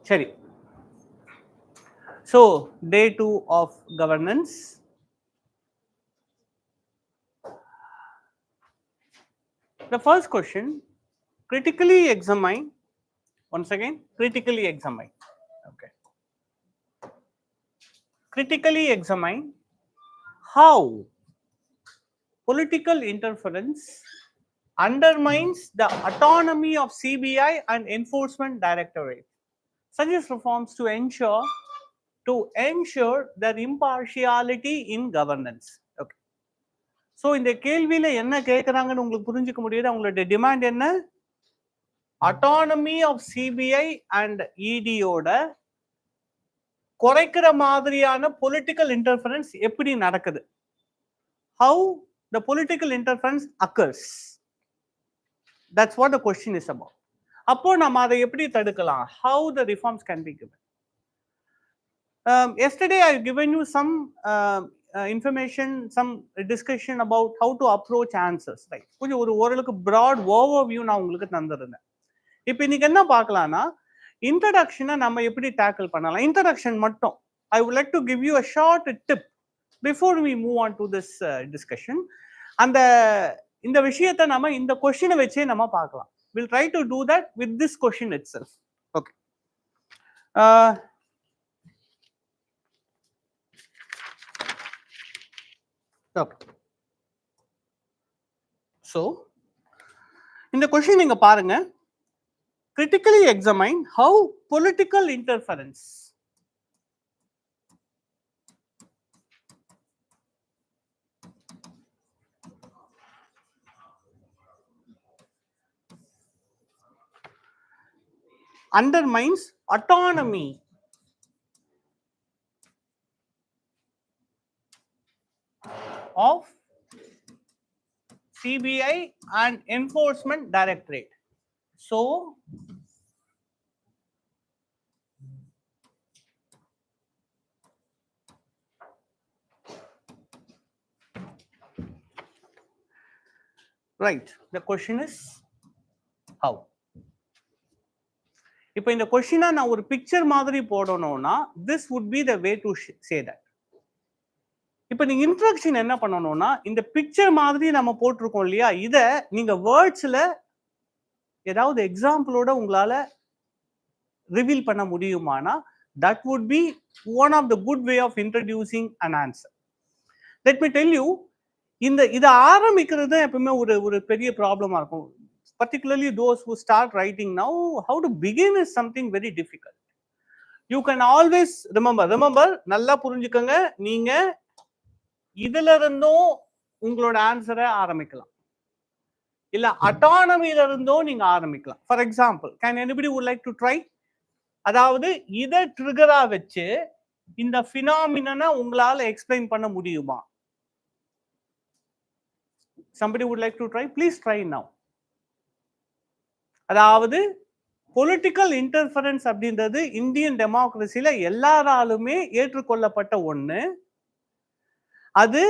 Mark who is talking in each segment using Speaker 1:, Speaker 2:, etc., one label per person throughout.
Speaker 1: சரி. So day 2 of governance. The first question, critically examine, once again, critically examine. Okay. Critically examine how political interference undermines the autonomy of CBI and Enforcement Directorate. Suggest reforms to ensure their impartiality in governance. Okay. So இந்த கேள்வியில என்ன கேட்கறாங்கன்னு உங்களுக்கு புரிஞ்சுக்க முடியுது. அவங்களுடைய demand என்ன? Autonomy of CBI and இடியோட குறைக்கிற மாதிரியான பொலிட்டிக்கல் இன்டர்ஃபரன்ஸ் எப்படி நடக்குது? How the political interference occurs. That's what the question is about. அப்போ நம்ம அதை எப்படி தடுக்கலாம்? How the reforms can be given. Yesterday I have given you some information, some discussion about how to approach answers, right? கொஞ்சம் ஒரு ஓரளவுக்கு broad overview நான் உங்களுக்கு தந்திருந்தேன். இப்போ இன்னைக்கு என்ன பார்க்கலாம்னா இன்ட்ரடக்ஷனை நம்ம எப்படி டேக்கிள் பண்ணலாம்? இன்ட்ரடக்ஷன் மட்டும். I would like to give you a short tip before we move on to this discussion. அந்த இந்த விஷயத்தை நம்ம இந்த கொஸ்டினை வச்சே நம்ம பார்க்கலாம். We'll try to do that with this question itself. Okay. Okay. So இந்த கொஸ்டின் நீங்க பாருங்க. Critically examine how political interference undermines autonomy of CBI and Enforcement Directorate. So right, the question is how. இப்போ இந்த கொஸ்டினை நான் ஒரு picture மாதிரி போடணும்னா this would be the way to say that. இப்போ நீங்க இன்ட்ரடக்ஷன் என்ன பண்ணணும்னா இந்த பிக்சர் மாதிரி நம்ம போட்டிருக்கோம் இல்லையா, இதை நீங்க வேர்ட்ஸ்ல ஏதாவது எக்ஸாம்பிளோட உங்களால ரிவீல் பண்ண முடியுமானா that would be one of the good way of introducing an answer. Let me tell you, இதை ஆரம்பிக்கிறது எப்பவுமே ஒரு பெரிய ப்ராப்ளமா இருக்கும். Particularly those who start writing now, how to begin is something very difficult. You can always remember நல்லா புரிஞ்சுக்கங்க, நீங்க இதுல இருந்தும் உங்களோட ஆன்சரை ஆரம்பிக்கலாம், இல்ல அட்டானமில இருந்தும் நீங்க ஆரம்பிக்கலாம். For example, can anybody would like to try? அதாவது இதை ட்ரிகரா வச்சு இந்த ஃபினாமினனை உங்களால எக்ஸ்பிளைன் பண்ண முடியுமா? Somebody would like to try? Please try now. அதாவது பொலிட்டிக்கல் இன்டர்ஃபரன்ஸ் அப்படின்றது இந்தியன் டெமோக்ரஸில எல்லாராலுமே ஏற்றுக்கொள்ளப்பட்ட ஒண்ணு. அது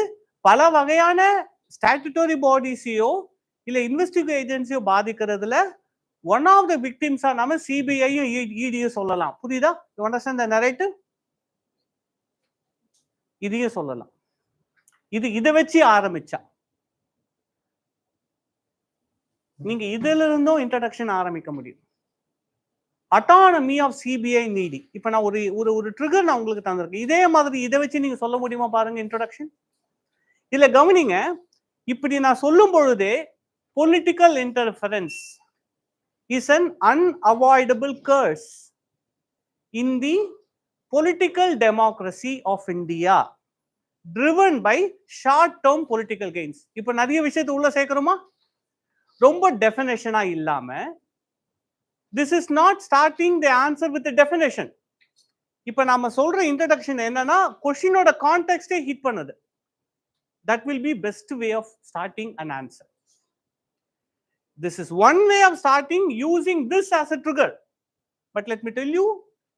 Speaker 1: பல வகையான ஸ்டாட்யூட்டரி பாடிஸையோ இல்ல இன்வெஸ்டிகேஷன் ஏஜென்சியோ பாதிக்கிறதுல ஒன் ஆஃப் த விக்டிம்ஸா நம்ம சிபிஐயும் இடியும் சொல்லலாம். புரியுதா? You understand the narrative? இதையும் சொல்லலாம். இதை வச்சு ஆரம்பிச்சா நீங்க இதுல இருந்தும் இன்ட்ரடக்ஷன் ஆரம்பிக்க முடியும். அட்டானமி ஆஃப் சிபிஐ நீடி. இப்ப நான் ஒரு ட்ரிகர் நான் உங்களுக்கு தந்திருக்கேன். இதே மாதிரி இதை வச்சு நீங்க சொல்ல முடியுமா பாருங்க இன்ட்ரடக்ஷன். இல்ல கவனிங்க, இப்படி நான் சொல்லும் பொழுதே political interference is an unavoidable curse in the political democracy of India driven by short term political gains. இப்ப நிறைய விஷயத்தை உள்ள சேர்க்கிறோமா? ரொம்ப டெஃபினேஷனா இல்லாம, this is not starting the answer with a definition. இப்ப நாம சொல்ற இன்ட்ரடக்ஷன் என்னன்னா கொஸ்டினோட கான்டெக்ஸ்டே ஹிட் பண்ணுது. That will be best way of starting an answer. This is one way of starting using this as a trigger. But let me tell you,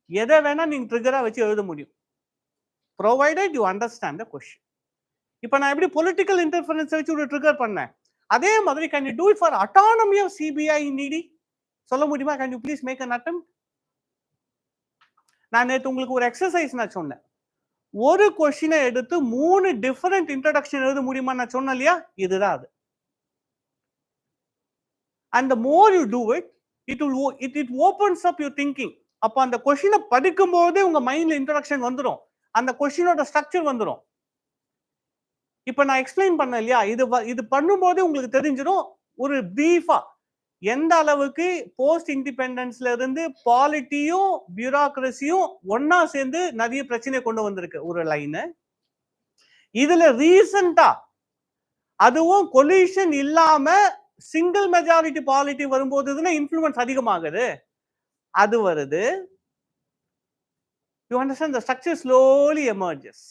Speaker 1: எதை வேணா நீங்க ட்ரிகரா வச்சு எழுத முடியும், provided you understand the question. இப்ப நான் எப்படி பொலிட்டிக்கல் இன்டர்ஃபரன்ஸ் வச்சு ஒரு ட்ரிகர் பண்ணேன், அதே மாதிரி can you do it for autonomy of CBI in ED? சொல்ல முடியுமா? Can you please make an attempt? நான் நேத்து உங்களுக்கு ஒரு எக்ஸசைஸ் நான் சொன்னேன். ஒரு கொஸ்டினை எடுத்து 3 டிஃபரண்ட் இன்ட்ரோடக்ஷன் எழுத முடியுமா நான் சொன்னேன் இல்லையா? இதுதான் அது. And the more you do it, it opens up your thinking. அப்ப அந்த கொஸ்டினை படிக்கும் போதே உங்க மைண்ட்ல இன்ட்ரோடக்ஷன் வந்துரும். அந்த கொஸ்டினோட ஸ்ட்ரக்சர் வந்துரும். இப்ப நான் எக்ஸ்பிளைன் பண்ணேன் இல்லையா? இது பண்ணும்போதே உங்களுக்கு தெரிஞ்சிடும் ஒரு பிரீஃபா எந்த அளவுக்கு போஸ்ட் இண்டிபெண்டன்ஸ்ல இருந்து பாலிட்டியும் பியூரோக்ரஸியும் ஒன்னா சேர்ந்து நிறைய பிரச்சனை கொண்டு வந்திருக்கு ஒரு லைன். இதுல ரீசெண்டா அதுவும் கொலிஷன் இல்லாம சிங்கிள் மெஜாரிட்டி பாலிட்டி வரும்போது இன்ஃப்ளூயன்ஸ் அதிகமாகுது. அது வருது. You understand the structure slowly emerges.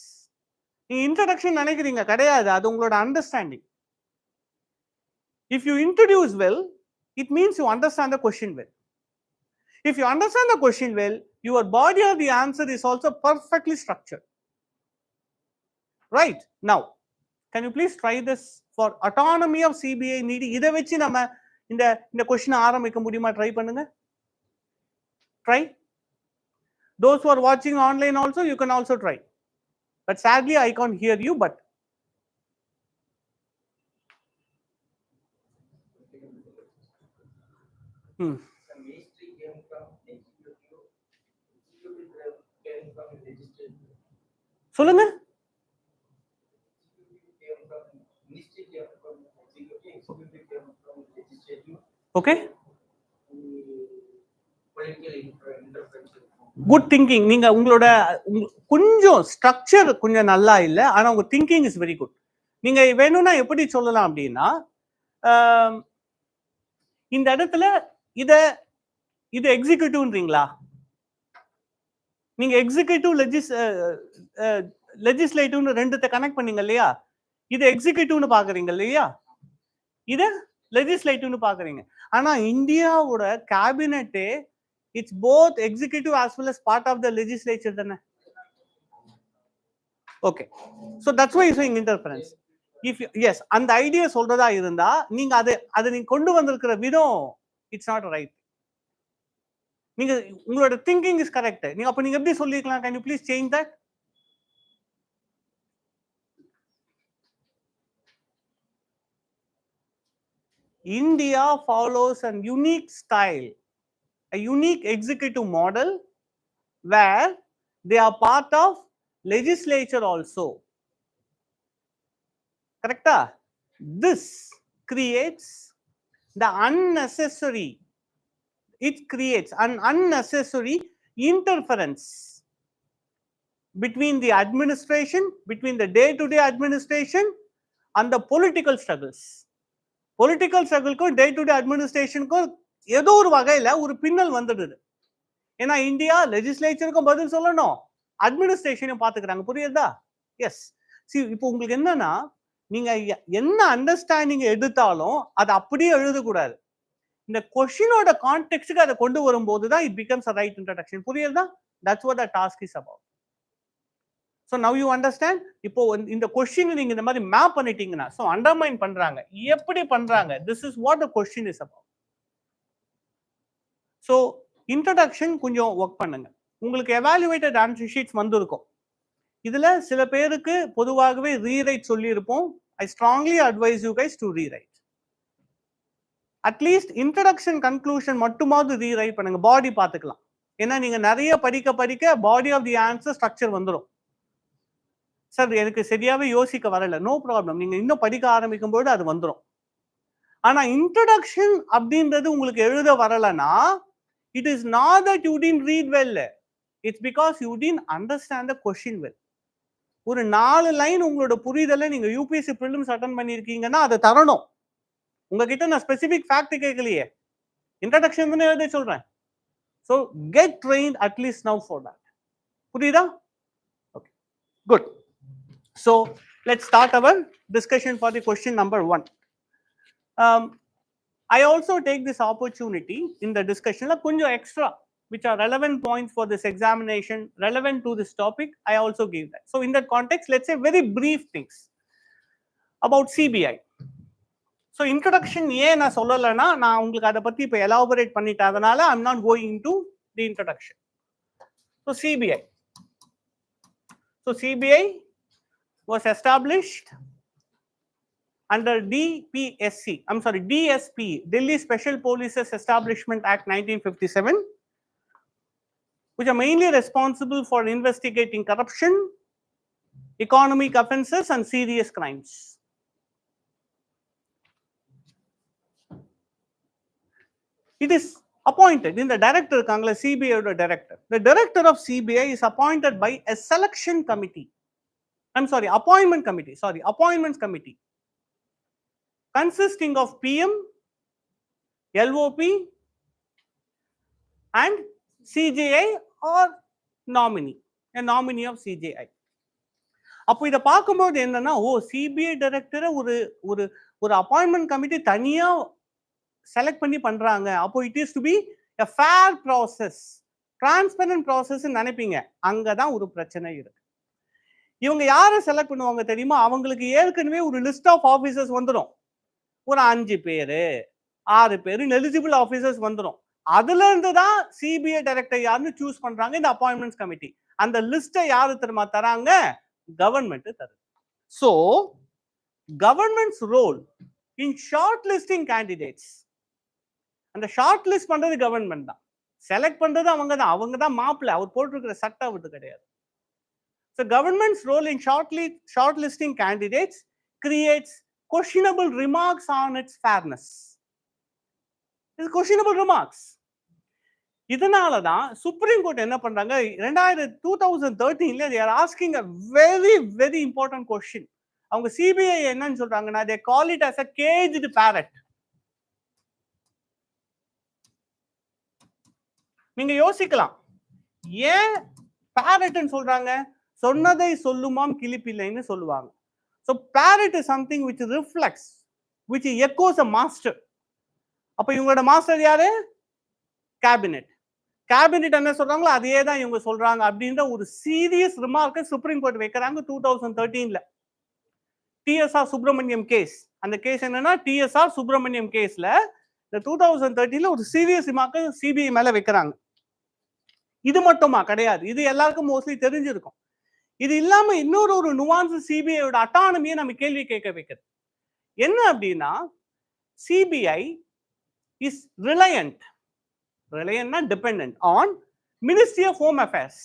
Speaker 1: நீங்க இன்ட்ரோடக்ஷன் நினைக்கிறீங்க, கிடையாது. அது உங்களோட understanding. If you introduce well, it means you understand the question well. If you understand the question well, your body of the answer is also perfectly structured. Right? Now, can you please try this for autonomy of CBI needy? இதை வச்சு நம்ம இந்த question ஆரம்பிக்க முடியுமா? Try பண்ணுங்க. Try. Those who are watching online also, you can also try. But sadly, I can't hear you, but சொல்லுங்க. Okay, good thinking. நீங்க உங்களோட கொஞ்சம் ஸ்ட்ரக்சர் கொஞ்சம் நல்லா இல்லை, ஆனா உங்க திங்கிங் இஸ் வெரி குட். நீங்க வேணும்னா எப்படி சொல்லலாம் அப்படின்னா, இந்த இடத்துல இது எக்ஸிக்யூட்டிவ்ன்றீங்களா? நீங்க எக்ஸிக்யூட்டிவ் லெஜிஸ்லேட்டிவ்னு ரெண்டுத்தை கனெக்ட் பண்ணீங்க இல்லையா? இது எக்ஸிக்யூட்டிவ்னு பாக்குறீங்க இல்லையா? இது லெஜிஸ்லேட்டிவ்னு பாக்குறீங்க. ஆனா இந்தியாவோட கேபினெட்டே it's both executive as well as part of the legislature தானே. Okay, so that's why you're saying interference. If you, yes, அந்த ஐடியா சொல்றதா இருந்தா நீங்க அதை நீங்க கொண்டு வந்திருக்கிற விதம் இட்ஸ் நாட் ரைட். நீங்க உங்களோட திங்கிங் இஸ் கரெக்ட். நீங்க எப்படி சொல்லிருக்கலாம்? Can you please change that? India follows a unique style, a unique executive model where they are part of legislature also. Correcta? This creates the unnecessary, it creates an unnecessary interference between the administration, between the day-to-day administration and the political struggles. Political ஸ்ட்ரகிள்க்கும் day to day அட்மினிஸ்ட்ரேஷனுக்கும் ஏதோ ஒரு வகையில ஒரு பின்னல் வந்துடுது. ஏன்னா India லெஜிஸ்லேச்சருக்கும் பதில் சொல்லணும், அட்மினிஸ்ட்ரேஷனையும் பாத்துக்கிறாங்க. புரியுதா? எஸ். இப்போ உங்களுக்கு என்னன்னா, நீங்க என்ன அண்டர்ஸ்டாண்டிங் எடுத்தாலும் அதை அப்படியே எழுதக்கூடாது. இந்த கொஸ்டினோட கான்டெக்ஸ்டுக்கு அதை கொண்டு வரும்போது தான் it becomes a right introduction. புரியுதா? That's what the task is about. So now you understand. இப்போ இந்த கொஸ்டின் நீங்க இந்த மாதிரி மேப் பண்ணிட்டீங்கன்னா, so அண்டர்மைன் பண்றாங்க. எப்படி பண்றாங்க? This is what the question is about. So introduction கொஞ்சம் ஒர்க் பண்ணுங்க. உங்களுக்கு எவாலுவேட்டட் ஆன்சர் ஷீட்ஸ் வந்திருக்கும். இதுல சில பேருக்கு பொதுவாகவே ரீரைட் சொல்லியிருப்போம். I strongly advise you guys to rewrite. At least introduction conclusion மட்டுமாவது ரீரைட் பண்ணுங்க. பாடி பார்த்துக்கலாம். ஏன்னா நீங்க நிறைய படிக்க body of the answer structure வந்துடும். சார் எனக்கு சரியாவே யோசிக்க வரல, நோ ப்ராப்ளம். நீங்க இன்னும் படிக்க ஆரம்பிக்கும் போது அது வந்துடும். ஆனா இன்ட்ரோடக்ஷன் அப்படின்றது உங்களுக்கு எழுத வரலனா, it is not that you didn't read well, it's because you didn't understand the question well. ஒரு 4 லைன் உங்களோட புரிதலை நீங்க யூபிஎஸ்சி பிரிலிம்ஸ் அட்டெண்ட் பண்ணிருக்கீங்கன்னா அதை தரணும். உங்ககிட்ட நான் ஸ்பெசிபிக் ஃபேக்ட் கேட்கலையே, இன்ட்ரோடக்ஷன் தானே எழுத சொல்றேன். So get trained at least now for that. புரியுதா? Okay, good. So let's start our discussion for the question number 1. I also take this opportunity in the discussion la konjam extra which are relevant points for this examination, relevant to this topic, I also give that. So in that context, let's say very brief things about CBI. So introduction ஏன் நான் சொல்லலைன்னா நான் உங்களுக்கு அதை பற்றி இப்போ elaborate பண்ணிட்டேன், அதனால I'm not going to the introduction. So CBI. So CBI was established under DSP, Delhi Special Polices Establishment Act 1957, which are mainly responsible for investigating corruption, economic offences and serious crimes. It is appointed in the director, CBI director. The director of CBI is appointed by a selection committee. Appointments committee consisting of PM, LOP and CJI or nominee, a nominee of CJI. அப்போ இதை பார்க்கும்போது என்னன்னா, CBI டைரக்டரை ஒரு appointment committee தனியா select பண்ணி பண்றாங்க. அப்போ it is to be a fair process, transparent process நினைப்பீங்க. அங்கதான் ஒரு பிரச்சனை இருக்கு. இவங்க யாரை செலக்ட் பண்ணுவாங்க தெரியுமா? அவங்களுக்கு ஏற்கனவே ஒரு லிஸ்ட் ஆஃப் ஆபீசர்ஸ் வந்துடும். ஒரு 5 பேரு 6 பேரு எலிஜிபிள் ஆபீசர்ஸ் வந்துடும். அதுல இருந்து தான் சிபிஐ டைரக்டர் யாருன்னு சூஸ் பண்றாங்க இந்த அப்பாயின்மெண்ட்ஸ் கமிட்டி. அந்த லிஸ்ட்டை யாரு தெரியுமா தராங்க? கவர்மெண்ட் தருது. So governments role in short listing candidates, அந்த ஷார்ட் லிஸ்ட் பண்றது கவர்மெண்ட் தான், செலக்ட் பண்றது அவங்க தான் மாப்பிள்ள, அவர் போட்டிருக்கிற சட்டை அவருக்கு கிடையாது. So government's role in shortlisting candidates creates questionable remarks on its fairness. This is questionable remarks. இதனால தான் சுப்ரீம் கோர்ட் என்ன பண்றாங்க, 2013ல they are asking a very very important question. அவங்க சிபிஐ என்னன்னு சொல்றாங்கன்னா, they call it as a caged parrot. நீங்க யோசிக்கலாம், ஏன் parrotன்னு சொல்றாங்க? சொன்னதை சொல்லுமாம் கிளிப்பிள்ளைன்னு சொல்லுவாங்க. So parrot is something which reflects, which echoes a master. அப்ப இவங்களோட மாஸ்டர் யாரு? கேபினெட். கேபினெட் என்ன சொல்றாங்களோ அதே தான் இவங்க சொல்றாங்க அப்படின்ற ஒரு சீரியஸ் ரிமார்க்கை சுப்ரீம் கோர்ட் வைக்கிறாங்க 2013ல. டிஎஸ்ஆர் சுப்பிரமணியம் கேஸ், அந்த கேஸ் என்னன்னா டிஎஸ்ஆர் சுப்பிரமணியம் கேஸ்ல இந்த 2013ல ஒரு சீரியஸ் ரிமார்க்கை சிபிஐ மேல வைக்கிறாங்க. இது மட்டுமா கிடையாது, இது எல்லாருக்கும் மோஸ்ட்லி தெரிஞ்சிருக்கும். இது இல்லாம இன்னொரு நுவான்ஸ் சிபிஐயோட அட்டானமியை நம்ம கேள்வி கேட்க வைக்கிறது என்ன அப்படின்னா, சிபிஐ இஸ் ரிலையன்ட்னா dependent on ministry of home affairs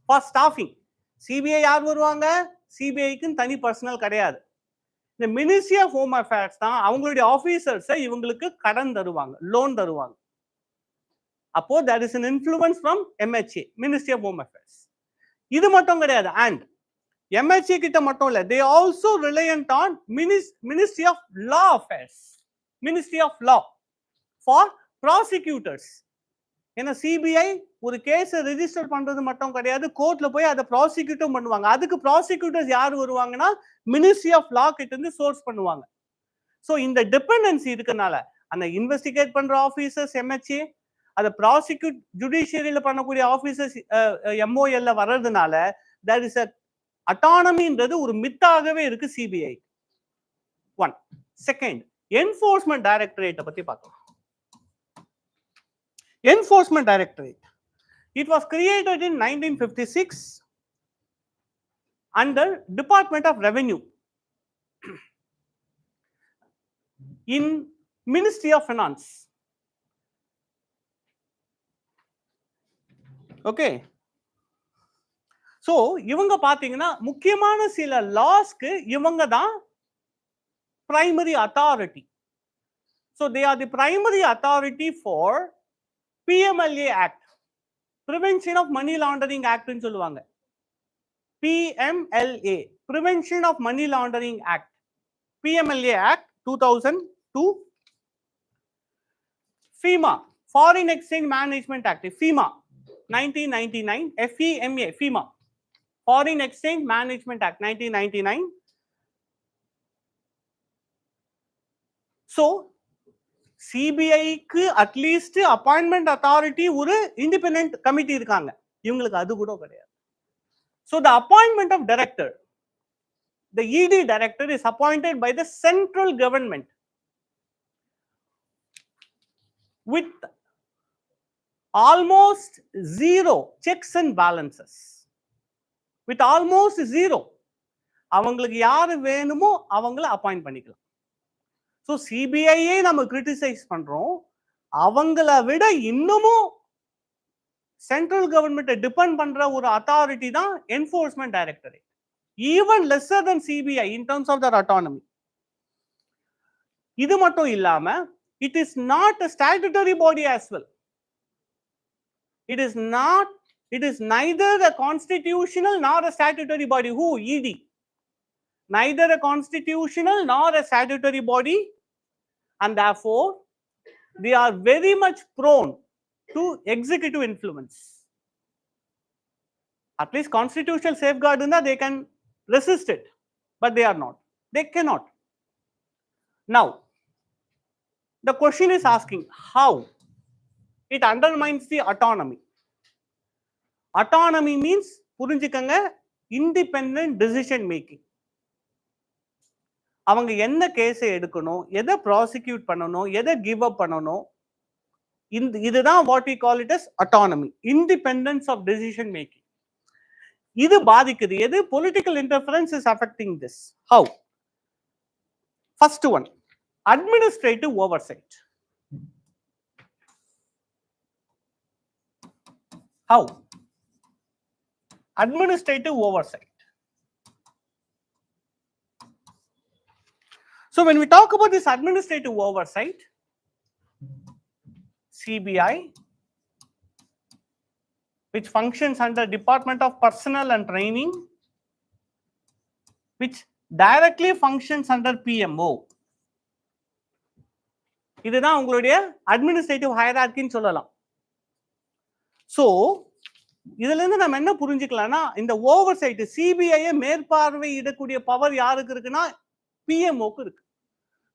Speaker 1: for staffing. CBI யார் வருவாங்க? சிபிஐக்குன்னு தனி பர்சனல் கிடையாது. இந்த மினிஸ்ட்ரி ஆஃப் ஹோம் அஃபேர்ஸ் தான் அவங்களுடைய ஆபீசர்ஸை இவங்களுக்கு கடன் தருவாங்க, லோன் தருவாங்க. அப்போ there is an influence from MHA, Ministry of Home Affairs. இது மட்டும் கிடையாது, and MHA கிட்ட மட்டும் இல்ல, they also reliant on Ministry of Law Affairs, Ministry of Law for prosecutors. ஏன்னா சிபிஐ ஒரு கேஸ் ரெஜிஸ்டர் பண்றது மட்டும் கிடையாது, கோர்ட்ல போய் அதை ப்ராசிக்யூட்டும் பண்ணுவாங்க. அதுக்கு ப்ராசிக்யூட்டர்ஸ் யார் வருவாங்கன்னா, மினிஸ்ட்ரி ஆஃப் லா கிட்ட இருந்து சோர்ஸ் பண்ணுவாங்க. ஸோ இந்த டிபெண்டன்சி இருக்கனால அந்த இன்வெஸ்டிகேட் பண்ற ஆபீசர்ஸ் MHA, அதை ப்ராசிக்யூட் ஜுடிஷியரியில பண்ணக்கூடிய ஆபீசர்ஸ் MOL வர்றதுனால there is a அட்டானமின்றது ஒரு மித்தாகவே இருக்கு சிபிஐ. ஒன். செகண்ட், என்ஃபோர்ஸ்மெண்ட் டைரக்டரேட்டை பத்தி பார்க்கலாம். Enforcement Directorate. It was created in 1956 under Department of Revenue in Ministry of Finance. Okay. So இவங்க பாத்தீங்கன்னா முக்கியமான சில லாஸ்க்கு இவங்க தான் primary authority. So they are the primary authority for PMLA Act, Prevention of Money Laundering Act ன்னு சொல்லுவாங்க. PMLA, Prevention of Money Laundering Act, PMLA Act 2002. FEMA, Foreign Exchange Management Act, FEMA 1999, FEMA, FEMA, Foreign Exchange Management Act 1999. So சிபிஐக்கு at least appointment authority ஒரு independent committee இருக்காங்க, இவங்களுக்கு அது கூட கிடையாது. So the appointment of director, the ED director is appointed by the central government. with almost zero checks and balances. With almost zero. அவங்களுக்கு யாரு வேணுமோ அவங்கள அப்பாயிண்ட் பண்ணிக்கலாம். ஸோ சிபிஐயே நம்ம கிரிட்டிசைஸ் பண்றோம். அவங்கள விட இன்னமும் சென்ட்ரல் கவர்மெண்ட்டை டிபெண்ட் பண்ற ஒரு அத்தாரிட்டி தான் enforcement directorate. Even lesser than CBI in terms of their autonomy. இது மட்டும் இல்லாம it is not a statutory body as well. It is neither a constitutional nor a statutory body. Who? ED. Neither a constitutional nor a statutory body, and therefore they are very much prone to executive influence. At least constitutional safeguard in that they can resist it, but they are not. They cannot. Now, the question is asking how it undermines the autonomy. Autonomy means புரிஞ்சுக்கங்க independent decision making. அவங்க என்ன கேஸை எடுக்கணும், எதை prosecute பண்ணணும், எதை give up பண்ணணும், இதுதான் what we call it as autonomy, independence of decision making. இது பாதிக்குது. எது? Political interference is affecting this. How? First one, administrative oversight. How? Administrative oversight. So when we talk about this administrative oversight, CBI, which functions under Department of Personnel and Training, which directly functions under PMO. இதுதான் உங்களுடைய administrative ஹையரார்க்கின்னு சொல்லலாம். So இதுல இருந்து நம்ம என்ன புரிஞ்சுக்கலாம்னா, இந்த oversight சிபிஐயை மேற்பார்வையிடக்கூடிய power யாருக்கு இருக்குன்னா பிஎம்ஓக்கு இருக்கு.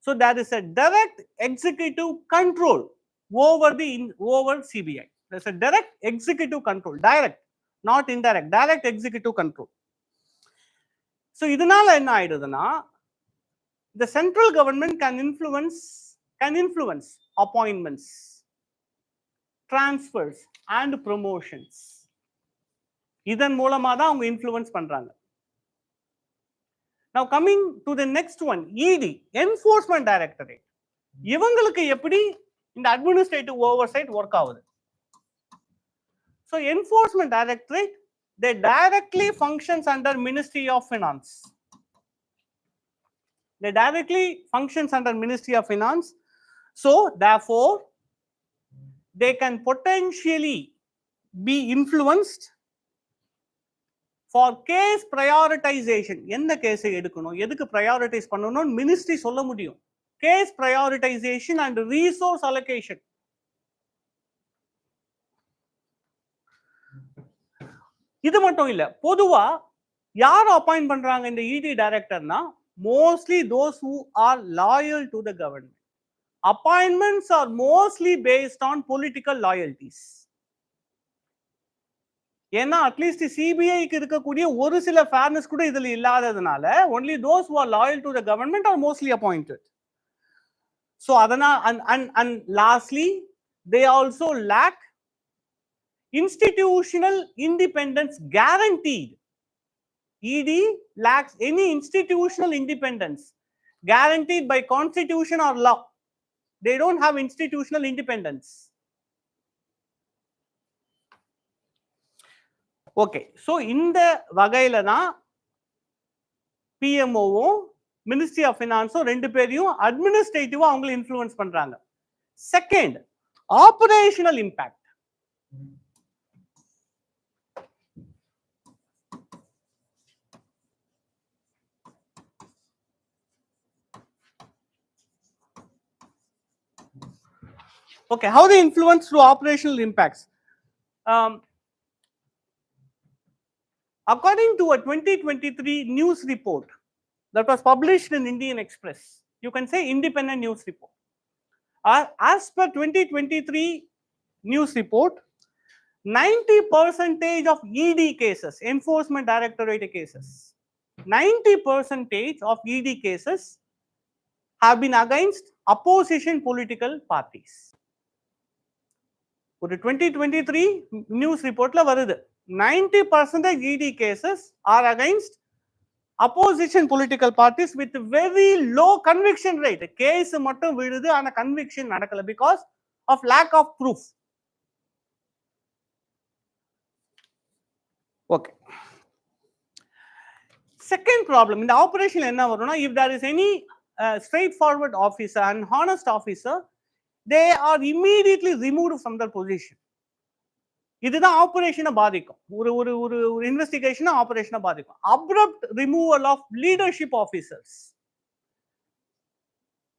Speaker 1: So there is a direct executive control over CBI. There's a direct executive control, direct, not indirect, direct executive control. So இதனால என்ன ஆயிடுதுன்னா, the central government can influence appointments, transfers and promotions. இதன் மூலமா தான் அவங்க இன்ஃப்ளூயன்ஸ் பண்றாங்க. Now coming to the next one, ED, Enforcement Directorate. இவங்களுக்கு எப்படி இந்த அட்மினிஸ்ட்ரேட்டிவ் ஓவர்சைட் ஒர்க் ஆகுது? So Enforcement Directorate, they directly functions under Ministry of Finance. They directly functions under Ministry of Finance. So therefore they can potentially be influenced for case prioritization. என்ன கேஸை எடுக்கணும், எதுக்கு prioritize பண்ணணும் ministry சொல்ல முடியும். Case prioritization and resource allocation. இது மட்டும் இல்ல, பொதுவா யார் அப்பாயிண்ட் பண்றாங்க இந்த இடி டைரக்டர்னா, mostly those who are loyal to the government. Appointments are mostly based on political loyalties. ஏன்னா அட்லீஸ்ட் சிபிஐக்கு இருக்கக்கூடிய ஒரு சில ஃபேர்னஸ் கூட இதுல இல்லாததுனால only those who are loyal to the government are mostly appointed. So அதனால and lastly they also lack institutional independence guaranteed. ED lacks any institutional independence guaranteed by constitution or law. They don't have institutional independence. Okay, so இந்த வகையில தான் பிஎம்ஓவும் ministry of ஃபினான்ஸும் ரெண்டு பேரையும் அட்மினிஸ்ட்ரேட்டிவா அவங்களை influence பண்றாங்க. Second, operational impact. Okay, how they influence through operational impacts. According to a 2023 news report that was published in Indian Express, you can say independent news report. As per 2023 news report, 90% of ED cases, Enforcement Directorate cases, 90% of ED cases have been against opposition political parties. ஒரு 2023 news ரிப்போர்ட்ல வருது 90% ED cases are against opposition political parties with very low conviction rate. Case மட்டும் விழுது ஆனா conviction நடக்கல because of lack of proof. Okay. Second problem in the operation enna varuna, if there is any straightforward officer and honest officer, they are immediately removed from their position. இதுதான் ஆபரேஷனை பாதிக்கும். ஒரு ஒரு ஒரு investigation ஆபரேஷனை பாதிக்கும். Abrupt removal of leadership officers.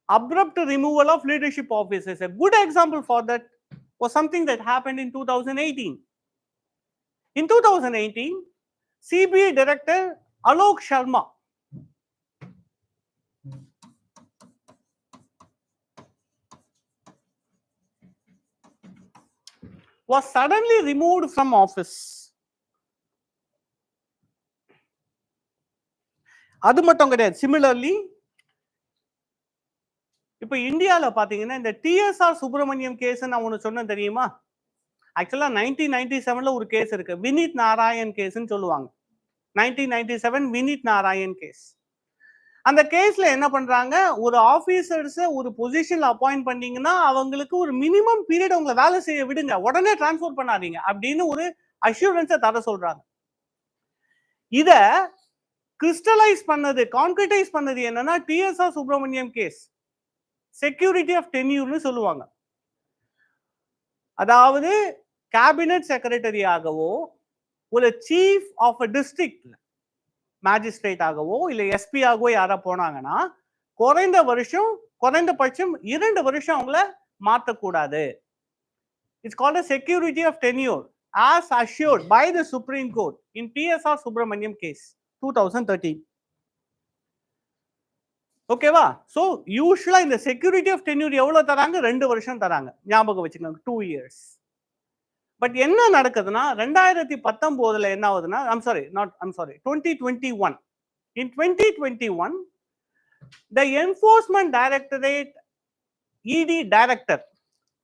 Speaker 1: Abrupt removal of leadership officers. A good example for that was something that happened in 2018. In 2018, CBI Director Alok Sharma was suddenly removed from office. அது மட்டும் கிடையாது. Similarly, இப்போ இந்தியால பாத்தீங்கன்னா இந்த TSR Subramaniam case நான் ஒன்னு சொன்னேன் தெரியுமா? ஆக்சுவலா 1997ல ஒரு கேஸ் இருக்கு, வினித் நாராயண் கேஸ்ன்னு சொல்லுவாங்க. 1997 வினித் நாராயண் கேஸ். அந்த கேஸ்ல என்ன பண்றாங்க, ஒரு ஆபீசர்ஸ் ஒரு பொசிஷன்ல அப்பாயிண்ட் பண்ணீங்கன்னா அவங்களுக்கு ஒரு மினிமம் பீரியட் உங்களை வேலை செய்ய விடுங்க, உடனே டிரான்ஸ்பர் பண்ணாதீங்க அப்படின்னு ஒரு அஷூரன்ஸை தர சொல்றாங்க. இத கிறிஸ்டலைஸ் பண்ணது, கான்கிரிட்டைஸ் பண்ணது என்னன்னா TSR Subramaniam case. Security of டென்யூர்னு சொல்லுவாங்க. அதாவது கேபினட் செக்ரட்டரியாகவோ ஒரு chief of a district magistrate ஆகவோ இல்ல எஸ்பி ஆகவோ யாரா போனாங்கன்னா குறைந்தபட்சம் 2 வருஷம் அவங்கள மாற்றக்கூடாது. It's called a security of tenure as assured by the Supreme Court in TSR Subramaniam case 2013. ஓகேவா? சோ யூசுவலா இந்த செக்யூரிட்டி ஆஃப் டென்யூர் எவ்வளவு தராங்க? 2 வருஷம் தராங்க. ஞாபகம் வச்சுக்கோங்க, 2 years. பட் என்ன நடக்குதுன்னா 2019ல என்ன ஆகுதுன்னா, 2021. In 2021, the Enforcement Directorate ED Director,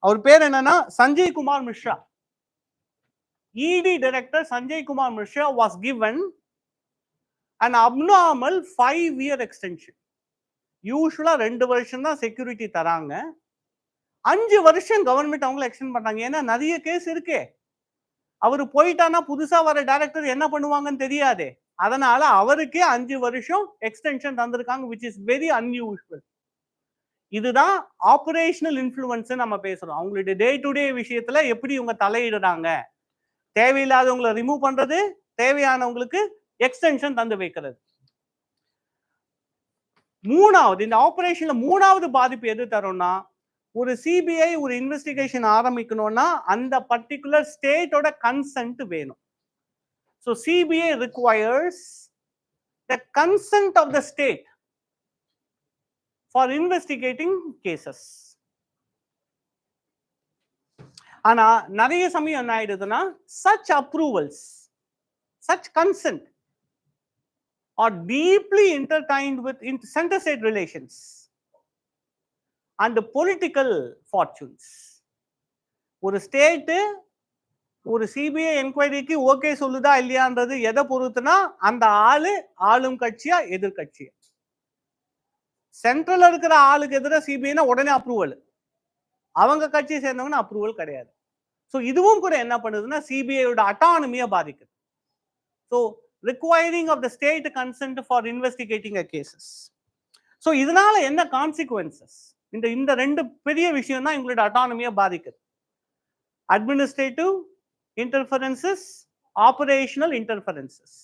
Speaker 1: அவர் பேர் என்னன்னா Sanjay Kumar Mishra. ED Director Sanjay Kumar Mishra was given an abnormal 5-year extension. யூசுவலா 2 வருஷம் தான் செக்யூரிட்டி தராங்க, 5 வருஷம் கவர்மெண்ட் அவங்களை எக்ஸ்டெண்ட் பண்றாங்க. ஏன்னா நிறைய கேஸ் இருக்கே, அவரு போயிட்டானா புதுசா வர டைரக்டர் என்ன பண்ணுவாங்கன்னு தெரியாது. அதனால அவருக்கே 5 வருஷம் எக்ஸ்டென்ஷன் தந்திருக்காங்க, which is very unusual. இதுதான் ஆபரேஷனல் இன்ஃப்ளூயன்ஸ் நம்ம பேசுறோம். அவங்களுடைய டே டு டே விஷயத்துல எப்படி இவங்க தலையிடுறாங்க, தேவையில்லாதவங்களை ரிமூவ் பண்றது, தேவையானவங்களுக்கு எக்ஸ்டென்ஷன் தந்து வைக்கிறது. மூணாவது, இந்த ஆபரேஷன்ல மூணாவது பாதிப்பு எது தரும்னா, ஒரு சிபிஐ ஒரு இன்வெஸ்டிகேஷன் ஆரம்பிக்கணும்னா அந்த பர்டிகுலர் ஸ்டேட்டோட கன்சென்ட் வேணும். So CBI requires the consent of the state for investigating cases. ஆனா நிறைய சமயம் என்ன ஆயிடுதுன்னா, such approvals, such consent are deeply intertwined with interstate relations and political fortunes. ஒரு ஸ்டேட் ஒரு சிபிஐ என்கொயரிக்கு ஓகே சொல்லுதா இல்லையான்றது எதை பொறுத்துனா, அந்த ஆளு ஆளும் கட்சியா எதிர்கட்சியா. சென்ட்ரல் இருக்கிற ஆளுக்கு எதிராக சிபிஐனா உடனே அப்ரூவல், அவங்க கட்சியை சேர்ந்தவங்க அப்ரூவல் கிடையாது. ஸோ இதுவும் கூட என்ன பண்ணுதுன்னா சிபிஐயோட அட்டானமியை பாதிக்குது. So requiring of the state consent for investigating a cases. So இதனால என்ன கான்சிக்வன்சஸ்? இந்த ரெண்டு பெரிய விஷயம் தான் எங்களோட அட்டானமியை பாதிக்குது. Administrative interferences, operational interferences.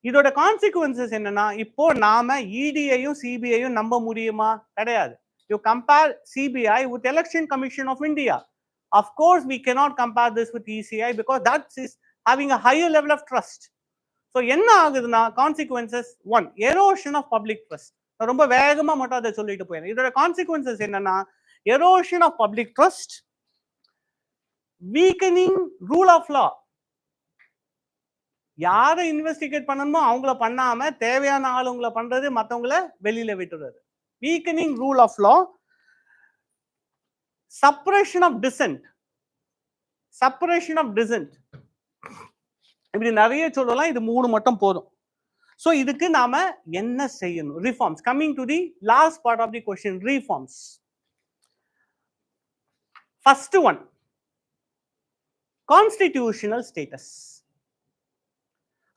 Speaker 1: இதோட கான்சிக்வன்சஸ் என்னன்னா, இப்போ நாம இடியையும் சிபிஐயும் நம்ப முடியுமா? கிடையாது. You compare CBI with Election Commission of India. Of course we cannot compare this with ECI because that is having a higher level of trust. So என்ன ஆகுதுன்னா consequences, 1, erosion of public trust. ரொம்ப வேகமா மட்டும் அதை சொல்லிட்டு போயிடுறேன். இதோட consequences என்னன்னா, erosion of public trust, weakening rule of law. யாரை இன்வெஸ்டிகேட் பண்ணணுமோ அவங்கள பண்ணாம தேவையான ஆளுங்களை பண்றது, மற்றவங்கள வெளியில விட்டுறது. Weakening rule of law, suppression of dissent. separation of dissent. இப்படி நிறைய சொல்லலாம், இது 3 மட்டும் போதும். So இதுக்கு நாம என்ன செய்யணும்? Reforms. Coming to the last part of the question, reforms. First one, constitutional status.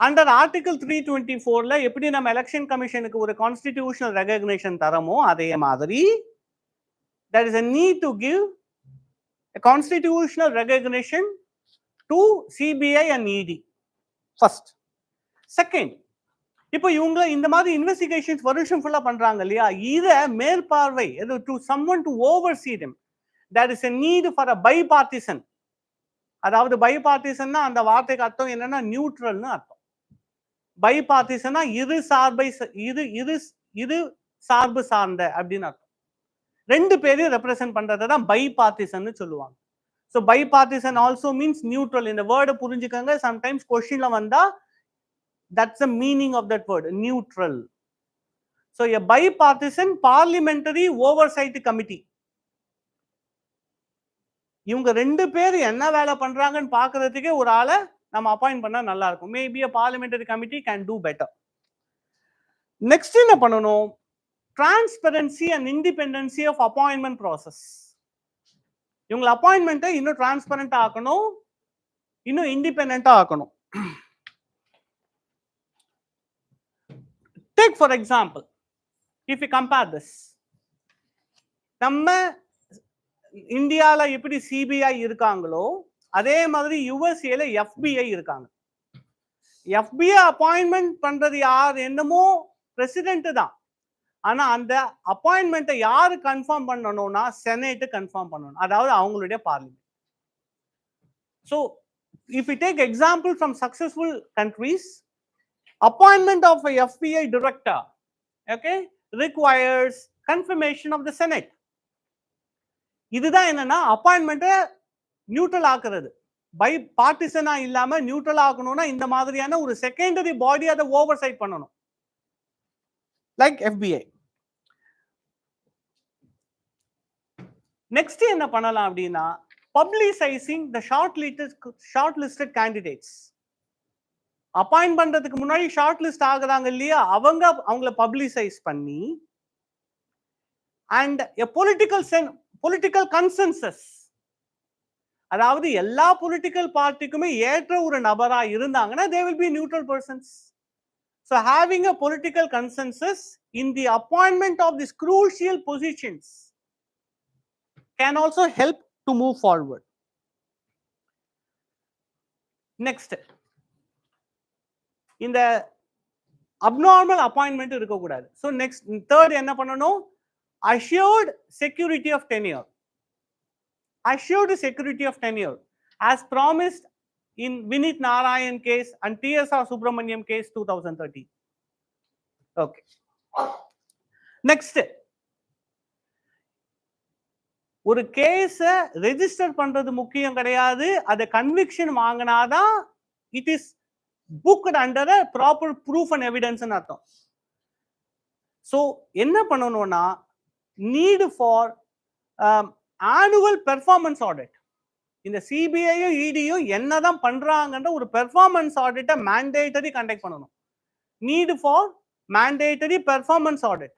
Speaker 1: Under Article 324 ல எப்படி நம்ம எலெக்ஷன் கமிஷனுக்கு ஒரு constitutional recognition தரமோ அதே மாதிரி there is a need to give a constitutional recognition to CBI and ED. First. Second, இப்போ இவங்க இந்த மாதிரி இன்வெஸ்டிகேஷன்ஸ் வருஷம் ஃபுல்லா பண்றாங்க இல்லையா, இத மேற்பார்வை to someone to oversee them. There is a need for a bipartisan. அதாவது bipartisanனா அந்த வார்த்தைக்கு அர்த்தம் என்னன்னா நியூட்ரல்னு அர்த்தம். பைபார்ட்டிசனா இரு சார்பு சார்ந்த அப்படின்னு அர்த்தம். ரெண்டு பேரையும் ரெப்ரசென்ட் பண்றதை தான் பைபார்ட்டிசன் சொல்லுவாங்க. So bipartisan also means neutral. இந்த வேர்டை புரிஞ்சுக்கங்க, சம்டைம்ஸ் கொஸ்டின்ல வந்தா that's the meaning of that word, neutral. So a bipartisan parliamentary oversight committee. இவங்க ரெண்டு பேர் என்ன வேலை பண்றாங்கன்னு பாக்குறதுக்கே ஒரு ஆளை நம்ம அப்பாயிண்ட் பண்ணா நல்லா இருக்கும். Maybe a parliamentary committee can do better. Next என்ன பண்ணணும்? transparency and independency of appointment process. இவங்க அப்பாயின்மெண்ட்டை இன்னும் டிரான்ஸ்பரண்டா ஆக்கணும், இன்னும் இண்டிபெண்டா ஆக்கணும். Take for example, if you compare this, நம்ம இந்தியால எப்படி சிபிஐ இருக்காங்களோ அதே மாதிரி யுஎஸ்ஏல FBI இருக்காங்க. FBI அப்பாயின்மெண்ட் பண்றது யார்? என்னமோ பிரசிடென்ட் தான். ஆனா அந்த அப்பாயின்மெண்ட்டை யாரு கன்ஃபார்ம் பண்ணணும்னா செனேட் கன்ஃபார்ம் பண்ணணும், அதாவது அவங்களுடைய parliament. So if we take example from successful countries, appointment of a FBI director, okay, requires confirmation of the Senate. இதுதான் என்னன்னா அப்பாயின்மெண்ட்டை நியூட்ரல் ஆக்குறது. பை பார்ட்டிசனா இல்லாம நியூட்ரல் ஆக்கணும்னா இந்த மாதிரியான ஒரு செகண்டரி பாடி அதை ஓவர்சைட் பண்ணணும், லைக் FBI. நெக்ஸ்ட் என்ன பண்ணலாம் அப்படின்னா பப்ளிசைசிங் the short listed candidates. Appoint பண்றதுக்கு முன்னாடி ஷார்ட் லிஸ்ட் ஆகுறாங்க இல்லையா, அவங்கள பப்ளிசைஸ் பண்ணி அண்ட் பொலிட்டிக்கல் கன்சென்சஸ், அதாவது எல்லா பொலிட்டிக்கல் பார்ட்டிக்குமே ஏற்ற ஒரு நபரா இருந்தாங்கன்னா they will be neutral persons. So having a political consensus in the appointment of these crucial positions can also help to move forward. Next, இந்த abnormal appointment இருக்கக்கூடாது. So next, third என்ன பண்ணணும்? Assured security of tenure. Assured security of tenure as promised in Vinit Narayan case and TSR Subramaniam case 2013. Okay. Next, ஒரு கேஸ register பண்றது முக்கியம் கிடையாது, அதை conviction வாங்கினாதான் it is booked under a proper proof and evidence ன்னு அர்த்தம். So என்ன பண்ணணும்னா need for annual performance audit. இந்த சிபிஐயும் இடியும் என்னதான் பண்றாங்கன்ற ஒரு பெர்ஃபார்மன்ஸ் ஆடிட்டை மேண்டேட்டரி கண்டக்ட் பண்ணணும். need for mandatory performance audit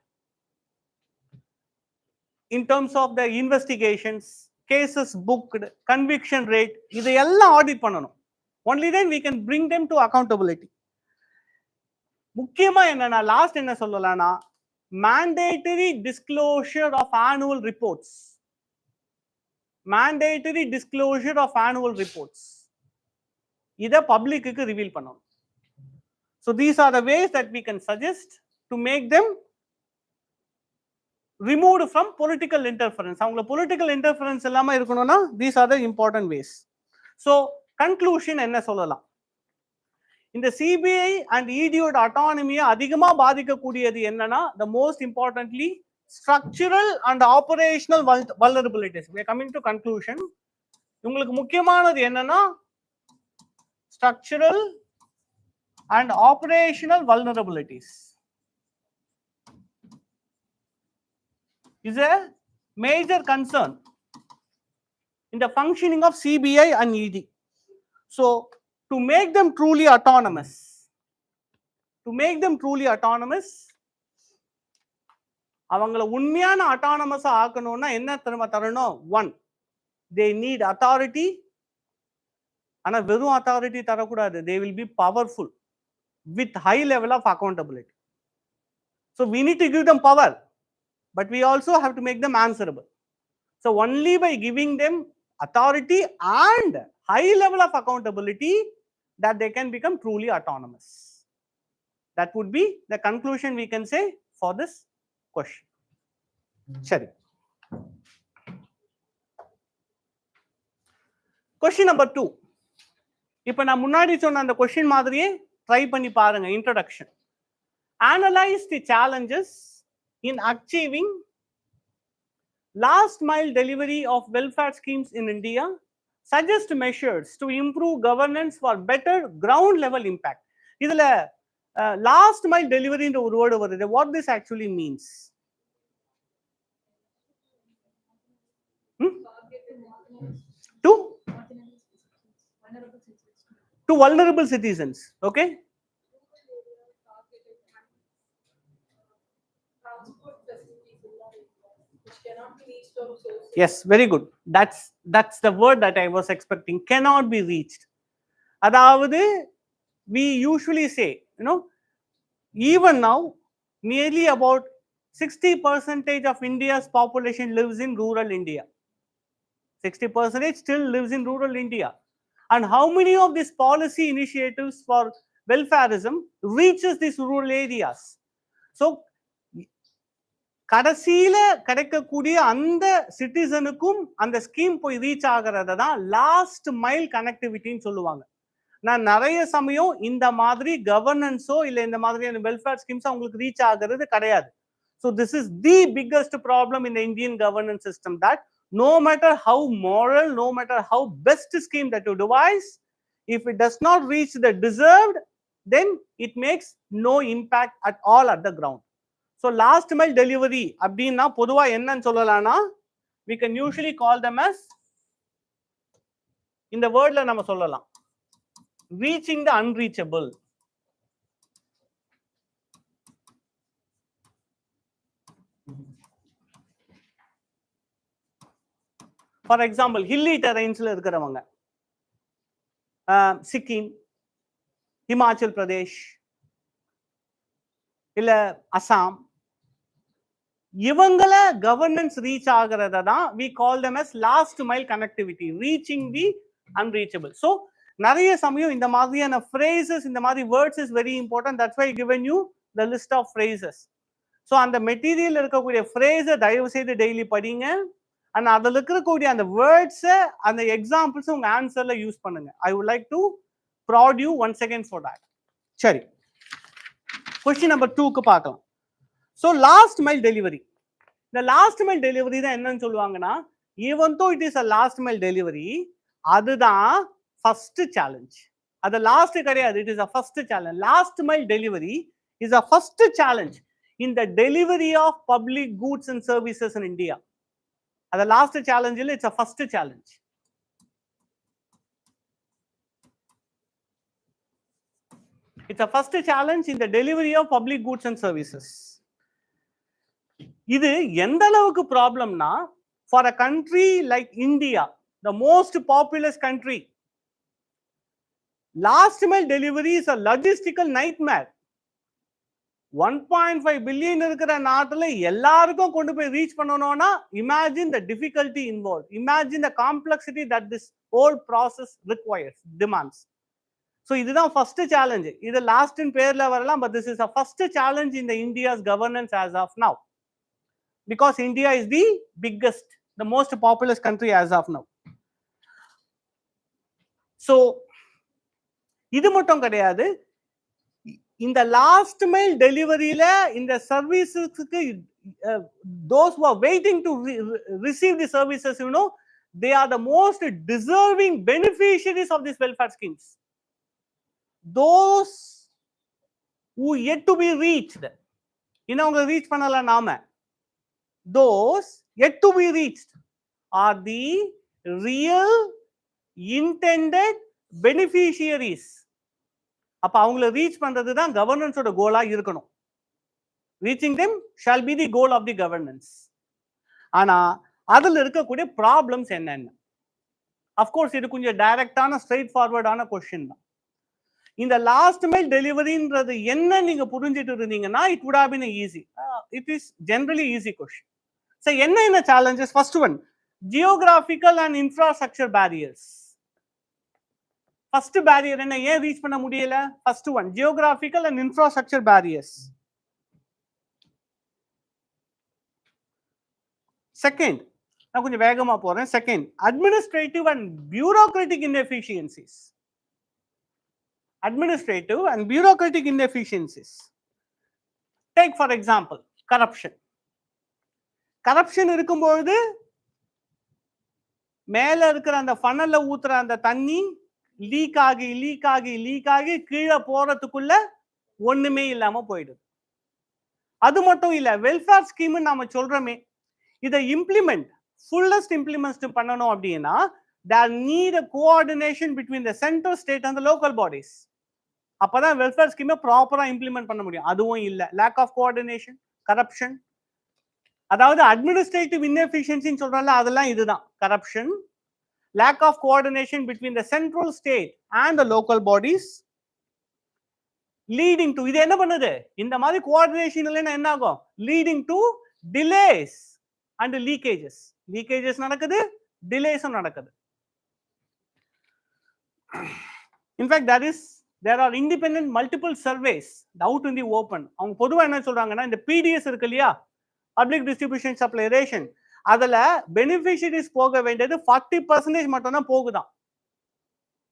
Speaker 1: in terms of the investigations, cases booked, conviction rate, இதையெல்லாம் ஆடிட் பண்ணணும். Only then we can bring them to accountability. முக்கியமா என்னன்னா last என்ன சொல்லலாம்னா mandatory disclosure of annual reports. Mandatory disclosure of annual reports. இதை பப்ளிக்கு reveal பண்ணணும். So these are the ways that we can suggest to make them removed from political interference. அவங்கள political interference இல்லாம இருக்கணும்னா these are the important ways. So conclusion என்ன சொல்லலாம்? இந்த CBI and இடியோட அட்டானமியை அதிகமா பாதிக்கக்கூடியது என்னன்னா the most importantly structural and operational vulnerabilities. We are coming to conclusion. உங்களுக்கு முக்கியமானது என்னன்னா structural and operational vulnerabilities is a major concern in the functioning of CBI and ED. So, to make them truly autonomous, அவங்கள உண்மையான autonomous ஆக்கணும்னா என்ன தெரியுமா தரணும்? One, they need authority. ஆனா வெறும் authority தரக்கூடாது. They will be powerful with high level of accountability. So we need to give them power, but we also have to make them answerable. So only by giving them authority and high level of accountability that they can become truly autonomous. That would be the conclusion we can say for this question. Sure. Question number 2. இப்போ நான் முன்னாடி சொன்ன அந்த question மாதிரியே try பண்ணி பாருங்க. Introduction. Analyze the challenges in achieving last mile delivery of welfare schemes in India. Suggest measures to improve governance for better ground level impact. இதுல last mile delivery ன்ற ஒரு வேர்டு வருது. What this actually means? To vulnerable citizens. Okay. Yes, very good. That's the word that I was expecting. Cannot be reached. அதாவது we usually say, even now nearly about 60% of India's population lives in rural India. 60% still lives in rural India. And how many of these policy initiatives for welfareism reaches these rural areas? So கடைசியில கிடைக்கக்கூடிய அந்த சிட்டிசனுக்கும் அந்த scheme போய் reach ஆகிறத தான் last mile கனெக்டிவிட்டின்னு சொல்லுவாங்க. நான் நிறைய சமயம் இந்த மாதிரி கவர்னன்ஸோ இல்லை இந்த மாதிரியான வெல்ஃபேர் ஸ்கீம்ஸோ உங்களுக்கு ரீச் ஆகிறது கிடையாது. So this is the biggest problem in Indian governance system, that no matter how moral, no matter how best scheme that you devise, if it does not reach the deserved, then it makes no impact at all at the ground. So last mile delivery அப்படின்னா பொதுவா என்னன்னு சொல்லலாம்னா we can usually call them as, இந்த வேர்ட்ல நம்ம சொல்லலாம், reaching the unreachable. For example hilly டெரைன்ஸ்ல இருக்கிறவங்க, சிக்கிம், ஹிமாச்சல் பிரதேஷ், இல்ல அசாம், இவங்கள கவர்னன்ஸ் ரீச் ஆகிறத தான் we call them as last mile connectivity, reaching the unreachable. So நிறைய சமயம் இந்த மாதிரியான phrases, இந்த மாதிரி words is very important. That's why I given you the list of phrases. So அந்த மெட்டீரியல் இருக்கக்கூடிய phrase தயவு செய்து டெய்லி படிங்க. அண்ட் அதில் இருக்கக்கூடிய அந்த வேர்ட்ஸை, அந்த எக்ஸாம்பிள்ஸ் உங்க ஆன்சர்ல யூஸ் பண்ணுங்க. I would like to prod you once again for that. சரி, கொஸ்டின் நம்பர் 2க்கு பார்க்கலாம். So last mile delivery. இந்த லாஸ்ட் மைல் டெலிவரி தான் என்னன்னு சொல்லுவாங்கன்னா, even though it is a last mile delivery, அதுதான் ஃபர்ஸ்ட் சேலஞ்ச். அது லாஸ்ட் கிடையாது, it is a first challenge. Last mile delivery is a first challenge in the delivery of public goods and services in India. The last challenge, it's a first challenge. It's a first challenge in the delivery of public goods and services. இது எந்த அளவுக்கு ப்ராப்ளம்னா, for a country like India, the most populous country, last mile delivery is a logistical nightmare. 1.5 billion இருக்கிற நாட்டுல எல்லாருக்கும் கொண்டு போய் reach பண்ணணும்னா imagine the difficulty involved, imagine the complexity that this whole process requires, demands. So இதுதான் first challenge. இது last இன் பேர்ல வரலாம், but this is a first challenge in the India's governance as of now, because India is the biggest, the most populous country as of now. So இது மட்டும் கிடையாது, இந்த last mile டெலிவரியில இந்த சர்வீசஸ்க்கு those who are waiting to receive the services, they are the most deserving beneficiaries of these welfare schemes. Those who yet to be reached, இன்னும் அவங்க reach பண்ணல நாம, those yet to be reached are the real intended beneficiaries. அப்ப அவங்கள reach பண்றது தான் கவர்னன்ஸோட Cola இருக்கணும். Reaching them shall be the goal of the governance. ஆனா அதுல இருக்கக்கூடிய ப்ராப்ளம்ஸ் என்னென்ன? அஃப்கோர்ஸ் இது கொஞ்சம் டைரக்டான ஸ்ட்ரெயிட் ஃபார்வர்டான கொஸ்டின் தான். இந்த லாஸ்ட் மைல் டெலிவரின்றது என்ன நீங்க புரிஞ்சிட்டு இருந்தீங்கன்னா it would have been easy. It is generally easy question. So என்ன challenges? First one, geographical and infrastructure barriers. First barrier என்ன, ஏன் ரீச் பண்ண முடியல? First one, geographical and infrastructure barriers. Second, நான் கொஞ்சம் வேகமா போறேன். Second, administrative and bureaucratic inefficiencies. Administrative and bureaucratic inefficiencies. Take for example, corruption. Corruption இருக்கும்போது மேல இருக்கிற அந்த ஃபனல்ல ஊத்துற அந்த தண்ணி லீக் ஆகி கீழே போறதுக்குள்ள ஒண்ணுமே இல்லாம போயிடுது. அது மட்டும் இல்ல, வெல்ஃபேர் ஸ்கீம் நாம சொல்றோமே, இதை இம்ப்ளிமெண்ட் ஃபுல்லஸ்ட் இம்ப்ளிமெண்ட் பண்ணணும் அப்படின்னா there need a coordination between the central, state and the local bodies. அப்பதான் வெல்ஃபேர் ஸ்கீமை ப்ராப்பரா இம்ப்ளிமெண்ட் பண்ண முடியும். அதுவும் இல்ல, லேக் ஆஃப் கோஆர்டினேஷன், கரப்ஷன். அதாவது அட்மினிஸ்ட்ரேட்டிவ் இன்எஃபிஷியன்சின்னு சொல்றோம்ல, அதெல்லாம் இதுதான் corruption, lack of coordination between the central, state and the local bodies, leading to, இது என்ன பண்ணுது, இந்த மாதிரி கோஆர்டினேஷன் இல்லைன்னா என்ன ஆகும், leading to delays and leakages. Leakages நடக்குது, டிலேஸும் நடக்குது. In fact, there are independent multiple surveys out in the open. அவங்க பொதுவா என்ன சொல்றாங்கன்னா, இந்த PDS இருக்கு இல்லையா, பப்ளிக் டிஸ்ட்ரிபியூஷன் சப்ளை ரேஷன், அதுல பெனிஃபிஷியரிஸ் போக வேண்டியது 40% மட்டும் தான் போகுதான்.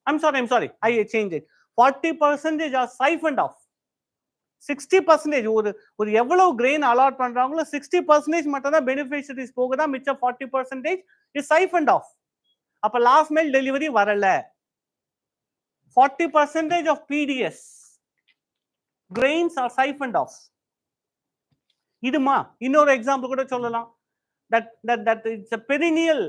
Speaker 1: I'm sorry, I changed it. 40% are siphoned off. 60% ஒரு எவ்வளவு கிரெயின் அலாட் பண்றாங்களோ 60% மட்டும் தான் பெனிஃபிஷியரிஸ் போகுதான், மிச்சம் 40% is siphoned off. அப்ப லாஸ்ட் மைல் டெலிவரி வரல. 40% of PDS grains are siphoned off. இதுமா இன்னொரு எக்ஸாம்பிள் கூட சொல்லலாம். that it's a perennial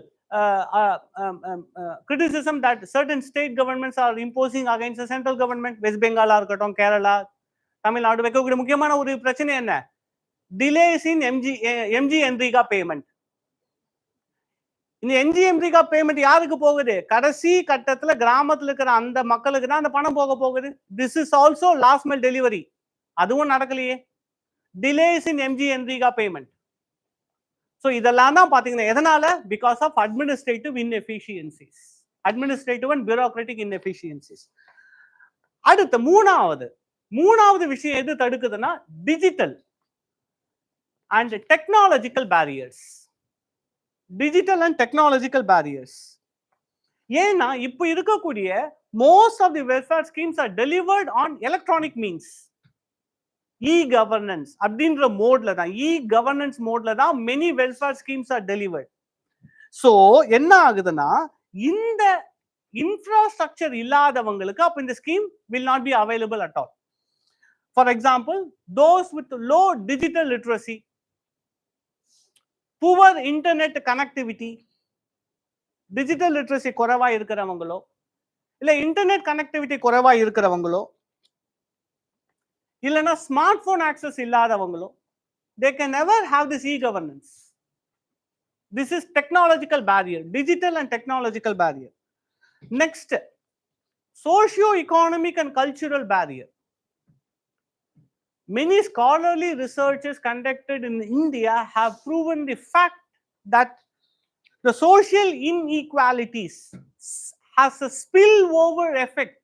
Speaker 1: criticism that certain state governments are imposing against the central government. West பெங்காலா இருக்கட்டும், கேரளா, தமிழ்நாடு வைக்கக்கூடிய முக்கியமான ஒரு பிரச்சனை என்ன, delays in MGNREGA payment. இந்த NGNREGA பேமெண்ட் யாருக்கு போகுது, கடைசி கட்டத்துல கிராமத்துல இருக்கிற அந்த மக்களுக்கு தான் அந்த பணம் போகுது. This is also last mile delivery. அதுவும் நடக்கலையே, delays in MGNREGA payment. So இதெல்லாம் தான் பாத்தீங்கன்னா எதனால, because of administrative inefficiencies, administrative and bureaucratic inefficiencies. அடுத்து மூணாவது விஷயம் எது தடுக்குதுன்னா, digital and technological barriers. Digital and technological barriers. ஏன்னா இப்போ இருக்கக்கூடிய most of the welfare schemes are delivered on electronic means. governance அப்படின்ற மோட்ல தான், governance மோட்ல தான் many welfare schemes are delivered. So என்ன ஆகுதுன்னா, இந்த இன்ஃப்ராஸ்ட்ரக்சர் இல்லாதவங்களுக்கு அப்ப இந்த scheme will not be available at all. For example, those with low digital literacy, poor internet connectivity, digital literacy குறைவா இருக்கிறவங்களோ இல்ல இன்டர்நெட் கனெக்டிவிட்டி குறைவா இருக்கிறவங்களோ இல்லனா ஸ்மார்ட் போன் ஆக்சஸ் இல்லாதவங்களோ, they can never have this e-governance. This is technological barrier, digital and technological barrier. Next, socio-economic and cultural barrier. Many scholarly researches conducted in India have proven the fact that the social inequalities has a spillover effect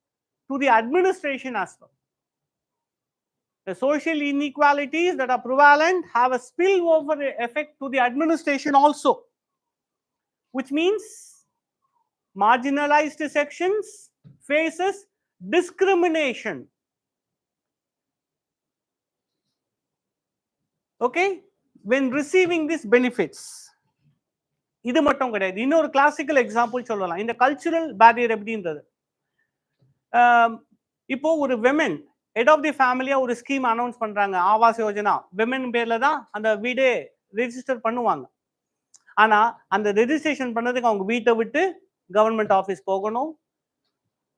Speaker 1: to the administration as well. The social inequalities that are prevalent have a spillover effect to the administration also, which means marginalized sections faces discrimination. Okay, when receiving these benefits. இது மட்டும் கிடையாது, இன்னொரு classical example சொல்லலாம். இந்த cultural barrier எப்படின்றது, இப்போ ஒரு women head of the ஃபேமிலியா ஒரு ஸ்கீம் அனௌன்ஸ் பண்றாங்க, ஆவாஸ் யோஜனா. விமென் பேர்ல தான் அந்த வீடே ரெஜிஸ்டர் பண்ணுவாங்க. ஆனா அந்த ரெஜிஸ்ட்ரேஷன் பண்ணதுக்கு அவங்க வீட்டை விட்டு கவர்மெண்ட் ஆஃபீஸ் போகணும்.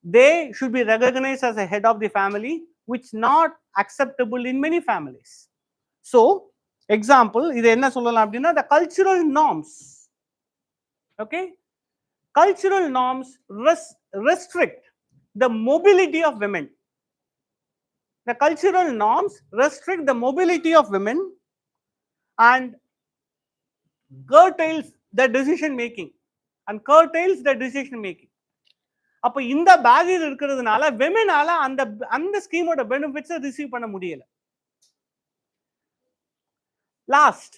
Speaker 1: They should be recognized as a head of the family, which not acceptable in many families. So example, இது என்ன சொல்லலாம் அப்படின்னா the cultural norms. Okay, cultural norms restrict the mobility of women. The cultural norms restrict the mobility of women and curtails the decision making அப்ப இந்த barrier இருக்கிறதுனால விமெனால அந்த அந்த ஸ்கீமோட benefits receive பண்ண முடியல. லாஸ்ட்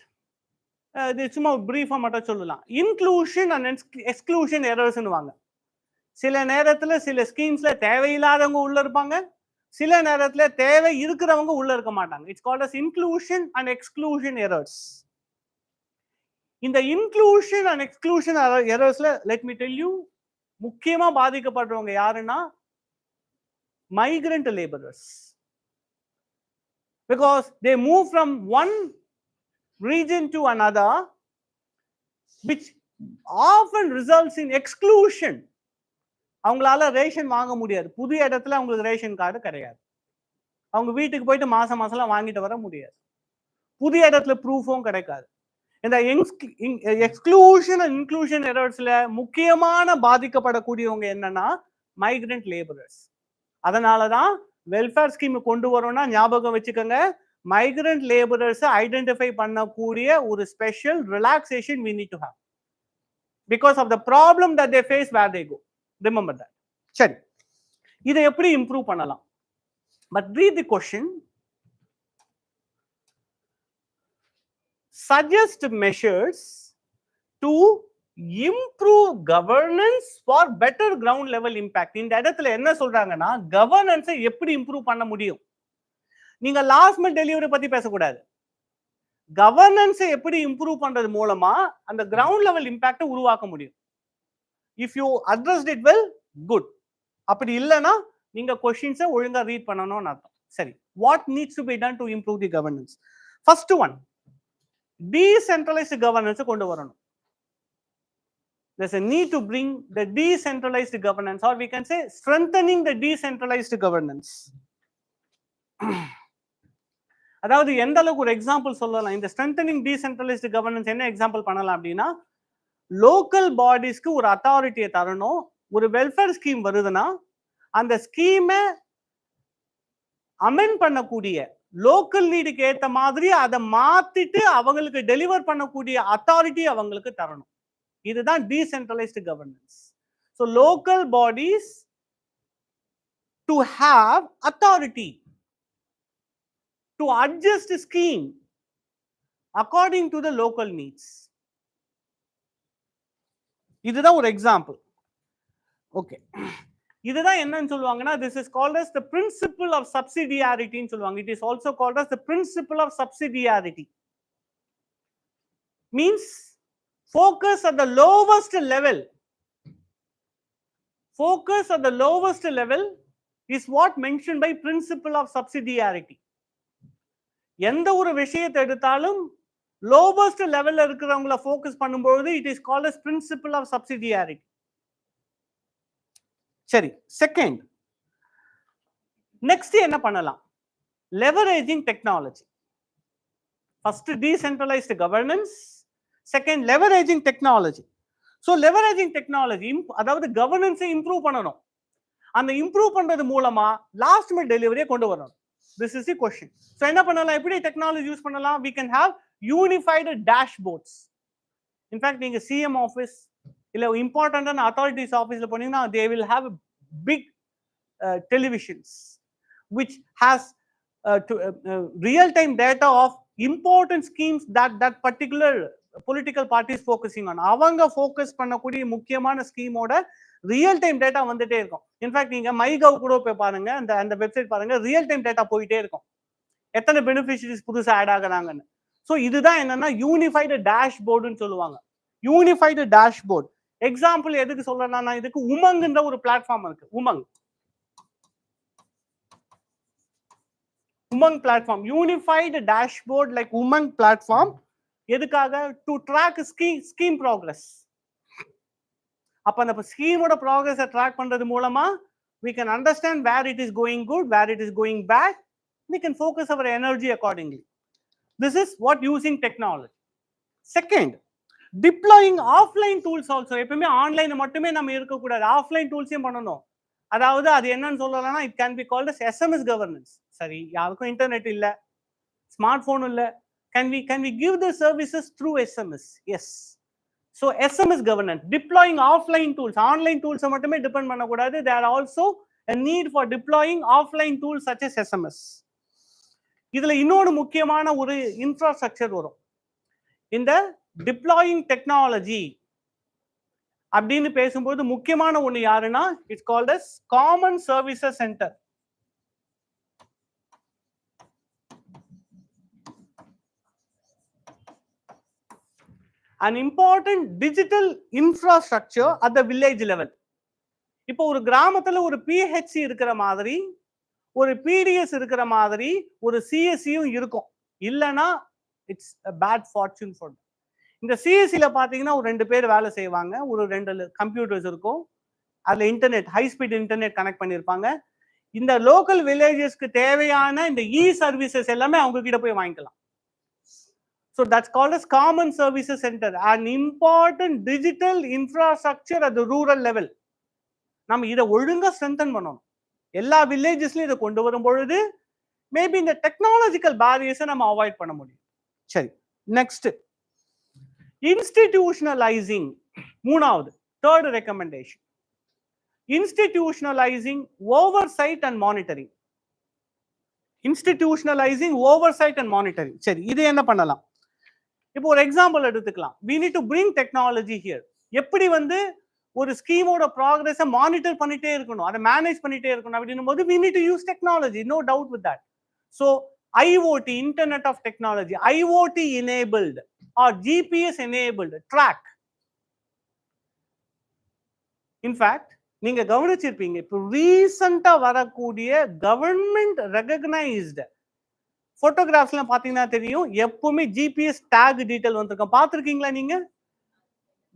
Speaker 1: இது சும்மா பிரீஃபா மட்டும் சொல்லலாம். இன்க்ளூஷன் அண்ட் எக்ஸ்க்ளூஷன் எரர்ஸ்னு வாங்க. சில நேரத்துல சில ஸ்கீம்ஸ்ல தேவையில்லாதவங்க உள்ள இருப்பாங்க, சில நேரத்துல தேவை இருக்கிறவங்க உள்ள இருக்க மாட்டாங்க. It's called as inclusion and exclusion errors. இந்த இன்க்ளூஷன் அண்ட் எக்ஸ்க்ளூஷன் எரர்ஸ்ல லெட் மீ டெல் யூ, முக்கியமா பாதிக்கப்படுறவங்க யாருன்னா migrant labourers. Because they move from one region to another, which often results in exclusion. அவங்களால ரேஷன் வாங்க முடியாது. புது இடத்துல அவங்களுக்கு ரேஷன் கார்டு கிடையாது. அவங்க வீட்டுக்கு போயிட்டு மாசம் மாசம் வாங்கிட்டு வர முடியாது. புது இடத்துல ப்ரூஃபும் கிடைக்காது. இந்த எக்ஸ்க்ளூஷன் அண்ட் இன்க்ளூஷன் எரர்ஸ்ல முக்கியமான பாதிக்கப்படக்கூடியவங்க என்னன்னா மைக்ரண்ட் லேபரர்ஸ். அதனாலதான் வெல்ஃபேர் ஸ்கீம் கொண்டு வரோம்னா ஞாபகம் வச்சுக்கோங்க, migrant laborers identify பண்ணக்கூடிய ஒரு special relaxation we need to have because of the problem that they face where they go. Remember that. சரி, இதை எப்படி இம்ப்ரூவ் பண்ணலாம்? But read the question. Suggest measures to improve governance for better ground level impact. இந்த இடத்துல என்ன சொல்றாங்கன்னா கவர்னன்ஸை எப்படி improve பண்ண முடியும்? நீங்க லாஸ்ட் மினிட் டெலிவரி பத்தி பேசக்கூடாது. கவர்னன்ஸை எப்படி இம்ப்ரூவ் பண்றது மூலமா அந்த கிரவுண்ட் லெவல் இம்பாக்ட் உருவாக்க முடியும். If you addressed it well, good. அப்படி இல்லைன்னா நீங்க கொஸ்டின்ஸை ஒழுங்கா ரீட் பண்ணணும்னு அர்த்தம். சரி, what needs to be done to improve the governance? First one, decentralised governance கொண்டு வரணும். There's a need to bring the decentralized governance, or we can say strengthening the decentralized governance. அதாவது எந்த அளவுக்கு ஒரு எக்ஸாம்பிள் சொல்லலாம் இந்த ஸ்ட்ரென்தனிங் டீசென்ட்ரலைஸ்டு கவர்னன்ஸ் என்ன example பண்ணலாம் அப்படின்னா, லோக்கல் பாடிஸ்க்கு ஒரு அத்தாரிட்டியை தரணும். ஒரு வெல்ஃபேர் ஸ்கீம் வருதுன்னா அந்த ஸ்கீமை அமெண்ட் பண்ணக்கூடிய லோக்கல் நீடுக்கு ஏற்ற மாதிரி அதை மாத்திட்டு அவங்களுக்கு டெலிவர் பண்ணக்கூடிய அத்தாரிட்டி அவங்களுக்கு தரணும். இதுதான் decentralised governance. So local bodies to have authority to adjust the scheme according to the local needs. இதுதான் ஒரு எக்ஸாம்பிள். ஓகே, இதுதான் என்னன்னு சொல்லுவாங்கன்னா this is called as the principle of subsidiarity ன்னு சொல்லுவாங்க. It is also called as the principle of subsidiarity. Means focus at the lowest level. Focus at the lowest level is what mentioned by principle of subsidiarity. எந்த ஒரு விஷயத்தை எடுத்தாலும் lowest லெவல்ல இருக்கிறவங்கள focus பண்ணும்போது it is called as principle of subsidiarity. சரி, second, next என்ன பண்ணலாம்? Leveraging technology. First decentralised governance, second leveraging technology. So leveraging technology அதாவது கவர்னன்ஸை இம்ப்ரூவ் பண்ணணும். அந்த இம்ப்ரூவ் பண்றது மூலமா லாஸ்ட் மினிட் டெலிவரியை கொண்டு வரணும். This is the question. So என்ன பண்ணலாம்? எப்படி டெக்னாலஜி யூஸ் பண்ணலாம்? We can have unified dashboards. In fact, நீங்க CM ஆஃபீஸ் இல்ல இம்பார்ட்டன்டான அத்தாரிட்டிஸ் ஆஃபீஸ்ல போனீங்கன்னா they will have big televisions which has real time data of important schemes that particular political party is focusing on. அவங்க focus பண்ணக்கூடிய முக்கியமான ஸ்கீமோட real time data வந்துட்டே இருக்கும். இன்ஃபேக்ட் நீங்க மைகவ் கூட போய் பாருங்க, அந்த வெப்சைட் பாருங்க, ரியல் டைம் டேட்டா போயிட்டே இருக்கும், எத்தனை பெனிஃபிஷரிஸ் புதுசா ஆட் ஆகுறாங்கன்னு. ஸோ இதுதான் என்னன்னா யூனிஃபைடு டேஷ்போர்டுன்னு சொல்லுவாங்க. யூனிஃபைடு டேஷ்போர்ட் எக்ஸாம்பிள் எதுக்கு சொல்றேன்னா, இதுக்கு உமங்ன்ற ஒரு பிளாட்ஃபார்ம் இருக்கு. Umang platform, unified dashboard like Umang platform எதுக்காக? To track scheme progress. அப்ப அந்த ஸ்கீமோட ப்ராக்ரஸை ட்ராக் பண்றது மூலமா we can understand where it is going good, where it is going bad. We can focus our energy accordingly. This is what using technology. Second, deploying offline tools also. எப்பவுமே online மட்டுமே நம்ம இருக்கக்கூடாது, offline டூல்ஸையும் பண்ணணும். அதாவது அது என்னன்னு சொல்லலாம்னா it can be called as SMS governance. சரி, யாருக்கும் இன்டர்நெட் இல்ல, ஸ்மார்ட் போன் இல்ல, can we give the services through SMS? Yes. So SMS governance, deploying offline tools, online tools மட்டுமே டிபெண்ட் பண்ணக்கூடாது. There are also a need for deploying offline tools such as SMS. இதுல இன்னொரு முக்கியமான ஒரு infrastructure வரும். இந்த deploying technology அப்படின்னு பேசும்போது முக்கியமான ஒண்ணு யாருன்னா, it's called as common services center. An important digital infrastructure at the village level. இப்போ ஒரு கிராமத்துல ஒரு PHC இருக்கிற மாதிரி, ஒரு PDS இருக்கிற மாதிரி, ஒரு CSCயும் இருக்கும். இல்லனா it's a bad fortune for them. இந்த CSCல பாத்தீங்கன்னா ஒரு 2 பேர் வேலை செய்வாங்க, ஒரு 2 கம்ப்யூட்டர்ஸ் இருக்கும், அதுல internet, high speed internet connect பண்ணிருப்பாங்க. இந்த லோக்கல் வில்லேஜஸ்க்கு தேவையான இந்த சர்வீசஸ் எல்லாமே அவங்க கிட்ட போய் வாங்கிக்கலாம். So that's called as common services center, an important digital infrastructure at the rural level. நம்ம இதை ஒழுங்கா ஸ்ட்ரென்தன் பண்ணணும். எல்லா வில்லேஜஸ்லயும் இதை கொண்டு வரும் பொழுது மேபி இந்த டெக்னாலஜிக்கல் பேரியர்ஸை நம்ம அவாய்ட் பண்ண முடியும். சரி, நெக்ஸ்ட் இன்ஸ்டிடியூஷனலைசிங். மூணாவது, third recommendation, institutionalising oversight and monitoring. Institutionalising oversight and monitoring. சரி, இது என்ன பண்ணலாம்? இப்போ ஒரு எக்ஸாம்பிள் எடுத்துக்கலாம். we need to bring technology here. எப்படி வந்து ஒரு ஸ்கீமோட ப்ராக்ரஸை மானிட்டர் பண்ணிட்டே இருக்கணும், அதை மேனேஜ் பண்ணிட்டே இருக்கணும் அப்படின்னும் போது we need to use technology, no doubt with that. So IoT, Internet of Technology, IoT enabled or GPS enabled track. In fact, நீங்க கவனிச்சிருப்பீங்க, இப்போ ரீசெண்டா வரக்கூடிய கவர்மெண்ட் ரெகக்னைஸ்டு போட்டோகிராஃப்ஸ்லாம் பாத்தீங்கன்னா தெரியும், எப்பவுமே ஜிபிஎஸ் டேக் டீடைல் வந்திருக்கும். பார்த்துருக்கீங்களா நீங்க?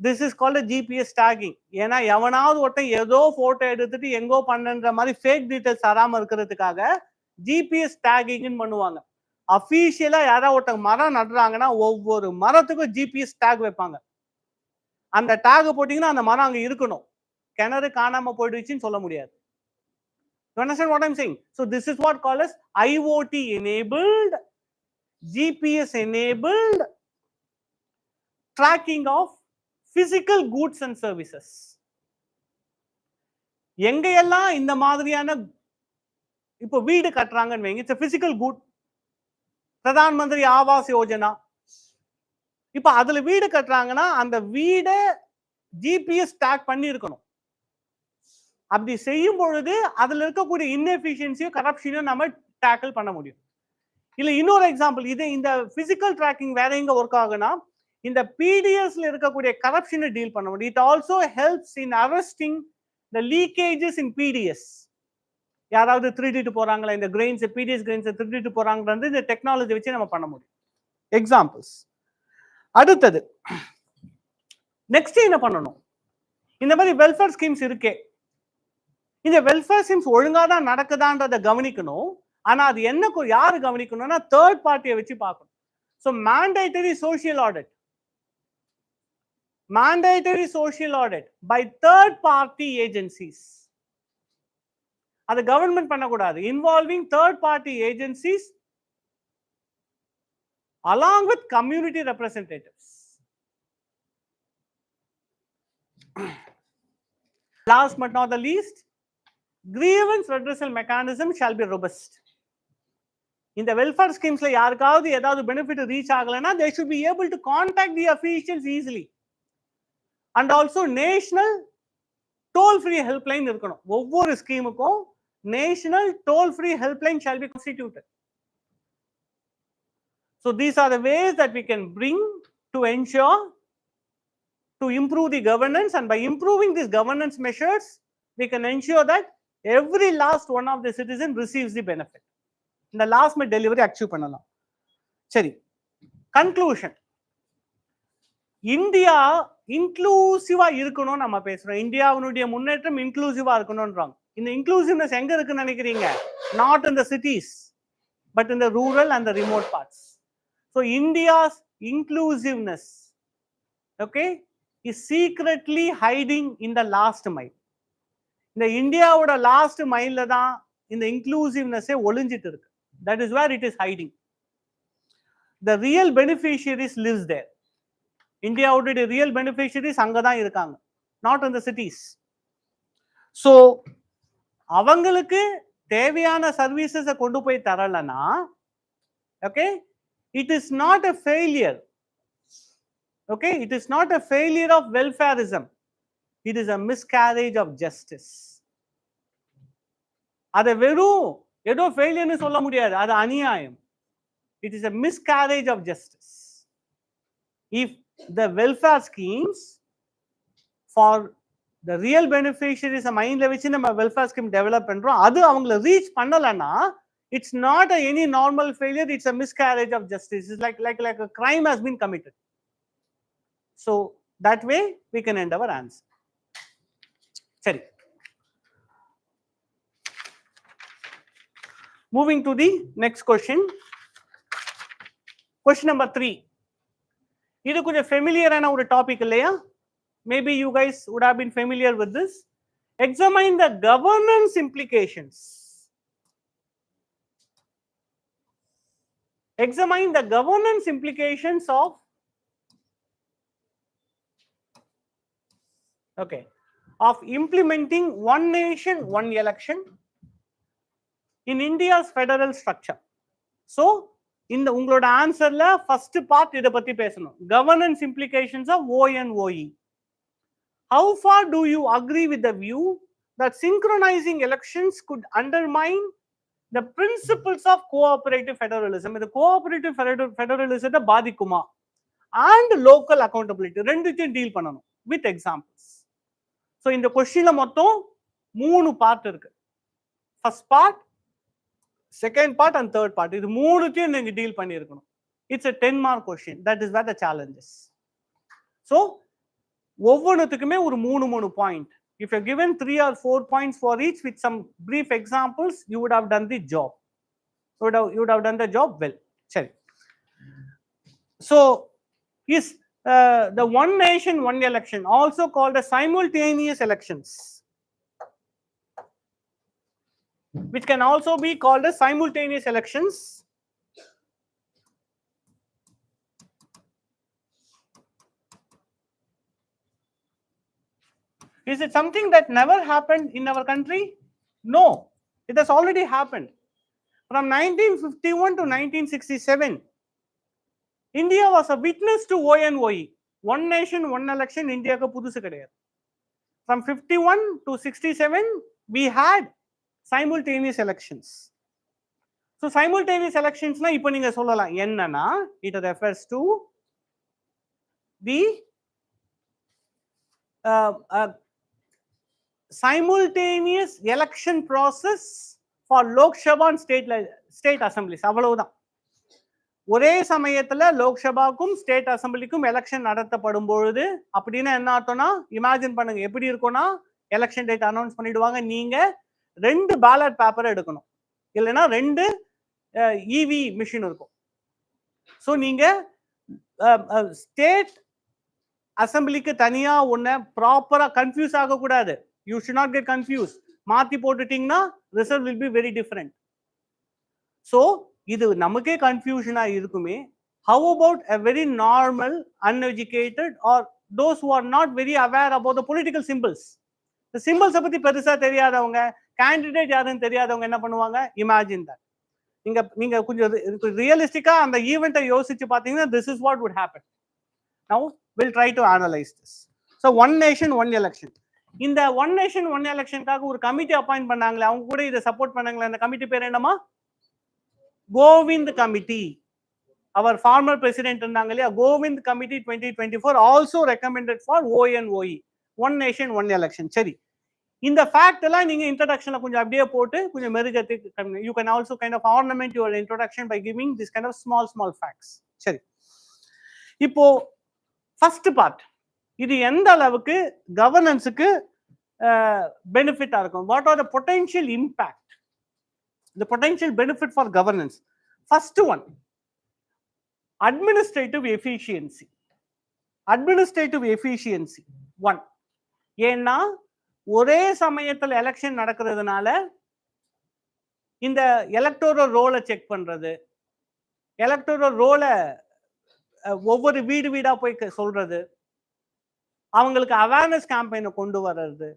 Speaker 1: This is called GPS taking. ஏன்னா எவனாவது ஒருத்தன் ஏதோ போட்டோ எடுத்துட்டு எங்கோ பண்ணுன்ற மாதிரி ஃபேக் டீடைல்ஸ் தராம இருக்கிறதுக்காக ஜிபிஎஸ் டேகிங்னு பண்ணுவாங்க. அஃபீஷியலா யாராவது ஒருத்தங்க மரம் நடுறாங்கன்னா ஒவ்வொரு மரத்துக்கும் ஜிபிஎஸ் டேக் வைப்பாங்க. அந்த டேக் போட்டீங்கன்னா அந்த மரம் அங்க இருக்கணும், கிணறு காணாம போயிடுச்சுன்னு சொல்ல முடியாது. You understand what I'm saying? So this is what called as IoT enabled, GPS enabled tracking of physical goods and services. எங்க எல்லாம் இந்த மாதிரியான இப்போ வீடு கட்டுறாங்கன்னு வைங்க, it's a physical good. Pradhan Mantri Awas Yojana, இப்போ அதுல வீடு கட்டுறாங்கன்னா அந்த வீடை ஜிபிஎஸ் டேக் பண்ணி இருக்கணும். அப்படி செய்யும் பொழுது அதுல இருக்கக்கூடிய இன்எஃபிஷியன்சியும் கரப்ஷனையும் நம்ம டேக்கிள் பண்ண முடியும். இல்ல இன்னொரு எக்ஸாம்பிள், இது இந்த பிசிக்கல் ட்ராக்கிங் வேற எங்க ஒர்க் ஆகுனா, இந்த பிடிஎஸ்ல இருக்கக்கூடிய கரப்ஷனை டீல் பண்ண முடியும். It also helps in arresting the leakages in PDS. யாராவது திருடிட்டு போறாங்களா, இந்த கிரெயின்ஸ், பிடிஎஸ் கிரெயின்ஸ் திருடிட்டு போறாங்கன்றது இந்த டெக்னாலஜி வச்சு நம்ம பண்ண முடியும். எக்ஸாம்பிள்ஸ். அடுத்தது நெக்ஸ்ட் என்ன பண்ணணும்? இந்த மாதிரி வெல்ஃபேர் ஸ்கீம்ஸ் இருக்கே, இந்த வெல்ஃபேர் ஸ்கீம்ஸ் ஒழுங்கா தான் நடக்குதான்றதை கவனிக்கணும். ஆனா அது என்ன யாரு கவனிக்கணும்னா தேர்ட் பார்ட்டியை வச்சு பார்க்கணும். So mandatory social audit, mandatory social audit by third party agencies. அது கவர்மெண்ட் பண்ணக்கூடாது. Involving third party agencies along with community representatives. Last but not the least, grievance redressal mechanism shall be robust. இந்த welfare ஸ்கீம்ஸ்ல யாருக்காவது ஏதாவது benefit reach ஆகலைன்னா they should be able to contact the officials easily. And also national toll free helpline இருக்கணும். ஒவ்வொரு ஸ்கீமுக்கும் national toll free helpline shall be constituted. So these are the ways that we can bring to ensure to improve the governance, and by improving these governance measures we can ensure that every last one of the citizen receives the benefit. இந்த last mid delivery achieve பண்ணலாம். சரி, conclusion. India இன்க்ளூசிவா இருக்கணும் நம்ம பேசுறோம். இந்தியாவுடைய முன்னேற்றம் இன்க்ளூசிவா இருக்கணும்ன்றாங்க. இந்த inclusiveness எங்க இருக்குன்னு நினைக்கிறீங்க? Not in the cities, but in the rural and the remote parts. So India's inclusiveness, okay, is secretly hiding in the last mile. இந்த இந்தியாவோட லாஸ்ட் மைல்ல தான் இந்த இன்க்ளூசிவ்னஸே ஒளிஞ்சிட்டு இருக்கு. That is where it is hiding. The real beneficiaries lives there. இந்தியாவுடைய real beneficiaries அங்கதான் இருக்காங்க, not in the cities. So அவங்களுக்கு தேவையான சர்வீசஸை கொண்டு போய் தரலன்னா, okay, it is not a failure. Okay, it is not a failure of welfarism, it is a miscarriage of justice. அதை வெறும் ஏதோ ஃபெயிலியர்னு சொல்ல முடியாது, அது அநியாயம். It is a miscarriage of justice. If the welfare schemes for the real beneficiaries மைண்ட்ல வச்சு நம்ம வெல்ஃபேர் ஸ்கீம் டெவலப் பண்றோம், அது அவங்கள ரீச் பண்ணலன்னா it's not any normal failure, it's a miscarriage of justice. It's like a crime has been committed. So that way we can end our answer. சரி, moving to the next question. Question number 3. இது கொஞ்சம் ஃபெமிலியரான ஒரு topic இல்லையா? Maybe you guys would have been familiar with this. Examine the governance implications. Examine the governance implications of, okay, of implementing one nation, one election in India's federal structure. So இந்த உங்களோட ஆன்சர்ல first part இத பத்தி பேசணும். Governance implications of ONOE. How far do you agree with the view that synchronizing elections could undermine the principles of cooperative federalism? இது cooperative federalism பாதிக்குமா? And local accountability ரெண்டுத்தையும் deal பண்ணணும் with examples. So இந்த क्वेश्चनல மொத்தம் 3 part இருக்கு. First part, second part and third part. இது மூணுத்தையும் நீங்க deal பண்ணியிருக்கணும். It's a 10 mark question. That is where the challenge is. So ஒவ்வொன்றுத்துக்குமே ஒரு 3 point. If you're given 3 or 4 points for each with some brief examples, you would have done the job. You would have done the job well. சரி. So is the one nation, one election also called as simultaneous elections, which can also be called as simultaneous elections, is it something that never happened in our country? No, it has already happened. From 1951 to 1967, India was a witness to ONOE, one nation, one election. India ka pudusu kedaiya. From 51 to 67, we had simultaneous elections. So simultaneous elections na ipo neenga sollala enna, it refers to the simultaneous election process for Lok Sabha and state assemblies. அவ்வளவுதான். ஒரே சமயத்துல லோக்சபாக்கும் state அசம்பிளிக்கும் election நடத்தப்படும் பொழுது, அப்படின்னா என்ன அர்த்தம்னா, imagine பண்ணுங்க எப்படி இருக்கும்னா, எலெக்ஷன் டேட் அனௌன்ஸ் பண்ணிடுவாங்க, நீங்க 2 பேலட் பேப்பர் எடுக்கணும், இல்லைன்னா 2 இவி மிஷின் இருக்கும். ஸோ நீங்க ஸ்டேட் அசம்பிளிக்கு தனியா ஒண்ணு ப்ராப்பரா கன்ஃபியூஸ் ஆகக்கூடாது. You should not get confuse. மாத்தி போட்டுட்டீங்கன்னா result will be very different. So இது நமக்கே கன்ஃபியூஷனா இருக்குமே. How about a very normal uneducated or those who are not very aware about the political symbols? இந்த சிம்பிள்ஸை பத்தி பெருசா தெரியாதவங்க, கேண்டிடேட் யாருன்னு தெரியாதவங்க என்ன பண்ணுவாங்க? Imagine that. நீங்க கொஞ்சம் ரியலிஸ்டிக்கா அந்த ஈவெண்ட்டை யோசிச்சு பார்த்தீங்கன்னா this is what would happen. Now we'll try to analyze this. So one nation, one election. இந்த ஒன் நேஷன் ஒன் எலெக்ஷனுக்காக ஒரு கமிட்டி அப்பாயிண்ட் பண்ணாங்களே, அவங்க கூட இதை சப்போர்ட் பண்ணாங்களே, அந்த கமிட்டி பேர் என்னமா? கோவிந்த் கமிட்டி. அவர் ஃபார்மர் பிரசிடென்ட் இருந்தாங்க இல்லையா, Kovind committee 2024 also recommended for ONOE, one nation one election. சரி, இந்த ஃபேக்ட் எல்லாம் நீங்க இன்ட்ரோடக்ஷன்ல கொஞ்சம் அப்படியே போட்டு கொஞ்சம் மெருகேத்தி, you can also kind of ornament your introduction by giving this kind of small facts. சரி, இப்போ ஃபர்ஸ்ட் பார்ட் இது எந்த அளவுக்கு கவர்னன்ஸுக்கு பெனிஃபிட்டா இருக்கும். What are the potential impact, the potential benefit for governance. First one, administrative efficiency. Administrative efficiency one. ஏன்னா ஒரே சமயத்தில் election நடக்கிறதுனால இந்த எலக்டோரல் ரோலை செக் பண்றது, எலக்டோரல் ரோலை ஒவ்வொரு வீடு வீடா போய் சொல்றது, அவங்களுக்கு அவேர்னஸ் கேம்பெயினை கொண்டு வர்றது,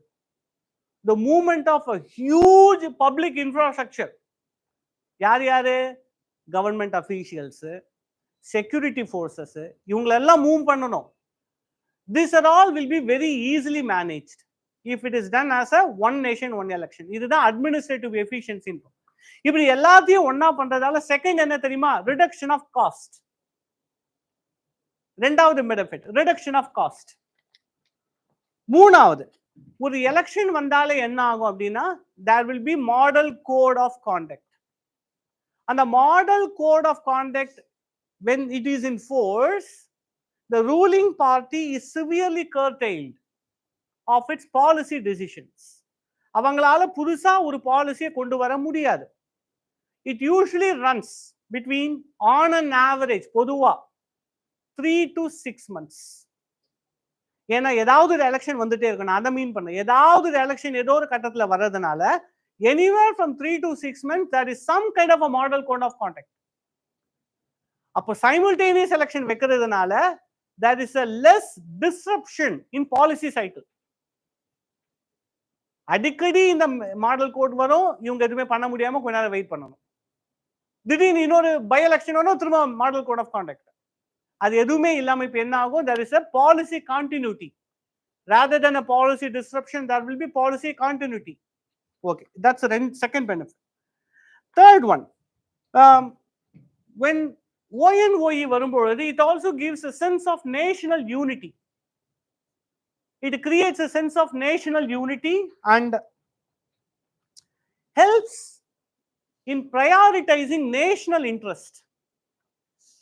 Speaker 1: the movement of a huge public infrastructure. யார் யாரு? கவர்மெண்ட் அஃபீஷியல்ஸ், செக்யூரிட்டி ஃபோர்ஸஸ், இவங்களெல்லாம் மூவ் பண்ணணும். These are all will be very easily managed if it is done as a one nation one election. இதுதான் administrative efficiency. இப்படி எல்லாத்தையும் ஒன்னா பண்றதால second என்ன தெரியுமா? Reduction of cost. ரெண்டாவது பெனிஃபிட் ரிடக்ஷன் ஆஃப் காஸ்ட். மூணாவது, ஒரு எலெக்ஷன் வந்தாலே என்ன ஆகும் அப்படின்னா there will be model code of conduct. அந்த model code of conduct when it is in force, the ruling party is severely curtailed of its policy decisions. அவங்களால புதுசா ஒரு பாலிசியை கொண்டு வர முடியாது. It usually runs between on an average பொதுவா 3 to 6 months. ஏன்னா ஏதாவது ஒரு எலெக்ஷன் வந்துட்டே இருக்கு. நான் அதை மீன் பண்ண, ஏதாவது ஒரு எலெக்ஷன் ஏதோ ஒரு கட்டத்துல வர்றதுனால anywhere from 3 to 6 months there is some kind of a model code of conduct. அப்போ simultaneous election வைக்கிறதுனால there is a less disruption in policy cycle. அடிக்கடி இந்த மாடல் கோட் வரும், இவங்க எதுவுமே பண்ண முடியாம கொஞ்ச நேரம் வெயிட் பண்ணணும். திடீர்னு இன்னொரு பை எலெக்ஷன் வரும், திரும்ப மாடல் கோட் ஆஃப் கான்டக்ட். அது எதுவுமே இல்லாம இப்ப என்ன ஆகும்? there is a policy continuity rather than a policy disruption. There will be policy continuity. Okay, that's the second benefit. Third one, when ONOE வரும்பொழுது it also gives a sense of national unity. It creates a sense of national unity and helps in prioritizing national interest.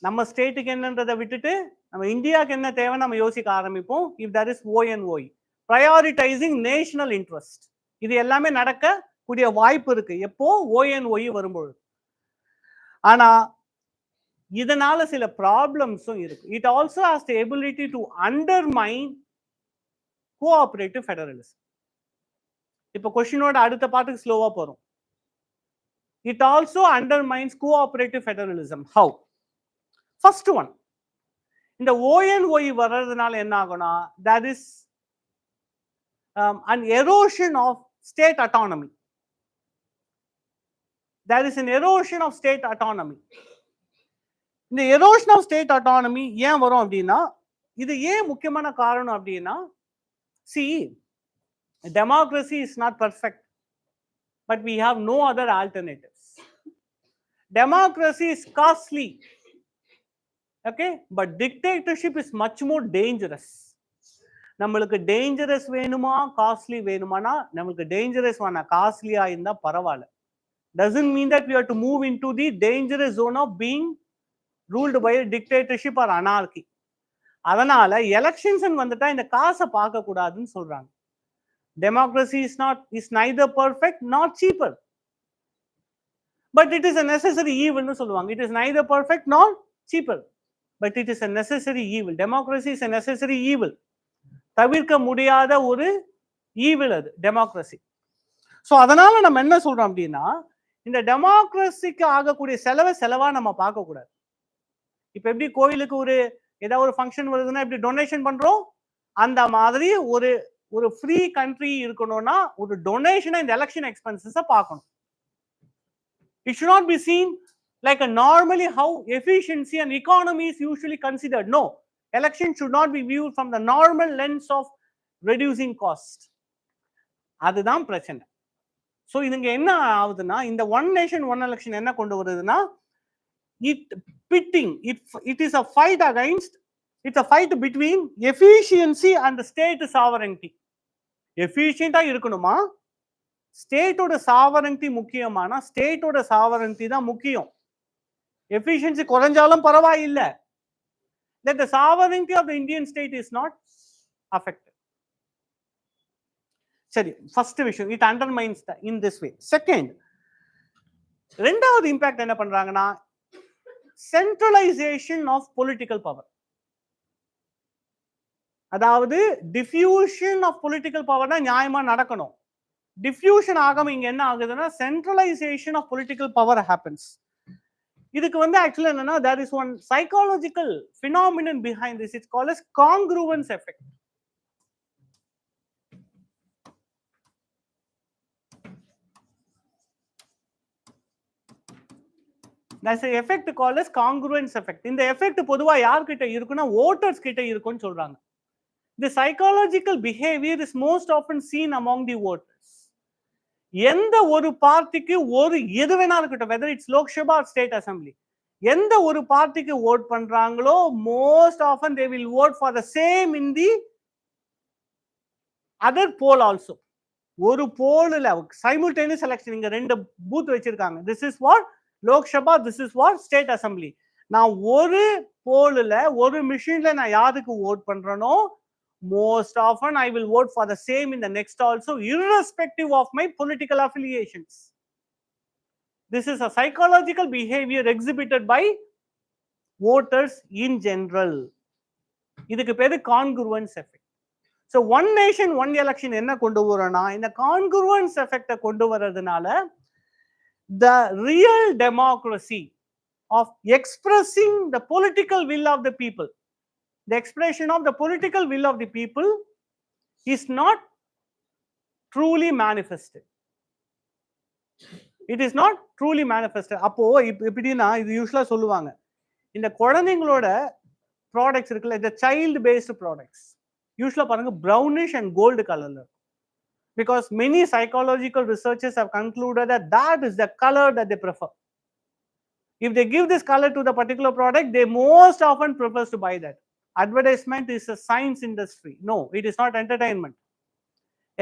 Speaker 1: நம்ம ஸ்டேட்டுக்கு என்னன்றதை விட்டுட்டு நம்ம இந்தியாவுக்கு என்ன தேவை நம்ம யோசிக்க ஆரம்பிப்போம். if there is ONOE, prioritizing national interest, இது எல்லாமே நடக்க கூடிய வாய்ப்பு இருக்கு எப்போ ONOE வரும்பொழுது. ஆனா இதனால சில ப்ராப்ளம்ஸும் இருக்கு. it also has the ability to undermine cooperative federalism. இப்ப கொஸ்டினோட அடுத்த பாட்டுக்கு ஸ்லோவா போறோம். it also undermines cooperative federalism. how? first one, இந்த ONOE வர்றதுனால என்ன ஆகும்னா that is an erosion of state autonomy. there is an erosion of state autonomy. இந்த erosion of state autonomy ஏன் வரும் அப்படின்னா, இது ஏன் முக்கியமான காரணம் அப்படின்னா, see, democracy is not perfect, but we have no other alternatives. Democracy is costly, okay, but dictatorship is much more dangerous. நம்மளுக்கு டேஞ்சரஸ் வேணுமா காஸ்ட்லி வேணுமானா, நமக்கு டேஞ்சரஸ் வேணா, காஸ்ட்லியா இருந்தா பரவாயில்ல. doesn't mean that we have to move into the dangerous zone of being ruled by a dictatorship or anarchy. அதனால elections வந்துட்டா இந்த காசை பார்க்க கூடாதுன்னு சொல்றாங்க. democracy is neither perfect nor cheaper, but it is a necessary evil னு சொல்லுவாங்க. it is neither perfect nor cheaper, but it is a necessary evil. democracy is a necessary evil. தவிர்க்க முடியாத ஒரு ஈவில் அது டெமோக்ரஸி. ஸோ அதனால நம்ம என்ன சொல்றோம் அப்படின்னா, இந்த டெமோக்ரஸிக்கு ஆகக்கூடிய செலவா நம்ம பார்க்க கூடாது. இப்ப எப்படி கோயிலுக்கு ஒரு ஏதாவது ஒரு ஃபங்க்ஷன் வருதுன்னா எப்படி டொனேஷன் பண்றோம், அந்த மாதிரி ஒரு ஃப்ரீ கண்ட்ரி இருக்கணும்னா ஒரு டொனேஷனை இந்த எலெக்ஷன் எக்ஸ்பென்சஸை பார்க்கணும். it should not be seen like a normally how efficiency and economy is usually considered. No, election should not be viewed from the normal lens of reducing cost. அதுதான் பிரச்சனை. So இதுங்க என்ன ஆகுதுன்னா, இந்த ஒன் நேஷன் ஒன் எலெக்ஷன் என்ன கொண்டு வருதுன்னா, it is a fight against, it's a fight between efficiency and the state sovereignty. எஃபிஷியண்டா இருக்கணுமா, ஸ்டேட்டோட சாவரன்டி முக்கியமானா ஸ்டேட்டோட சாவரன்டி தான் முக்கியம். எஃபிஷியன்சி குறைஞ்சாலும் பரவாயில்லை, that the sovereignty of the Indian state is not affected. சரி, first விஷயம், it undermines in this way. Second, ரெண்டாவது impact என்ன பண்றாங்கன்னா, centralisation of political power. அதாவது டிஃப்யூஷன் ஆஃப் பொலிட்டிக்கல் பவர்னா நியாயமா நடக்கணும். டிஃப்யூஷன் ஆகாம இங்க என்ன ஆகுதுன்னா, centralisation of political power happens. இதுக்கு வந்து ஆக்சுவலா என்னன்னா, there is one psychological phenomenon behind this. It's called as congruence effect. That's an effect called as congruence effect. இந்த எஃபெக்ட் பொதுவா யார்கிட்ட இருக்குன்னா, voters கிட்ட இருக்குன்னு சொல்றாங்க. The psychological behavior is most often seen among the voters. எந்த ஒரு பார்ட்டிக்கு ஒரு எது வேணா இருக்கட்டும், whether it's Lok Sabha or state assembly, எந்த ஒரு பார்ட்டிக்கு vote பண்றாங்களோ, most often they will vote for the same in the other poll also. ஒரு போல்ல simultaneous election, இங்க ரெண்டு பூத் வச்சிருக்காங்க. This is what Lok Sabha, this is what state assembly. நான் ஒரு போல்ல ஒரு மிஷின்ல நான் யாருக்கு vote பண்றேனோ, most often I will vote for the same in the next also, irrespective of my political affiliations. This is a psychological behavior exhibited by voters in general. இதுக்கு பேரு congruence effect. So one nation one election என்ன கொண்டு வரனா, இந்த congruence effect கொண்டு வரதுனால the real democracy of expressing the political will of the people, the expression of the political will of the people is not truly manifested. It is not truly manifested. அப்போ எப்படின்னா, இது யூசுவலா சொல்லுவாங்க, இந்த குழந்தைங்களோட products இருக்குல்ல, இந்த சைல்டு பேஸ்டு ப்ராடக்ட்ஸ் யூசுவலா பாருங்க brownish and gold கலர்ல, because many psychological researchers have concluded that that is the color that they prefer. If they give this color to the particular product, they most often prefer to buy that. Advertisement is a science industry. No, it is not entertainment.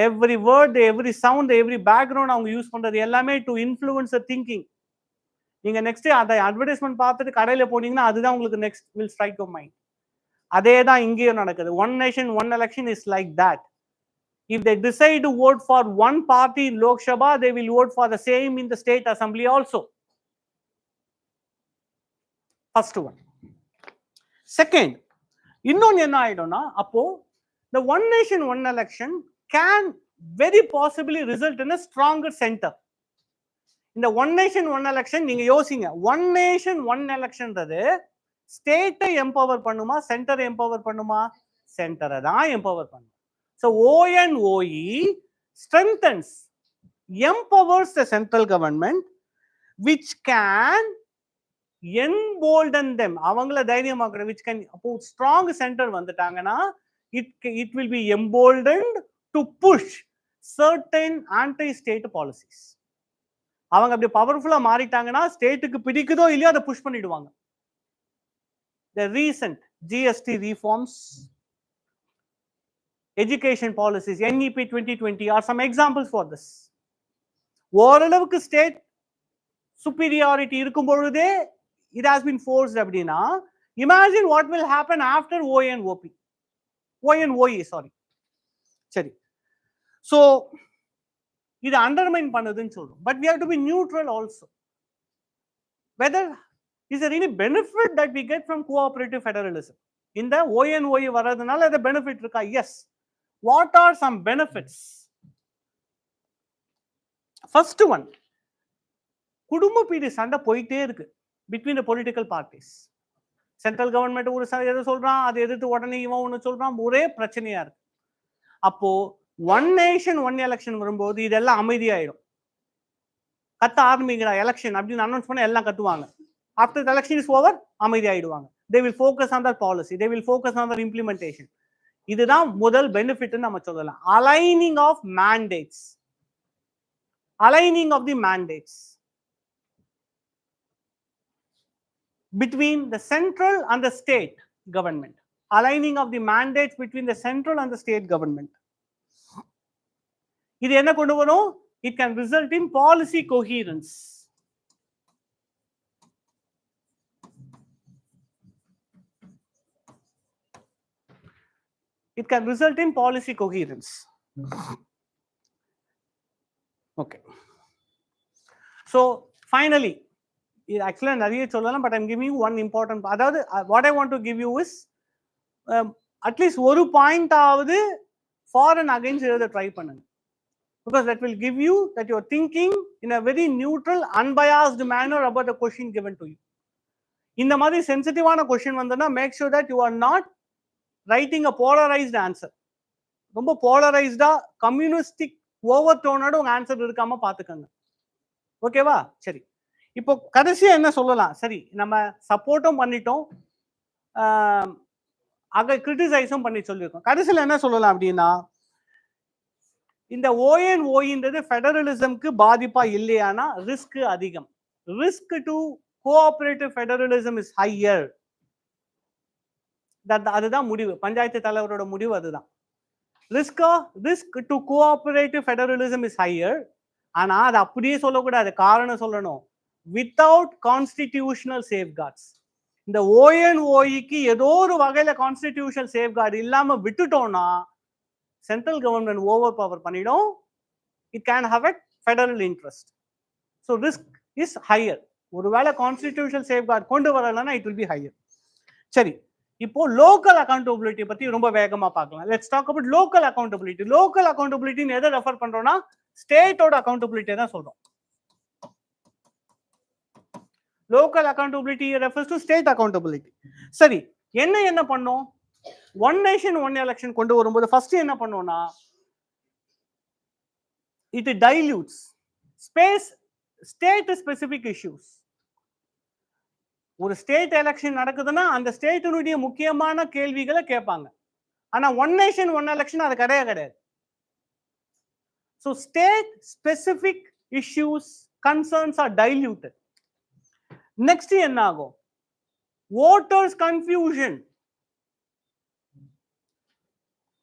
Speaker 1: Every word, every sound, every background அவங்க use பண்றது எல்லாமே to influence the thinking. நீங்க next அந்த advertisement பார்த்துட்டு கடையில போனீங்கன்னா அதுதான் உங்களுக்கு next will strike your mind. அதே தான் இங்கேயும் நடக்குது. One nation one election is like that. If they decide to vote for one party in Lok Sabha, they will vote for the same in the state assembly also. First one. Second, இன்னொன்னு என்ன ஆயிடும்னா, அப்போ the one nation one election can very possibly result in a stronger center. இந்த one nation one election நீங்க யோசிங்க, one nation one electionன்றது ஸ்டேட்டை empower பண்ணுமா, சென்டரை empower பண்ணுமா? சென்டரை தான் எம்பவர் பண்ணும். So ONOE strengthens, empowers the central government, which can embolden them. அவங்கள தைரியமாக்குற, which can, அப்போ strong center வந்துட்டாங்கன்னா it will be emboldened to push certain anti-state policies. அவங்க அப்படி பவர்ஃபுல்லா மாறிட்டாங்கன்னா ஸ்டேட்டுக்கு பிடிக்குதோ இல்லையோ அதை புஷ் பண்ணிடுவாங்க. The recent GST reforms, education policies, NEP 2020 are some examples for this. ஓரளவுக்கு ஸ்டேட் superiority இருக்கும் பொழுதே it has been forced அப்படின்னா, imagine what will happen after ONOE, sorry. சரி, so இது அண்டர்மைன் பண்ணுதுன்னு சொல்றோம். But we have to be neutral also. Whether is there any benefit that we get from cooperative federalism? இந்த ONOE வரதுனால அந்த benefit இருக்கா? Yes. What are some benefits? First one, குடும்ப PT சண்டை போயிட்டே இருக்கு between the political parties. Central government ஒரு எதை சொல்றான், அதை எதிர்த்து உடனே இவன் ஒன்று சொல்றான், ஒரே பிரச்சனையா இருக்கு. அப்போ ஒன் நேஷன் ஒன் எலெக்ஷன் வரும்போது இதெல்லாம் அமைதியாயிடும். கத்த ஆரம்பிக்கிறா எலெக்ஷன் அப்படின்னு அனௌன்ஸ் பண்ண எல்லாம் கத்துவாங்க. After the election is over, அமைதியாயிடுவாங்க. They will focus on their policy, they will focus on their implementation. இதுதான் முதல் பெனிஃபிட் நம்ம சொல்லலாம். Aligning of mandates, aligning of the mandates between the central and the state government, aligning of the mandates between the central and the state government. இது என்ன கொண்டு வரும்? It can result in policy coherence. It can result in policy coherence. Okay. So finally, actually நிறைய சொல்லலாம், but I'm giving you one important. அதாவது what I want to give you is at least ஒரு point ஆவது for and against எழுத try பண்ணுங்க, because that will give you that you are thinking in a very neutral, unbiased manner about the question given to you. இந்த மாதிரி சென்சிட்டிவான question வந்ததுன்னா make sure that you are not writing a polarised answer. ரொம்ப போலரைஸ்டா communistic over டோனோட உங்க answer இருக்காம பாத்துக்கோங்க. ஓகேவா? சரி, இப்போ கடைசியா என்ன சொல்லலாம்? சரி, நம்ம சப்போர்ட்டும் பண்ணிட்டோம், அங்க கிரிட்டிசைஸும் பண்ணி சொல்லியிருக்கோம். கடைசியில் என்ன சொல்லலாம் அப்படின்னா, இந்த ஓஎன்ஓஇன்றது ஃபெடரலிசம்க்கு பாதிப்பா இல்லையானா ரிஸ்க் அதிகம். Risk to cooperative federalism is higher. அதுதான் முடிவு, பஞ்சாயத்து தலைவரோட முடிவு அதுதான். Risk to cooperative federalism is higher. ஆனா அது அப்படியே சொல்லக்கூடாது, காரணம் சொல்லணும். Without constitutional safeguards. இந்த ஓஎன்ஓஇக்கு ஏதோ ஒரு வகையில கான்ஸ்டிடியூஷனல் சேஃப்கார்டு இல்லாம விட்டுட்டோம்னா சென்ட்ரல் கவர்மெண்ட் ஓவர் பவர் பண்ணிடும். It can have a federal interest. So risk is higher. ஒருவேளை கான்ஸ்டிடியூஷனல் சேஃப்கார்டு கொண்டு வரலன்னா இட் வில் பி ஹையர். சரி, இப்போ லோக்கல் அக்கௌண்டபிலிட்டி பத்தி ரொம்ப வேகமா பார்க்கலாம். Let's talk about local accountability. Local அக்கௌண்டபிலிட்டின்னு எதை ரெஃபர் பண்றோம்னா ஸ்டேட்டோட அக்கௌண்டபிலிட்டி தான் சொல்றோம். Local accountability refers to state accountability. சரி, என்ன பண்ணோம்? ஒன் நேஷன் ஒன் எலெக்ஷன் கொண்டு வரும்போது ஃபர்ஸ்ட் என்ன பண்ணோம்னா, இட் டைல்யூட்ஸ் ஸ்டேட் ஸ்பெசிபிக் இஷ்யூஸ். ஒரு ஸ்டேட் எலெக்ஷன் நடக்குதுன்னா அந்த ஸ்டேட்டினுடைய முக்கியமான கேள்விகளை கேட்பாங்க. ஆனா ஒன் நேஷன் ஒன் எலெக்ஷன் அது கிடையாது. So state specific issues concerns are diluted. Next என்ன ஆகும்? Voters confusion.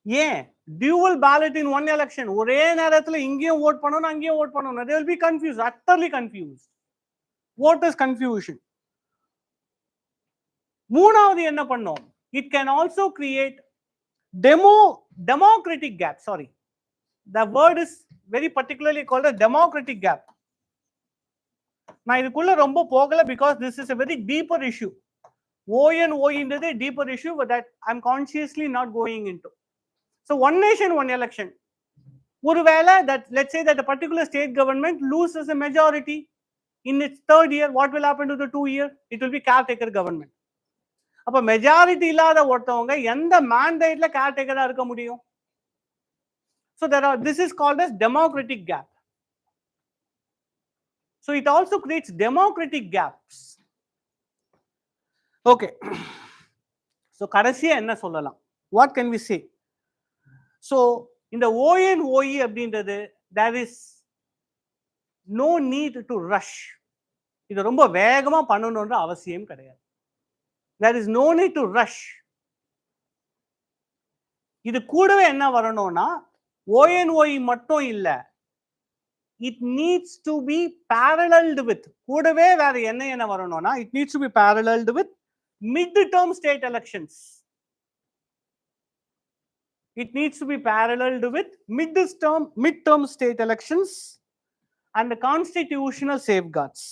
Speaker 1: ஏன் dual ballot in one election, ஒரே நேரத்தில் இங்கேயும் ஓட் பண்ணணும் அங்கேயும் ஓட் பண்ணணும். they will be confused, utterly confused. voters confusion. மூணாவது என்ன பண்ணோம்? it can also create democratic gap. Sorry, the word is very particularly called a democratic gap. நான் இதுக்குள்ள ரொம்ப போகல because this is a very deeper issue. ONOE is a deeper issue, but that I'm consciously not going into. So one nation one election, ஒருவேளை that let's say that a particular state government loses a majority in its third year, what will happen to the 2 year? It will be caretaker government. அப்ப majority இல்லாத ஒருத்தவங்க எந்த மேண்டேட்ல கேர்டேக்கரா இருக்க முடியும்? So this is called as democratic gap. So it also creates democratic gaps. Okay. So கடைசியா என்ன சொல்லலாம்? What can we say? So இந்த ONOE அப்படின்றது there is no need to rush. இது ரொம்ப வேகமா பண்ணணும்ன்ற அவசியம் கிடையாது. There is no need to rush. இது கூடவே என்ன வரணும்னா ONOE மட்டும் இல்ல, it needs to be paralleled with, கூடவே வேற என்ன வரணும்னா it needs to be paralleled with mid-term state elections. It needs to be paralleled with mid-term state elections and the constitutional safeguards.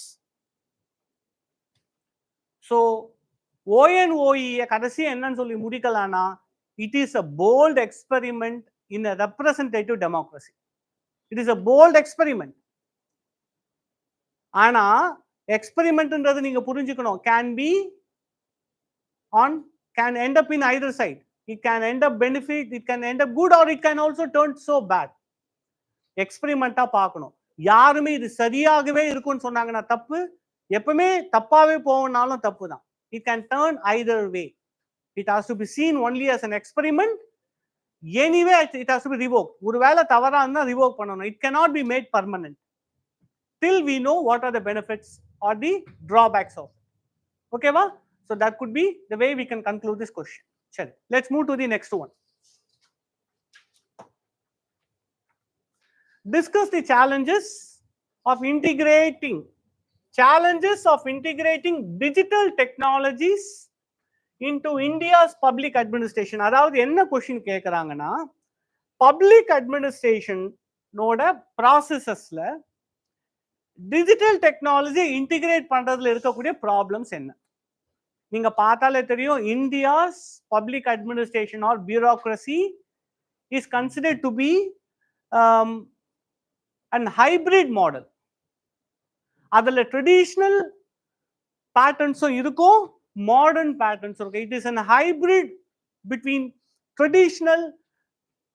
Speaker 1: So ONOE கடைசி என்னன்னு சொல்லி முடிக்கலாம்னா it is a bold experiment in a representative democracy. It is a bold experiment. ஆனா எக்ஸ்பெரிமெண்ட்ன்றது நீங்க புரிஞ்சுக்கணும், can end up in either side. It can end up benefit, it can end up good, or it can also turn so bad. எக்ஸ்பெரிமெண்டா பார்க்கணும். யாருமே இது சரியாகவே இருக்கும்னு சொன்னாங்கன்னா தப்பு, எப்பவுமே தப்பாவே போகணும்னாலும் தப்பு தான். It can turn either way. It has to be seen only as an experiment. Anyway, it has to be revoked. ஒருவேளை தவறா இருந்தா ரிவோக் பண்ணணும். It cannot be made permanent till we know what are the benefits or the drawbacks of it. Okay va? So that could be the way we can conclude this question. Sure. Let's move to the next one. Discuss the challenges of integrating digital technologies into India's public administration. அதாவது என்ன question கேக்குறாங்கன்னா, public அட்மினிஸ்ட்ரேஷனோட ப்ராசஸஸ்ல digital technology integrate பண்றதுல இருக்கக்கூடிய problems என்ன? நீங்க பார்த்தாலே தெரியும், India's public administration or bureaucracy is considered to be and hybrid model. அதுல ட்ரெடிஷனல் பேட்டர்ன்ஸும் இருக்கும், மாடர்ன் பேட்டர்ன்ஸ் இருக்கும். It is an hybrid between traditional,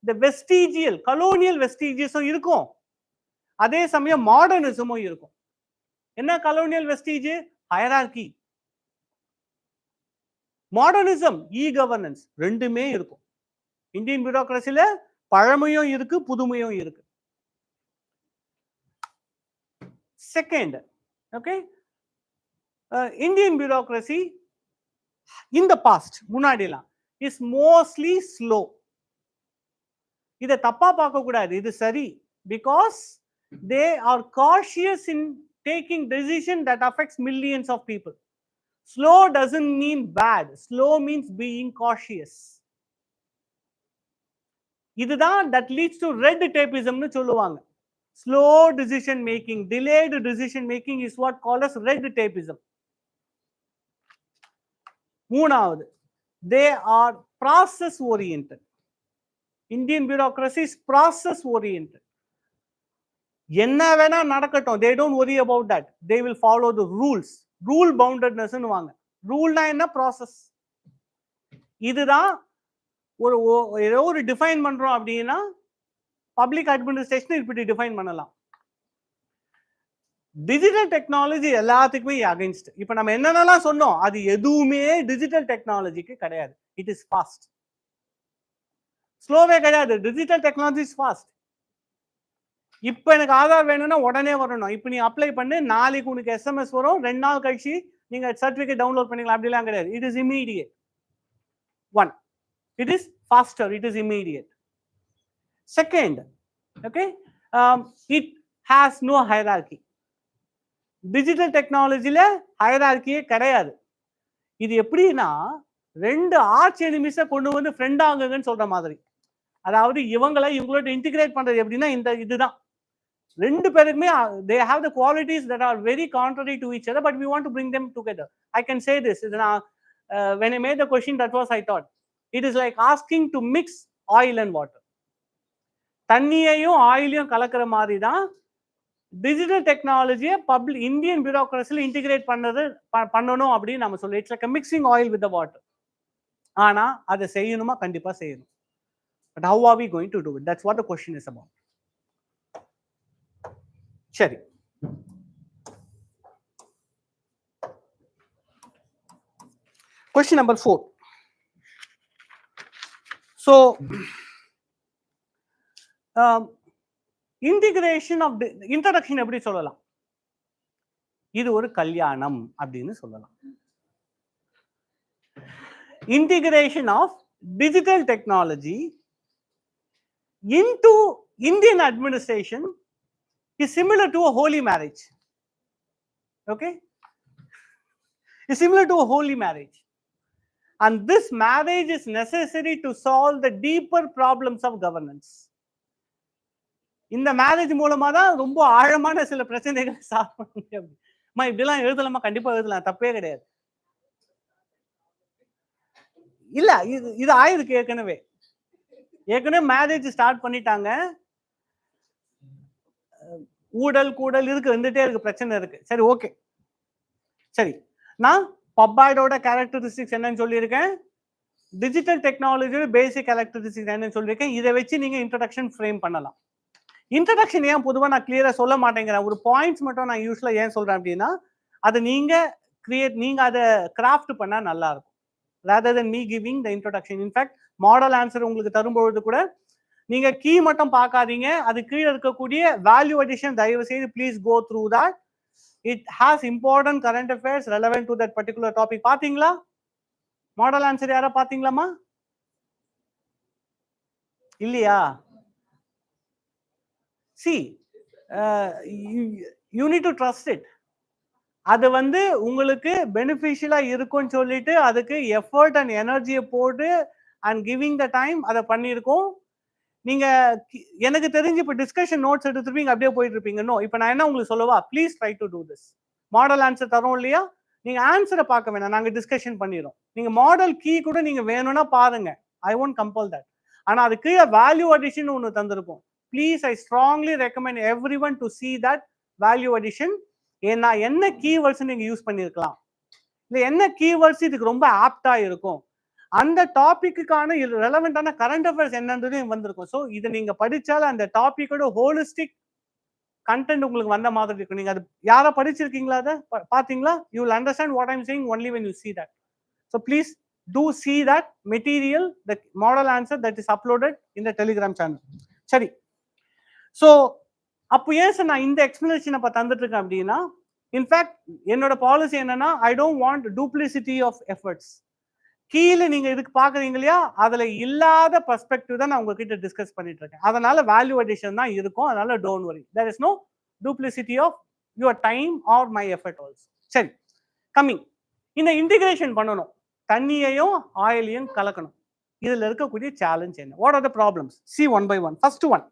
Speaker 1: the vestigial colonial வெஸ்டீஜியஸும் இருக்கும், அதே சமயம் மாடர்னிசமும் இருக்கும். என்ன colonial vestige? Hierarchy. Modernism, e governance, ரெண்டுமே இருக்கும். இந்தியன் பியூரோக்ரசில பழமையும் இருக்கு, புதுமையும் இருக்கு. Second, okay, Indian bureaucracy in the past, முன்னாடிலாம் is mostly slow. இதை தப்பா பார்க்க கூடாது, இது சரி. Because they are cautious in taking decision that affects millions of people. Slow doesn't mean bad. Slow means being cautious. இதுதான் that leads to red tapeism னு சொல்லுவாங்க. Slow decision making, delayed decision making is what called as red tapeism. மூணாவது, they are process oriented. Indian bureaucracy is process oriented. என்ன வேணா நடக்கட்டும், they don't worry about that. They will follow the rules. Rule boundedness னு வாங்க. ரூல்னா என்ன? Process. இதுதான் ஏதோ ஒரு டிஃபைன் பண்றோம் அப்படின்னா பப்ளிக் அட்மினிஸ்ட்ரேஷன் இப்படி டிஃபைன் பண்ணலாம். டிஜிட்டல் டெக்னாலஜி எல்லாத்துக்குமே அகைன்ஸ்ட். இப்ப நம்ம என்னென்னலாம் சொன்னோம், அது எதுவுமே டிஜிட்டல் டெக்னாலஜிக்கு கிடையாது. It is fast. ஸ்லோவே கிடையாது, டிஜிட்டல் டெக்னாலஜி இஸ் ஃபாஸ்ட். இப்ப எனக்கு ஆதார் வேணும்னா உடனே வரணும். இப்ப நீ அப்ளை பண்ணு, நாளைக்கு உனக்கு எஸ்எம்எஸ் வரும், 2 நாள் கழிச்சு நீங்க சர்டிபிகேட் டவுன்லோட் பண்ணிக்கலாம். அப்படிலாம் கிடையாது. It is immediate. One, it is faster, it is immediate. Second, okay, it has no hierarchy. Digital டெக்னாலஜில ஹைரார்கியே கிடையாது. இது எப்படின்னா, 2 ஆர்ச் எனிமீஸை கொண்டு வந்து ஃப்ரெண்ட் ஆகுங்கன்னு சொல்ற மாதிரி. அதாவது இவங்களோட இன்டிகிரேட் பண்றது எப்படின்னா, இதுதான் 2 பேருக்குமே they have the qualities that are very contrary to each other, but we want to bring them together. I can say this, when I made the question, that was I thought it is like asking to mix oil and water. தண்ணியையும் ஆயிலையும் கலக்கிற மாதிரி தான் digital டெக்னாலஜியை Indian பியூரோக்ரஸில integrate பண்ணணும் அப்படின்னு நம்ம சொல்லுவோம். It's like mixing oil with water. ஆனா அதை செய்யணுமா? கண்டிப்பா செய்யணும். But how are we going to do it? That's what the question is about. சரி, question number 4. So integration of introduction எப்படி சொல்லலாம்? இது ஒரு கல்யாணம் அப்படின்னு சொல்லலாம். Integration of digital technology into Indian administration is similar to a holy marriage. Okay, is similar to a holy marriage, and this marriage is necessary to solve the deeper problems of governance. இந்த marriage மூலமா தான் ரொம்ப ஆழமான சில பிரச்சனைகளை solve பண்ண முடியும். இப்படிலாம் எழுதலாமா? கண்டிப்பா எழுதலாம், தப்பே கிடையாது. இல்ல, இது ஆயிருக்கு. ஏற்கனவே மேரேஜ் ஸ்டார்ட் பண்ணிட்டாங்க. ஊடல் கூடல் இருக்கு, வந்துட்டே இருக்கு, பிரச்சனை இருக்கு. சரி, ஓகே. சரி, நான் பப்பாய்டோட கேரக்டரிஸ்டிக்ஸ் என்னன்னு சொல்லியிருக்கேன், டிஜிட்டல் டெக்னாலஜியோட பேசிக் கேரக்டரிஸ்டிக்ஸ் என்னன்னு சொல்லியிருக்கேன். இதை வச்சு நீங்க இன்ட்ரோடக்ஷன் ஃப்ரேம் பண்ணலாம். இன்ட்ரடக்ஷன் ஏன் பொதுவாக நான் கிளியரா சொல்ல மாட்டேங்கிறேன், ஒரு பாயிண்ட்ஸ் மட்டும் நான் யூஸ்வலா ஏன் சொல்றேன் அப்படின்னா, அதை நீங்க அதை கிராஃப்ட் பண்ணா நல்லா இருக்கும், rather than me giving the introduction. In fact, model answer உங்களுக்கு தரும்பொழுது கூட நீங்க கீ மட்டும் பார்க்காதீங்க, அது கீழே இருக்கக்கூடிய வேல்யூ அடிஷன் தயவு செய்து please go through that. It has important current affairs relevant to that particular topic. பாத்தீங்களா? மாடல் ஆன்சர் யாரா பாத்தீங்களாமா? இல்லையா? See, you need to trust it. அது வந்து உங்களுக்கு பெனிஃபிஷியலா இருக்கும்னு சொல்லிட்டு அதுக்கு எஃபர்ட் அண்ட் எனர்ஜியை போட்டு அண்ட் கிவிங் த டைம் அதை பண்ணியிருக்கோம். நீங்க எனக்கு தெரிஞ்சு இப்போ டிஸ்கஷன் நோட்ஸ் எடுத்துருப்பீங்க, அப்படியே போயிட்டு இருப்பீங்க. நோ, இப்போ நான் என்ன உங்களுக்கு சொல்லவா, please try to do this. Model answer தரோம் இல்லையா, நீங்க ஆன்சரை பார்க்க வேணாம், நாங்க டிஸ்கஷன் பண்ணிடுறோம். நீங்க மாடல் கீ கூட நீங்க வேணும்னா பாருங்க, ஐ ஒன்ட் கம்பல் தட். ஆனா அது கீழே வேல்யூ அடிஷன் ஒன்று தந்திருக்கும். Please I strongly recommend every one to see that value addition. ஏன்னா என்ன கீவேர்ட்ஸ் நீங்க யூஸ் பண்ணிருக்கலாம், இல்ல என்ன கீவேர்ட்ஸ் இதுக்கு ரொம்ப ஆப்டா இருக்கும், அந்த டாபிக்கான ரெலவெண்டான கரண்ட் அஃபேர்ஸ் என்னன்றதையும் வந்திருக்கும். ஸோ இதை நீங்க படிச்சாலும் அந்த டாபிக்கோட ஹோலிஸ்டிக் கண்டென்ட் உங்களுக்கு வந்த மாதிரி இருக்கும். நீங்க அது யாரா படிச்சிருக்கீங்களா, அதை பாத்தீங்களா, you will understand what I'm saying only when you see that. So please do see that material, the model answer that is uploaded in the Telegram channel. சரி, ஸோ அப்போ ஏன் சார் நான் இந்த எக்ஸ்பிளனேஷன் அப்போ தந்துட்டு இருக்கேன் அப்படின்னா, இன்ஃபேக்ட் என்னோட பாலிசி என்னன்னா, I don't want duplicity of efforts. கீழே நீங்க இதுக்கு பாக்குறீங்க இல்லையா, அதுல இல்லாத பெர்ஸ்பெக்டிவ் தான் நான் உங்ககிட்ட டிஸ்கஸ் பண்ணிட்டு இருக்கேன். அதனால வேல்யூ அடிஷன் தான் இருக்கும். அதனால don't worry, there is no duplicity of your time or my effort also. சரி, கம்மிங், இந்த இன்டிகிரேஷன் பண்ணணும், தண்ணியையும் ஆயிலையும் கலக்கணும். இதுல இருக்கக்கூடிய சேலஞ்ச் என்ன, what are the problems, see one by one. First one,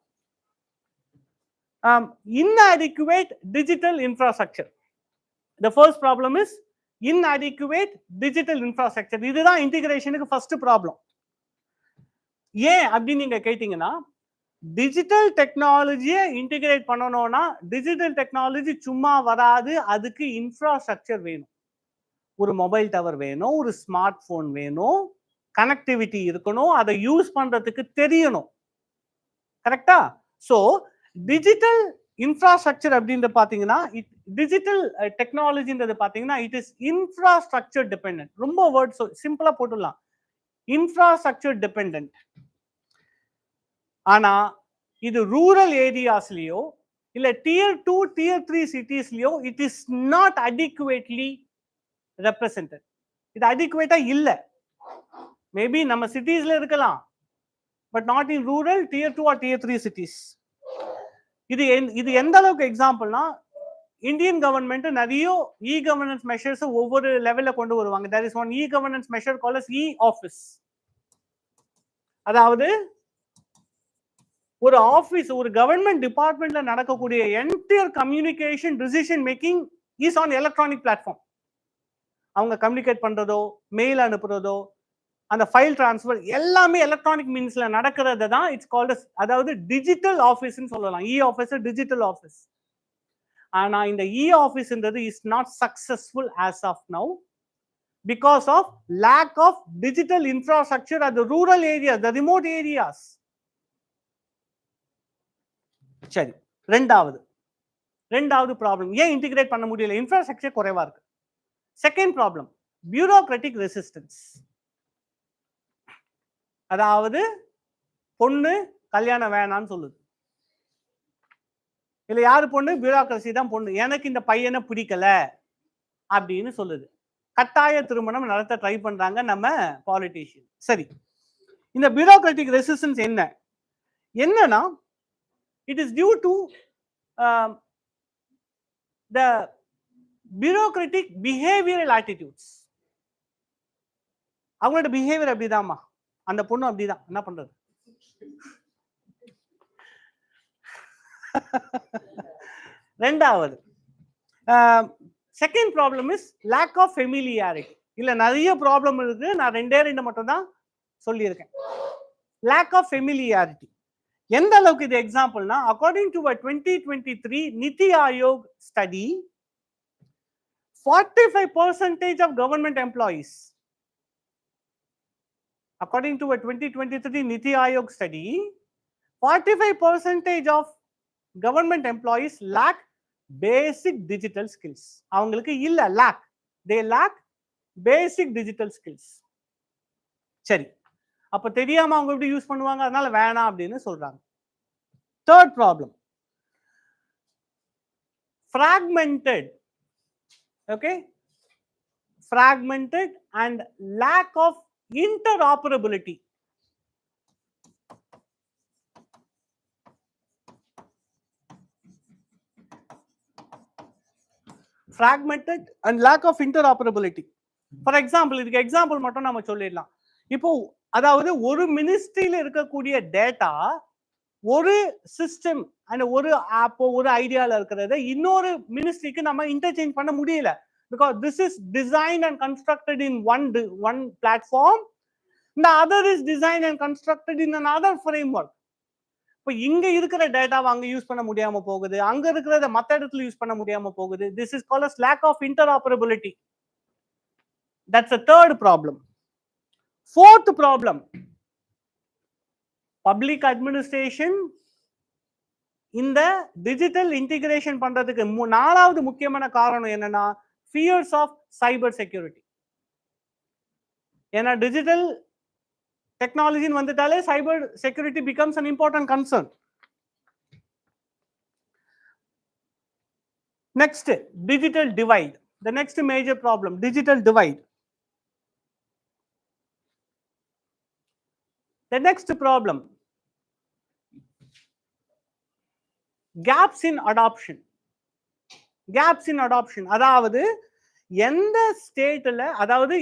Speaker 1: inadequate digital infrastructure. The first problem is inadequate digital infrastructure. இதுதான் இன்டிகிரேஷனுக்கு ஃபர்ஸ்ட் ப்ராப்ளம். ஏன் அப்படின்னு நீங்க கேட்டீங்கன்னா, டிஜிட்டல் டெக்னாலஜியை இன்டிகிரேட் பண்ணணும்னா டிஜிட்டல் டெக்னாலஜி சும்மா வராது, அதுக்கு இன்ஃப்ராஸ்ட்ரக்சர் வேணும். ஒரு மொபைல் டவர் வேணும், ஒரு ஸ்மார்ட் போன் வேணும், கனெக்டிவிட்டி இருக்கணும், அதை யூஸ் பண்றதுக்கு தெரியணும். கரெக்டா? ஸோ டிஜிட்டல் இன்ஃப்ராஸ்ட்ரக்சர் அப்படின்றது பாத்தீங்கன்னா, டிஜிட்டல் டெக்னாலஜின்றது பாத்தீங்கன்னா, இட் இஸ் இன்ஃப்ராஸ்ட்ரக்சர் டிபெண்டன்ட். ரொம்ப வேர்ட் சிம்பிளா போட்டுடலாம், இன்ஃப்ராஸ்ட்ரக்சர் டிபெண்டன்ட். ஆனா இது ரூரல் ஏரியாஸ்லயோ இல்ல tier 2 tier 3 சிட்டிஸ்லயோ it is not adequately represented. இது அடிக்குவேட்டா இல்ல. மேபி நம்ம சிட்டிஸ்ல இருக்கலாம், but not in rural tier 2 or tier 3 cities. இது எந்த அளவுக்கு எக்ஸாம்பிள்னா, இந்தியன் கவர்மெண்ட் நிறைய இ கவர்னன்ஸ் மெஷர்ஸ் ஒவ்வொரு லெவல்ல கொண்டு வருவாங்க. There is one e governance measure called as e office. அதாவது ஒரு ஆபீஸ், ஒரு கவர்மெண்ட் டிபார்ட்மெண்ட்ல நடக்கக்கூடிய entire communication decision making is on electronic platform. அவங்க கம்யூனிகேட் பண்றதோ, மெயில் அனுப்புறதோ, அந்த ஃபைல் டிரான்ஸ்ஃபர் எல்லாமே எலக்ட்ரானிக் மீன்ஸ்ல நடக்கிறது தான் இட்ஸ் கால்ட், அதாவது டிஜிட்டல் ஆஃபீஸ்ன்னு சொல்லலாம். E office digital office. ஆனா இந்த இ ஆஃபீஸ்ன்றது is not successful as of now because of lack of digital infrastructure at the rural areas, the remote areas. சரி, ரெண்டாவது ப்ராப்ளம், ஏன் இன்டிகிரேட் பண்ண முடியல, இன்ஃப்ராஸ்ட்ரக்சர் குறைவா இருக்கு. Second problem, bureaucratic resistance. அதாவது பொண்ணு கல்யாணம் வேணான்னு சொல்லுது. இல்ல யாரு பொண்ணு, பியூரோக்ரசி தான் பொண்ணு, எனக்கு இந்த பையனை பிடிக்கல அப்படின்னு சொல்லுது. கட்டாய திருமணம் நடத்த ட்ரை பண்றாங்க நம்ம பாலிட்டிஷியன். சரி, இந்த பியூரோக்ராட்டிக் ரெசிஸ்டன்ஸ் என்னன்னா, it is due to the bureaucratic behavioral attitudes. அவங்களோட பிஹேவியர் அப்படிதாம்மா, அந்த பொண்ணு அப்படிதான், என்ன பண்றது. ரெண்டாவது, second problem is lack of familiarity. இல்ல நிறைய ப்ராப்ளம் இருக்கு, நான் ரெண்டு மட்டும் தான் சொல்லியிருக்கேன். லேக் ஆஃப் ஃபெமிலியாரிட்டி எந்த அளவுக்கு இது எக்ஸாம்பிள்னா, அக்கார்டிங் டு 2023 நிதி Aayog study, 45% of government employees, according to a 2023 Niti Aayog study, 45% of government employees lack basic digital skills. அவங்களுக்கு இல்ல, lack, they lack basic digital skills. சரி, அப்ப தெரியாம அவங்க எப்படி யூஸ் பண்ணுவாங்க, அதனால வேணாம் அப்படின்னு சொல்றாங்க. Third problem, fragmented, okay, fragmented and lack of interoperability. fragmented and lack of interoperability. For example, இதுக்கு எக்ஸாம்பிள் மட்டும் நம்ம சொல்லிடலாம். இப்போ அதாவது ஒரு மினிஸ்ட்ரியில இருக்கக்கூடிய டேட்டா ஒரு சிஸ்டம் அண்ட் ஒரு ஆப்போ ஒரு ஐடியால இருக்கிறத இன்னொரு மினிஸ்ட்ரிக்கு நம்ம இன்டர்சேஞ்ச் பண்ண முடியல. Because this is designed and constructed in one platform, the other is designed and constructed in another framework. இப்போ இங்க இருக்கிற டேட்டாவை அங்க யூஸ் பண்ண முடியாம போகுது, அங்க இருக்கிறத மத்த இடத்துல யூஸ் பண்ண முடியாம போகுது. This is called as lack of interoperability. That's the third problem. Fourth problem, public administration இந்த டிஜிட்டல் இன்டிகிரேஷன் பண்றதுக்கு நாலாவது முக்கியமான காரணம் என்னன்னா fears of cyber security. ஏன்னா digital technology vanditale cyber security becomes an important concern. Next, digital divide. The next major problem, digital divide. The next problem, gaps in adoption. Gaps in adoption. அதாவது எந்த ஸ்டேட்ல அதாவது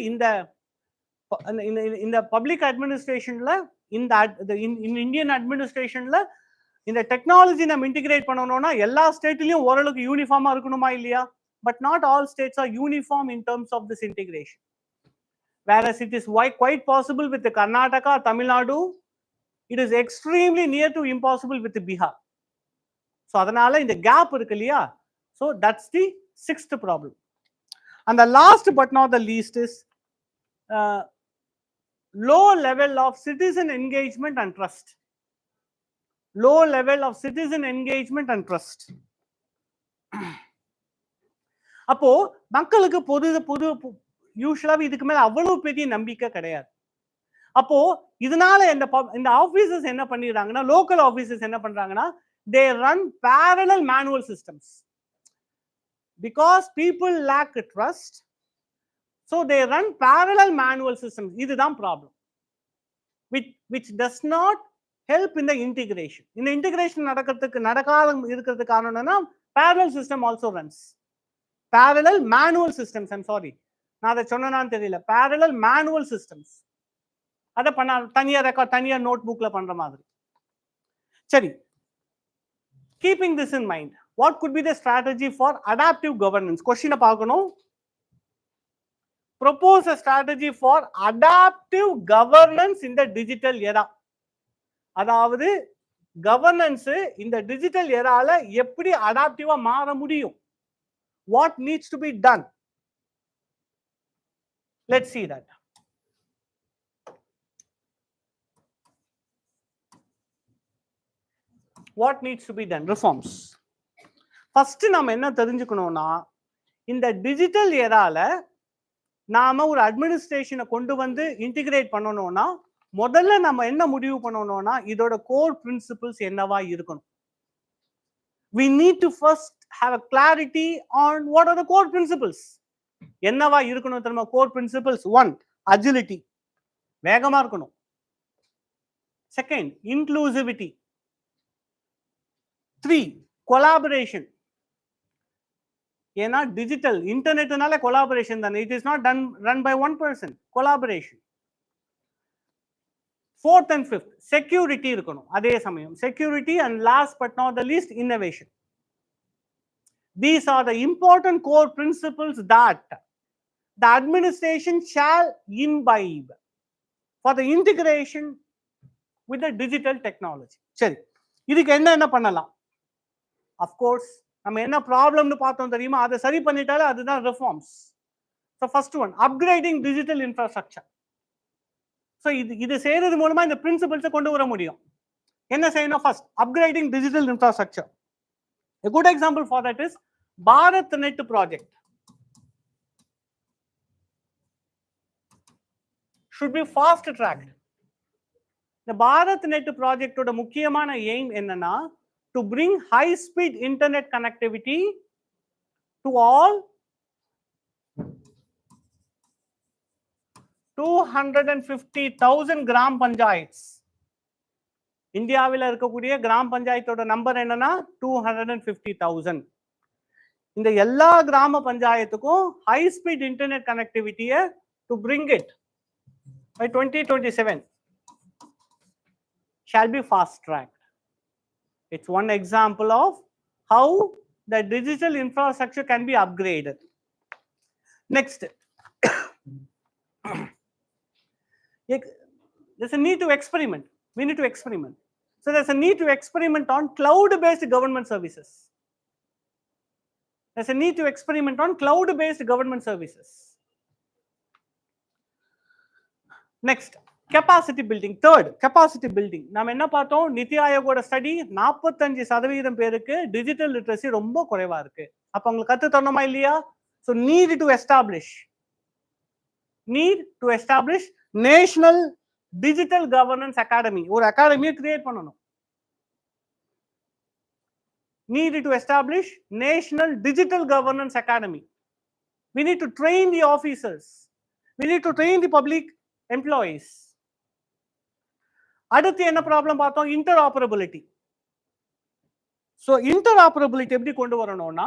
Speaker 1: இந்த public அட்மினிஸ்ட்ரேஷன்ல இந்த Indian அட்மினிஸ்ட்ரேஷன்ல இந்த technology நம்ம integrate பண்ணணும்னா எல்லா ஸ்டேட்லயும் ஓரளவுக்கு யூனிஃபார்மா இருக்கணுமா இல்லையா? But not all states are uniform in terms of this integration. Whereas it is quite possible with the Karnataka, Tamil Nadu, it is extremely near to impossible with the Bihar. So அதனால இந்த gap இருக்கு இல்லையா? So that's the sixth problem. And the last but not the least is low level of citizen engagement and trust. Low level of citizen engagement and trust. அப்போ மக்களுக்கு பொது யூசுவலாக இதுக்கு மேல அவ்வளவு பெரிய நம்பிக்கை கிடையாது. அப்போ இதனால இந்த ஆபீசர்ஸ் என்ன பண்ணிடுறாங்கன்னா, லோக்கல் ஆபீசர்ஸ் என்ன பண்றாங்கன்னா, they run parallel manual systems because people lack trust. So they run parallel manual systems. இதுதான் problem, which does not help in the integration. இந்த இன்டகிரேஷன் நடக்காத இருக்கிறதுக்கு காரணம் என்னன்னா, parallel system also runs. Parallel manual systems, I'm sorry, நான் அதை சொன்னான்னு தெரியல. parallel manual systems அதை பண்ண தனியா ரெக்கார்ட் தனியா நோட் புக்ல பண்ற மாதிரி. சரி, keeping this in mind, what could be the strategy for adaptive governance? Question பார்க்கணும். Propose a strategy for adaptive governance in the digital era. அதாவது கவர்னன்ஸ் இந்த டிஜிட்டல் எரால எப்படி அடாப்டிவா மாற முடியும்? What needs to be done? Let's see that. What needs to be done? Reforms. First நாம என்ன தெரிஞ்சுக்கணும்னா, இந்த டிஜிட்டல் எரால நாம ஒரு அட்மினிஸ்ட்ரேஷனை கொண்டு வந்து இன்டிகிரேட் பண்ணணும்னா முதல்ல நம்ம என்ன முடிவு பண்ணணும்னா, இதோட கோர் பிரின்சிபிள்ஸ் என்னவா இருக்கணும். We need to first have a clarity on what are the core principles. என்னவா இருக்கணும் தெரியுமா கோர் பிரின்சிபிள்ஸ்? 1, agility, வேகமா இருக்கணும். 2, inclusivity. 3, collaboration. ஏன்னா டிஜிட்டல் இன்டர்நெட்னால கொலாபரேஷன் தானே. It is not run by one person. Collaboration. 4th and 5th, security இருக்கணும். அதே சமயம் security, and last but not the least, innovation. These are the important core principles that the administration shall imbibe for the integration with the digital technology. சரி, இதுக்கு என்ன பண்ணலாம்? Of course நம்ம என்ன ப்ராப்ளம்னு பார்த்தோம் தெரியுமா? அதை சரி பண்ணிட்டாலே அதுதான் reforms. So first one, upgrading digital infrastructure. So இது செய்யறது மூலமா இந்த பிரின்சிபல்ஸை கொண்டு வர முடியும். என்ன செய்யணும்? First, upgrading digital infrastructure. A good example for that is BharatNet project. Should be fast tracked. The BharatNet project ஓட முக்கியமான எய்ம் என்னன்னா, to bring high speed internet connectivity to all 250,000 gram panchayats. இந்தியாவில் இருக்கக்கூடிய கிராம் பஞ்சாயத்தோட நம்பர் என்னன்னா 250,000. இந்த எல்லா கிராம பஞ்சாயத்துக்கும் ஹை ஸ்பீட் இன்டர்நெட் கனெக்டிவிட்டியை to bring it by 2027 shall be fast tracked. It's one example of how the digital infrastructure can be upgraded. Next, there's a need to experiment. We need to experiment. So there's a need to experiment on cloud-based government services. There's a need to experiment on cloud-based government services. Next, capacity building. Third, capacity building. நாம என்ன பார்த்தோம்? நிதி ஆயோகோட study 45% பேருக்கு digital literacy ரொம்ப குறைவா இருக்கு. அப்ப உங்களுக்கு கத்து தரணுமா இல்லையா? So need to establish National Digital Governance Academy. ஒரு அகாடமியை கிரியேட் பண்ணணும். Need to establish National Digital Governance Academy. We need to train the officers. We need to train the public employees. அடுத்து என்ன ப்ராப்ளம் பார்த்தோம்? இன்டர்ஆப்பரபிலிட்டி. ஸோ இன்டர்ஆப்பரபிலிட்டி எப்படி கொண்டு வரணும்னா,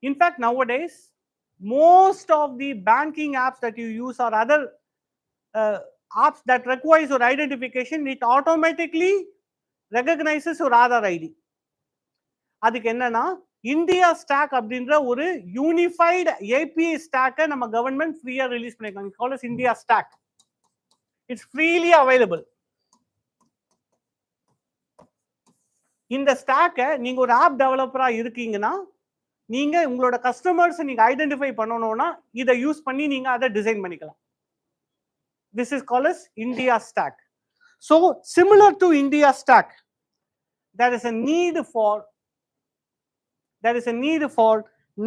Speaker 1: in fact nowadays most of the banking apps that you use or other apps that requires your identification, it automatically recognizes your Aadhaar ID. அதுக்கு என்னன்னா India stock அப்படின்ற ஒரு யூனிஃபைடு ஏபிஐ ஸ்டாக்கை நம்ம கவர்மெண்ட் ஃப்ரீயா ரிலீஸ் பண்ணிருக்காங்க. Call as India stack. It's freely available. இந்த ஸ்டாக்கை நீங்க ஒரு ஆப் டெவலப்பரா இருக்கீங்கன்னா, நீங்க உங்களோட கஸ்டமர்ஸ் நீங்க ஐடென்டிஃபை பண்ணணும்னா இதை யூஸ் பண்ணி நீங்க அதை டிசைன் பண்ணிக்கலாம். This is call as India stack. So similar to India stack, there is a need for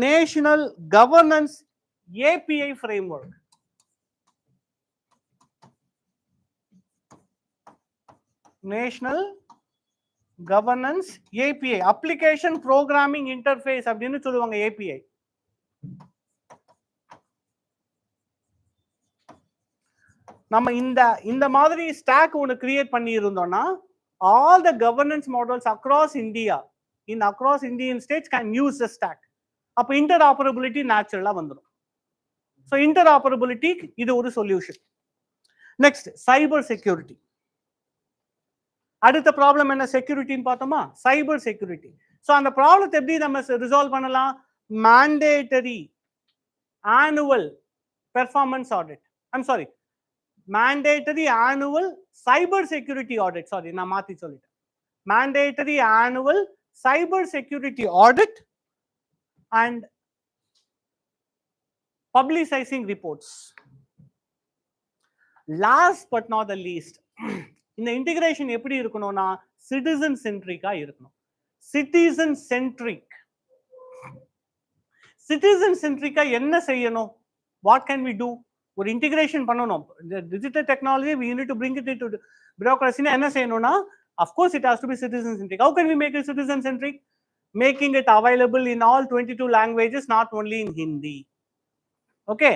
Speaker 1: National Governance API framework. National Governance API, Application Programming Interface அப்படின்னு சொல்லுவாங்க API. நம்ம இந்த மாதிரி ஸ்டாக் ஒன்று கிரியேட் பண்ணி இருந்தோம்னா, all the governance models across Indian states can use the stack. அப்ப interoperability naturally வந்துரும். So interoperability இது ஒரு சொல்யூஷன். Next, cyber security. அடுத்த ப்ராப்ளம் என்ன? செக்யூரிட்டின்னு பார்த்தோமா, சைபர் செக்யூரிட்டி. ஸோ அந்த ப்ராப்ளத்தை எப்படி நம்ம ரிசால்வ் பண்ணலாம்? Mandatory annual performance audit, mandatory annual cyber security audit. Sorry, நான் மாத்தி சொல்லிட்டேன். Mandatory annual cyber security audit and publicizing reports. Last but not the least, இந்த இன்டிகிரேஷன் எப்படி இருக்கணும்னா சிட்டிசன் சென்ட்ரிக்கா இருக்கணும். சிட்டிசன் சென்ட்ரிக்கா என்ன செய்யணும்? What can we do? ஒரு இன்டிகிரேஷன் பண்ணணும். Digital technology we need to bring it into bureaucracy. என்ன செய்யணும்னா, of course it has to be citizen centric. How can we make it citizen centric? Making it available in all 22 languages, not only in Hindi. Okay,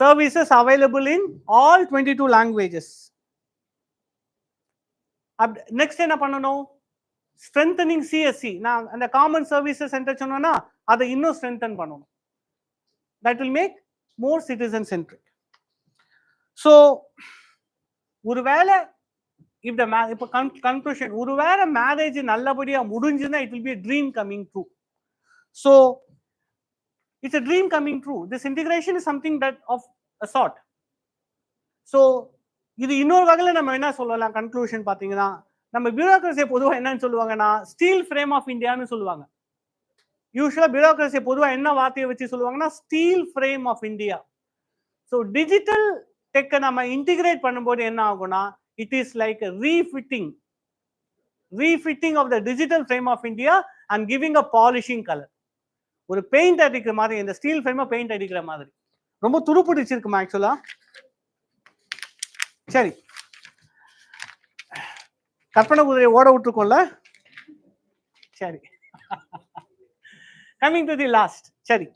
Speaker 1: services available in all 22 languages. Next என்ன பண்ணணும்? strengthening CSC. நான் அந்த common services centre சொன்னோம்னா அதை இன்னும் strengthen பண்ணணும். That will make more citizen centric. So ஒருவேளை if the இப்போ conclusion, ஒருவேளை மேரேஜ் நல்லபடியா முடிஞ்சுன்னா it will be a dream coming true. So it's a dream coming true. This integration is something that of a sort. So இது இன்னொரு வகையில் நம்ம என்ன சொல்லலாம்? கன்க்ளூஷன் பார்த்தீங்கன்னா, நம்ம பியூரோக்ரஸியை பொதுவாக என்னன்னு சொல்லுவாங்கன்னா ஸ்டீல் ஃப்ரேம் ஆஃப் இந்தியான்னு சொல்லுவாங்க. யூஸ்வலா பியூரோக்ரஸியை பொதுவாக என்ன வார்த்தையை வச்சு சொல்லுவாங்கன்னா steel frame of India. So digital டெக்கை நம்ம இன்டிகிரேட் பண்ணும்போது என்ன ஆகும்னா, it is like refitting of the digital frame of India and giving a polishing colour. ஒரு பெயிண்ட் அடிக்கிற மாதிரி, இந்த ஸ்டீல் ஃப்ரேமை பெயிண்ட் அடிக்கிற மாதிரி ரொம்ப துருப்பிடிச்சிருக்குமா ஆக்சுவலா? சரி, கற்பனை குதிரையை ஓட விட்டுருக்கோம்ல. சரி, coming to the last. சரி,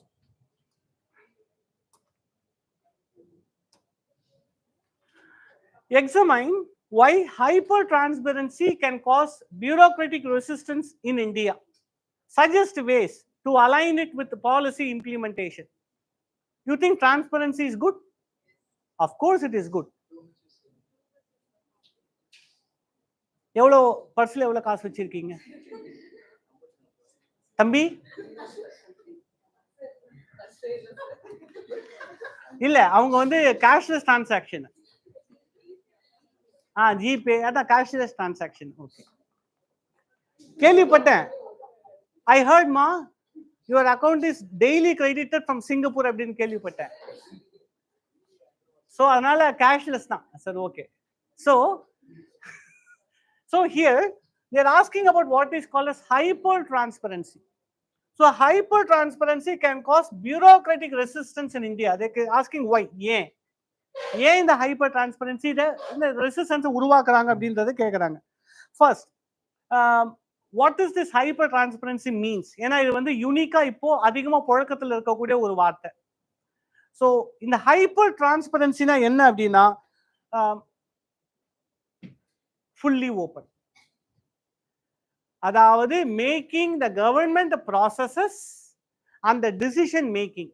Speaker 1: examine why hyper transparency can cause bureaucratic resistance in India. Suggest ways to align it with the policy implementation. You think transparency is good? Of course it is good. எவ்வளோ பர்ஸ்ல எவ்வளோ காசு வச்சிருக்கீங்க தம்பி? இல்ல அவங்க வந்து cashless transaction. GPay அதான் cashless transaction. Okay, கேள்விப்பட்டேன். ஐ ஹர்ட் மா your account is daily credited from Singapore அப்படின்னு கேள்விப்பட்டேன். ஸோ அதனால கேஷ்லெஸ் தான் sir. Okay, so here they are asking about what is called as hyper transparency. So hyper transparency can cause bureaucratic resistance in India. They are asking why. ஏன் இந்த hyper transparency இந்த resistance உருவாக்குறாங்க அப்படின்றத கேட்குறாங்க. First, what is this hyper transparency means? ஏன்னா இது வந்து யூனிக்கா இப்போ அதிகமா புழக்கத்தில் இருக்கக்கூடிய ஒரு வார்த்தை. ஸோ இந்த ஹைப்பர் டிரான்ஸ்பரன்சினா என்ன அப்படின்னா, ஃபுல்லி ஓப்பன், அதாவது making the government processes and the decision making.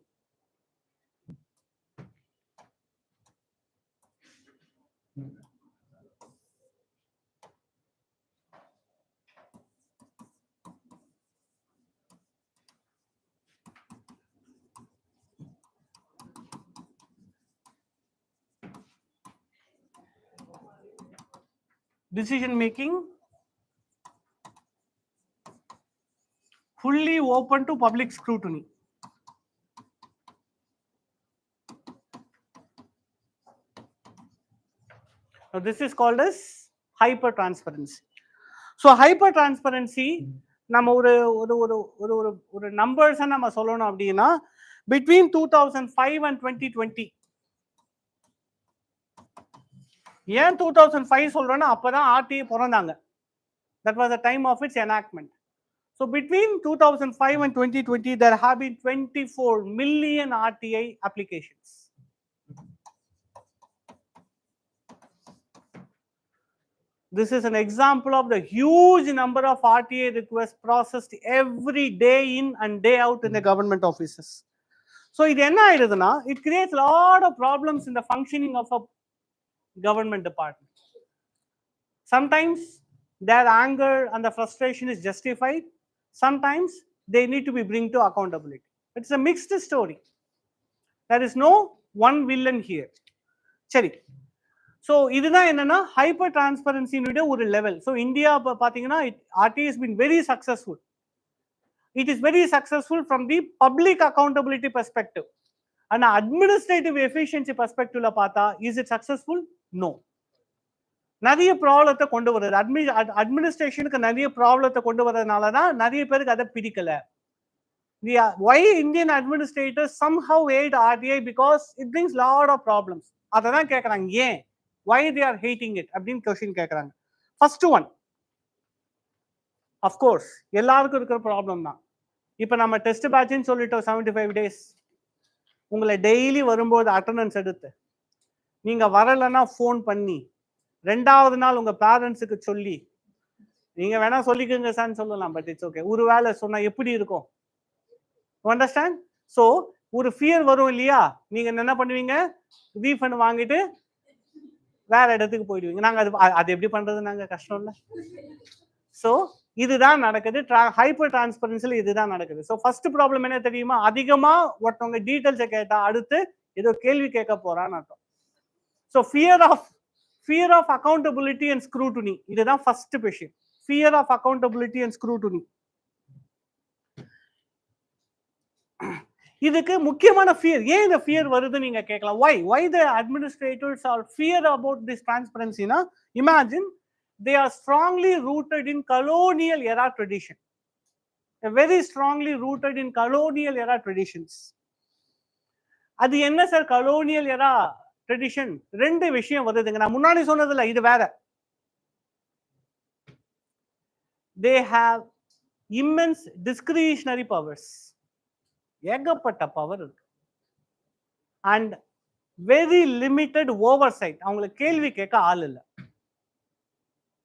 Speaker 1: Decision making fully open to public scrutiny. Now this is called as hyper transparency. So hyper transparency நம்ம ஒரு நம்பர்ஸ் நம்ம சொல்லணும் அப்படின்னா, between 2005 and 2020. ஏன் 2005 சொல்றேன்னா அப்பதான் ஆர்டிஐ பிறந்தாங்க. That was the time of its enactment. So between 2005 and 2020 there have been 24 million RTI applications. This is an example of the huge number of RTI requests processed every day in and day out in the government offices. So இது என்ன ஆயிடுதுன்னா, it creates a lot of problems in the functioning of a government department. Sometimes their anger and the frustration is justified. Sometimes they need to be bring to accountability. It's a mixed story. There is no one villain here. சரி, so இதுதான் என்னன்னா hyper டிரான்ஸ்பரன்சினுடைய ஒரு level. So India பார்த்தீங்கன்னா RTI has been very successful. It is very successful from the public accountability perspective. And administrative efficiency perspective பார்த்தா is it successful? No. நிறைய ப்ராப்ளத்தை கொண்டு வருது. அட்மினிஸ்ட்ரேஷனுக்கு நிறைய ப்ராப்ளத்தை கொண்டு வரதுனால தான் நிறைய பேருக்கு அதை பிடிக்கல. Why Indian administrators somehow hate RTI? Because it brings lot of problems. அதை தான் கேட்குறாங்க. ஏன், why they are hating it அப்படின்னு கொஸ்டின் கேட்குறாங்க. ஃபர்ஸ்ட் ஒன், அஃப்கோர்ஸ் எல்லாருக்கும் இருக்கிற ப்ராப்ளம் தான். இப்போ நம்ம டெஸ்ட் பேட்ச்னு சொல்லிட்டோம் 75 days. உங்களை டெய்லி வரும்போது அட்டண்டன்ஸ் எடுத்து நீங்க வரலைன்னா ஃபோன் பண்ணி 2வது நாள் உங்க பேரண்ட்ஸுக்கு சொல்லி, நீங்க வேணா சொல்லிக்கோங்க சார்ன்னு சொல்லலாம், பட் இட்ஸ் ஓகே. ஒரு வேலை சொன்னா எப்படி இருக்கும்? அண்டர்ஸ்டாண்ட்? ஸோ ஒரு ஃபியர் வரும் இல்லையா? நீங்க என்ன பண்ணுவீங்க? ரீஃபண்ட் வாங்கிட்டு வேற இடத்துக்கு போயிடுவீங்க. நாங்க அது எப்படி பண்றது? நாங்க கஷ்டம் இல்லை. ஸோ இதுதான் நடக்குது. ஹைப்பர் டிரான்ஸ்பரன்சில இதுதான் நடக்குது. ஸோ ஃபர்ஸ்ட் ப்ராப்ளம் என்ன தெரியுமா? அதிகமா ஒருத்தவங்க டீட்டெயில்ஸை கேட்டா அடுத்து ஏதோ கேள்வி கேட்க போறான்னு அர்த்தம். So fear of accountability and scrutiny. இதுதான் ஃபர்ஸ்ட் விஷயம். fear of accountability and scrutiny. இதுக்கு முக்கியமான ஃபியர். ஏன் இந்த ஃபியர் வருது நீங்க கேட்கலாம். why the administrators are fear about this transparency na? Imagine they are strongly rooted in colonial era tradition. Very strongly rooted in colonial era traditions. அது என்ன sir colonial era tradition? ரெண்டு விஷயம் வருதுங்க. நான் முன்னாடி சொன்னதில்ல, இது வேற. They have immense discretionary powers. ஏகப்பட்ட பவர் இருக்கு. And very limited oversight. அவங்களுக்கு கேள்வி கேட்க ஆள் இல்லை.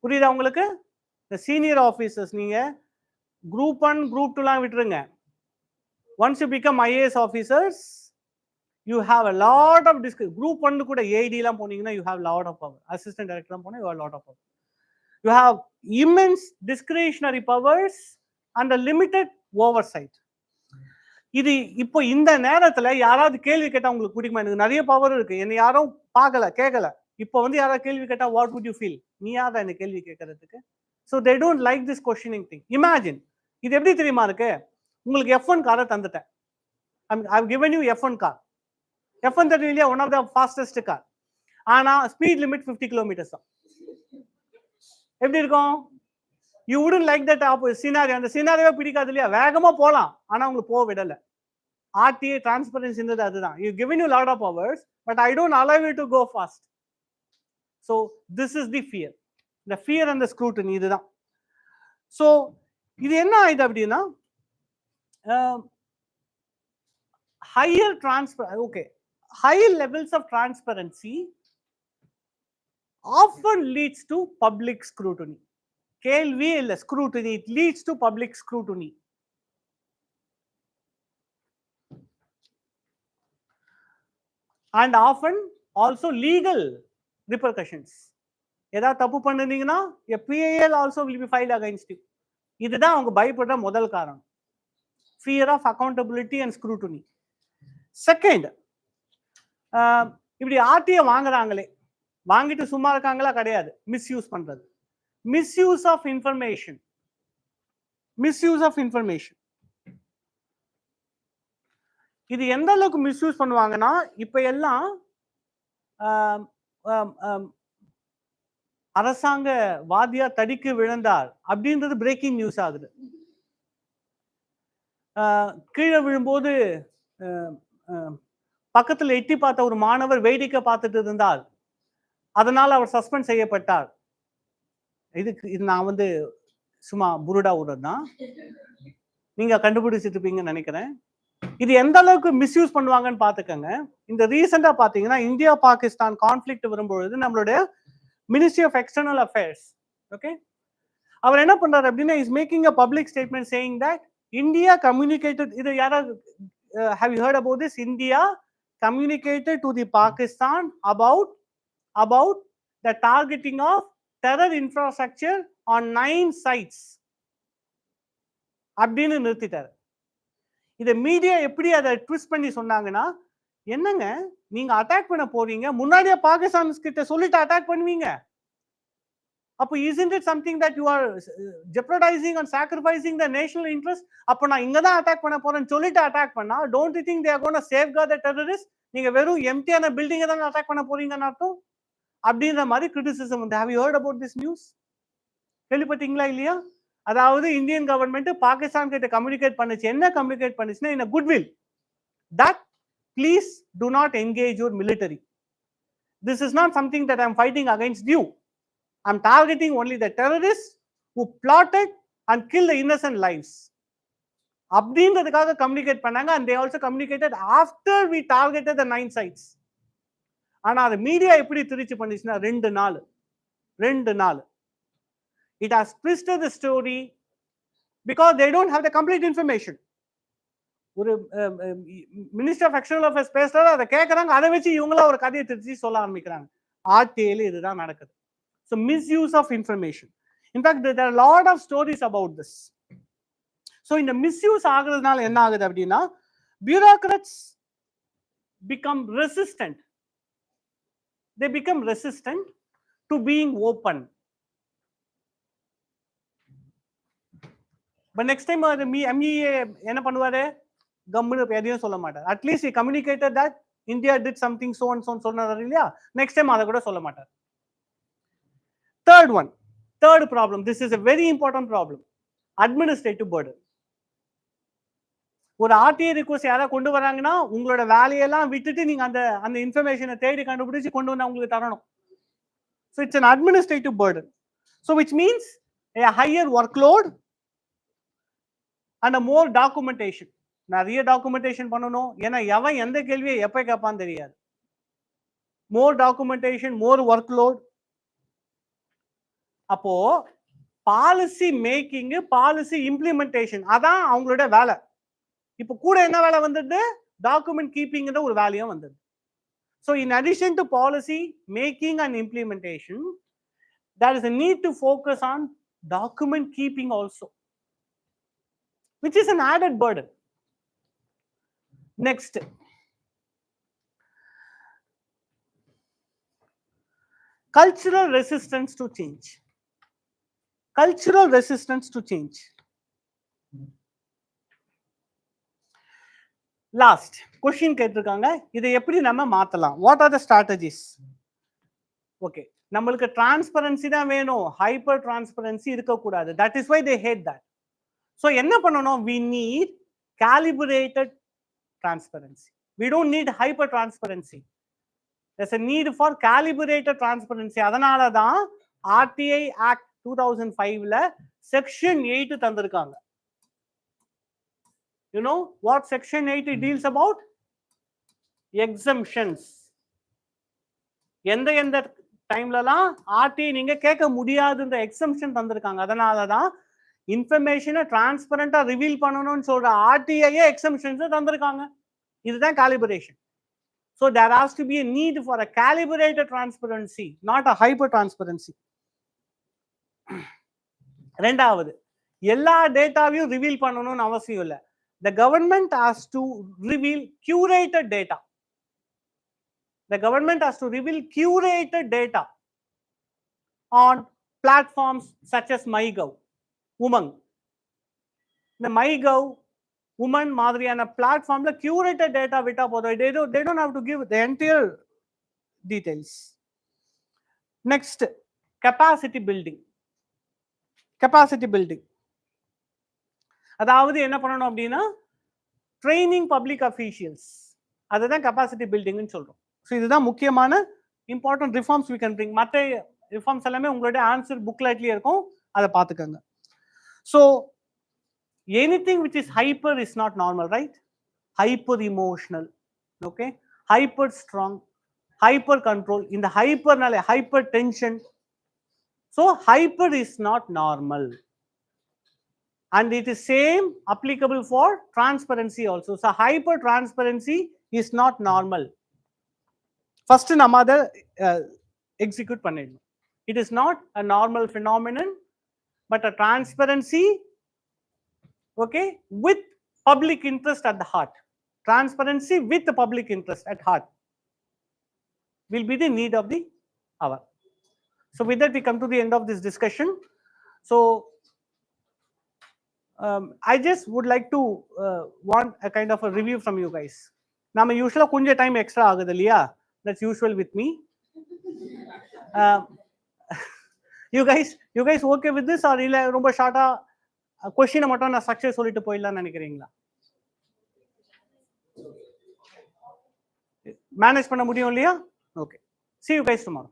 Speaker 1: புரியுதா உங்களுக்கு? இந்த சீனியர் ஆபீசர்ஸ், நீங்க குரூப் 1 குரூப் 2லாம் விட்டுருங்க. Once you become IAS officers, you have a lot of group 1 கூட AD லாம் போனீங்கன்னா you have lot of power. Assistant director லாம் போனா you have lot of power. You have immense discretionary powers and a limited oversight. இது இப்போ இந்த நேரத்துல யாராவது கேள்வி கேட்டா உங்களுக்கு பிடிக்குமா? எனக்கு நிறைய பவர் இருக்கு, என்ன யாரும் பார்க்கல கேட்கல, இப்போ வந்து யாராவது கேள்வி கேட்டா வாட் வுட் யூ ஃபீல்? நீ யாரா என்ன கேள்வி கேட்கறதுக்கு? So they don't like this questioning thing. Imagine, இது எப்படி தெரியுமா இருக்கு? உங்களுக்கு F1 காரை தந்துட்டேன். I've given you F1 car. F1 இல்லையா, one of the fastest car. ஆனா ஸ்பீட் லிமிட் 50 கிலோமீட்டர்ஸ் தான். எப்படி இருக்கும்? You wouldn't like that scenario. அந்த சினாரியோவே பிடிக்காது இல்லையா? வேகமா போலாம், ஆனா உங்களுக்கு போக விடல. RTA டிரான்ஸ்பரன்சின்றது அதுதான். You given you lot of powers, but I don't allow you to go fast. So this is the fear. இந்த ஃபியர் அண்ட் த ஸ்க்ரூட்டனி இதுதான். ஸோ இது என்ன ஆயிடுது அப்படின்னா, higher high levels of transparency often leads to public scrutiny. கேள்வி இல்ல, scrutiny. It leads to public scrutiny. And often also legal repercussions. ஏதாவது தப்பு பண்ணீங்கன்னா a PIL also will be filed against you. இதுதான் அவங்க பயப்படுற முதல் காரணம். Fear of accountability and scrutiny. Second, இப்படி RTA வாங்குறாங்களே, வாங்கிட்டு சும்மா இருக்காங்களா? கிடையாது. மிஸ்யூஸ் பண்றது. Misuse of information. Misuse of information இது எந்த அளவுக்கு மிஸ்யூஸ் பண்ணுவாங்கன்னா, இப்ப எல்லாம் அரசாங்க வாதியா தடிக்கு விழுந்தார் அப்படின்றது பிரேக்கிங் நியூஸ் ஆகுது. கீழே விழும்போது பக்கத்தில் எட்டி பார்த்த ஒரு மாணவர் வேடிக்கை பார்த்துட்டு இருந்தார், அதனால் அவர் சஸ்பெண்ட் செய்யப்பட்டார். இது நான் வந்து சும்மா புருடா ஊரது தான், நீங்க கண்டுபிடிச்சிருப்பீங்கன்னு நினைக்கிறேன். இது எந்த அளவுக்கு மிஸ்யூஸ் பண்ணுவாங்கன்னு பாத்துக்கங்க. இந்த ரீசெண்டா பாத்தீங்கன்னா இந்தியா பாகிஸ்தான் கான்ஃபிளிக்ட் வரும்பொழுது நம்மளுடைய ministry of external affairs, okay, அவர் என்ன பண்றாரு அப்படின்னா, is making a public statement saying that India communicated, இது யாராவது have you heard about this? India communicated to the Pakistan about the targeting of terror infrastructure on 9 sites அப்படின்னு நிறுத்திட்டாரு. இத media எப்படி அதை ட்விஸ்ட் பண்ணி சொன்னாங்கன்னா, என்னங்க நீங்க அட்டாக் பண்ண போறீங்க, முன்னாடியே பாகிஸ்தான் கிட்ட சொல்லிட்டு அட்டாக் பண்ணுவீங்க, அப்போ isn't it something that you are jeopardizing and sacrificing the national interest? அப்போ நான் இங்க தான் அட்டாக் பண்ண போறேன்னு சொல்லிட்டு அட்டாக் பண்ணா, don't you think they are going to safeguard the terrorists? நீங்க வெறும் எம்டியான பில்டிங்கை தான் அட்டாக் பண்ண போறீங்கன்னு அர்த்தம் அப்படின்ற மாதிரி கிரிட்டிசிசம் வந்து. Have you heard about this news? கேள்விப்பட்டீங்களா இல்லையா? அதாவது இந்தியன் கவர்மெண்ட் பாகிஸ்தான் கிட்ட கம்யூனிகேட் பண்ணுச்சு. என்ன கம்யூனிகேட் பண்ணுச்சுன்னா, in a goodwill that please do not engage your military. This is not something that I am fighting against you. I am targeting only the terrorists who plotted and killed the innocent lives. அப்படின்றதுக்காக communicate பண்ணாங்க. and they also communicated after we targeted the 9 sites. ஆனா அது media எப்படி திருச்சி பண்ணிச்சுன்னா, 2 நாள் it has twisted the story because they don't have the complete information. ஒரு minister of external affairs பேசுறாரு, அதை கேட்கறாங்க, அதை வச்சு இவங்களா ஒரு கதையை திருச்சி சொல்ல ஆரம்பிக்கிறாங்க. RTA இதுதான் நடக்குது. So misuse of information. In fact, there are a lot of stories about this. So இந்த misuse ஆகுறதுனால என்ன ஆகுது அப்படின்னா, bureaucrats become resistant. They become resistant to being open. But next time MEA என்ன பண்ணுவாரு, கம்முன்னு எதையும் சொல்ல மாட்டார். At least he communicated that India did something so and so சொன்னாரு இல்லையா, next time அதை கூட சொல்ல மாட்டார். Third problem, this is a very important problem, administrative burden. ஒரு RTA ரிக்வெஸ்ட் யாராவது கொண்டு வராங்கன்னா, உங்களோட வேலையெல்லாம் விட்டுட்டு நீங்க அந்த இன்ஃபர்மேஷனை தேடி கண்டுபிடிச்சு கொண்டு வந்து அவங்களுக்கு தரணும். So it's an administrative burden. So which means a higher workload and a more documentation. நிறைய டாக்குமெண்டேஷன் பண்ணணும், ஏன்னா எவன் எந்த கேள்வியை எப்ப கேட்பான்னு தெரியாது. More documentation, more workload. அப்போ பாலிசி மேக்கிங், பாலிசி இம்ப்ளிமெண்டேஷன், அதான் அவங்களோட வேலை. இப்போ கூட என்ன வேலை வந்தது, டாக்குமெண்ட் கீப்பிங்ன்ற ஒரு வேலையும் வந்தது. So in addition to policy making and implementation, there is a need to focus on document keeping also, which is an added burden. Next, cultural resistance to change. Cultural resistance to change. Last question கேட்டிருக்காங்க, இதை எப்படி நம்ம மாத்தலாம்? What are the strategies? Okay, நம்மளுக்கு transparency தான் வேணும், hyper transparency இருக்கக்கூடாது. That is why they hate that. So என்ன பண்ணணும்? We need calibrated transparency. We don't need hyper transparency. There's a need for calibrated transparency. அதனால தான் RTI Act 2005ல Section 8 தந்திருக்காங்க. You know what Section 8 deals about? Exemptions. எந்த டைம்லலாம் RTI நீங்க கேட்க முடியாதுன்ற எக்ஸம்ஷன் தந்திருக்காங்க. அதனால தான் இன்ஃபர்மேஷனை டிரான்ஸ்பரண்டா ரிவீல் பண்ணணும்னு சொல்ற RTIயே எக்ஸம்ஷன்ஸ் தந்திருக்காங்க. இதுதான் calibration. So there has to be a need for a calibrated transparency, not a hyper transparency. ரெண்டாவது, எல்லா டேட்டாவையும் ரிவீல் பண்ணணும்னு அவசியம் இல்லை. The government has to reveal curated data. The government has to reveal curated data on platforms such as MyGov, Umang. The MyGov, Woman மாதிரியான பிளாட்ஃபார்ம்ல curated data விட்டா போதும். They don't have to give the entire details. Next, capacity building. Capacity building. அதாவது என்ன பண்ணணும் அப்படின்னா, training public officials, அதுதான் capacity பில்டிங்னு சொல்றோம். ஸோ இதுதான் முக்கியமான important reforms we can bring. மற்ற ரிஃபார்ம்ஸ் எல்லாமே உங்களுடைய ஆன்சர் புக்லெட்லயே இருக்கும், அதை பார்த்துக்கோங்க. So anything which is hyper is not normal, right? Hyper emotional, okay? Hyper strong, hyper control. In the hyper nale hyper tension. So hyper is not normal. And it is same applicable for transparency also. So hyper transparency is not normal. First நம்ம அதை execute பண்ணிடணும். It is not a normal phenomenon, but a transparency, okay, with public interest at the heart. Transparency with the public interest at heart will be the need of the hour. So with that we come to the end of this discussion. So I just would like to want a kind of a review from you guys. Nama usually kunja time extra agudhu illaya, that's usual with me. You guys okay with this or illa romba short ah question mattum na structure solittu poidala nenikiringa? Manage panna mudiyum illaya? Okay, see you guys tomorrow.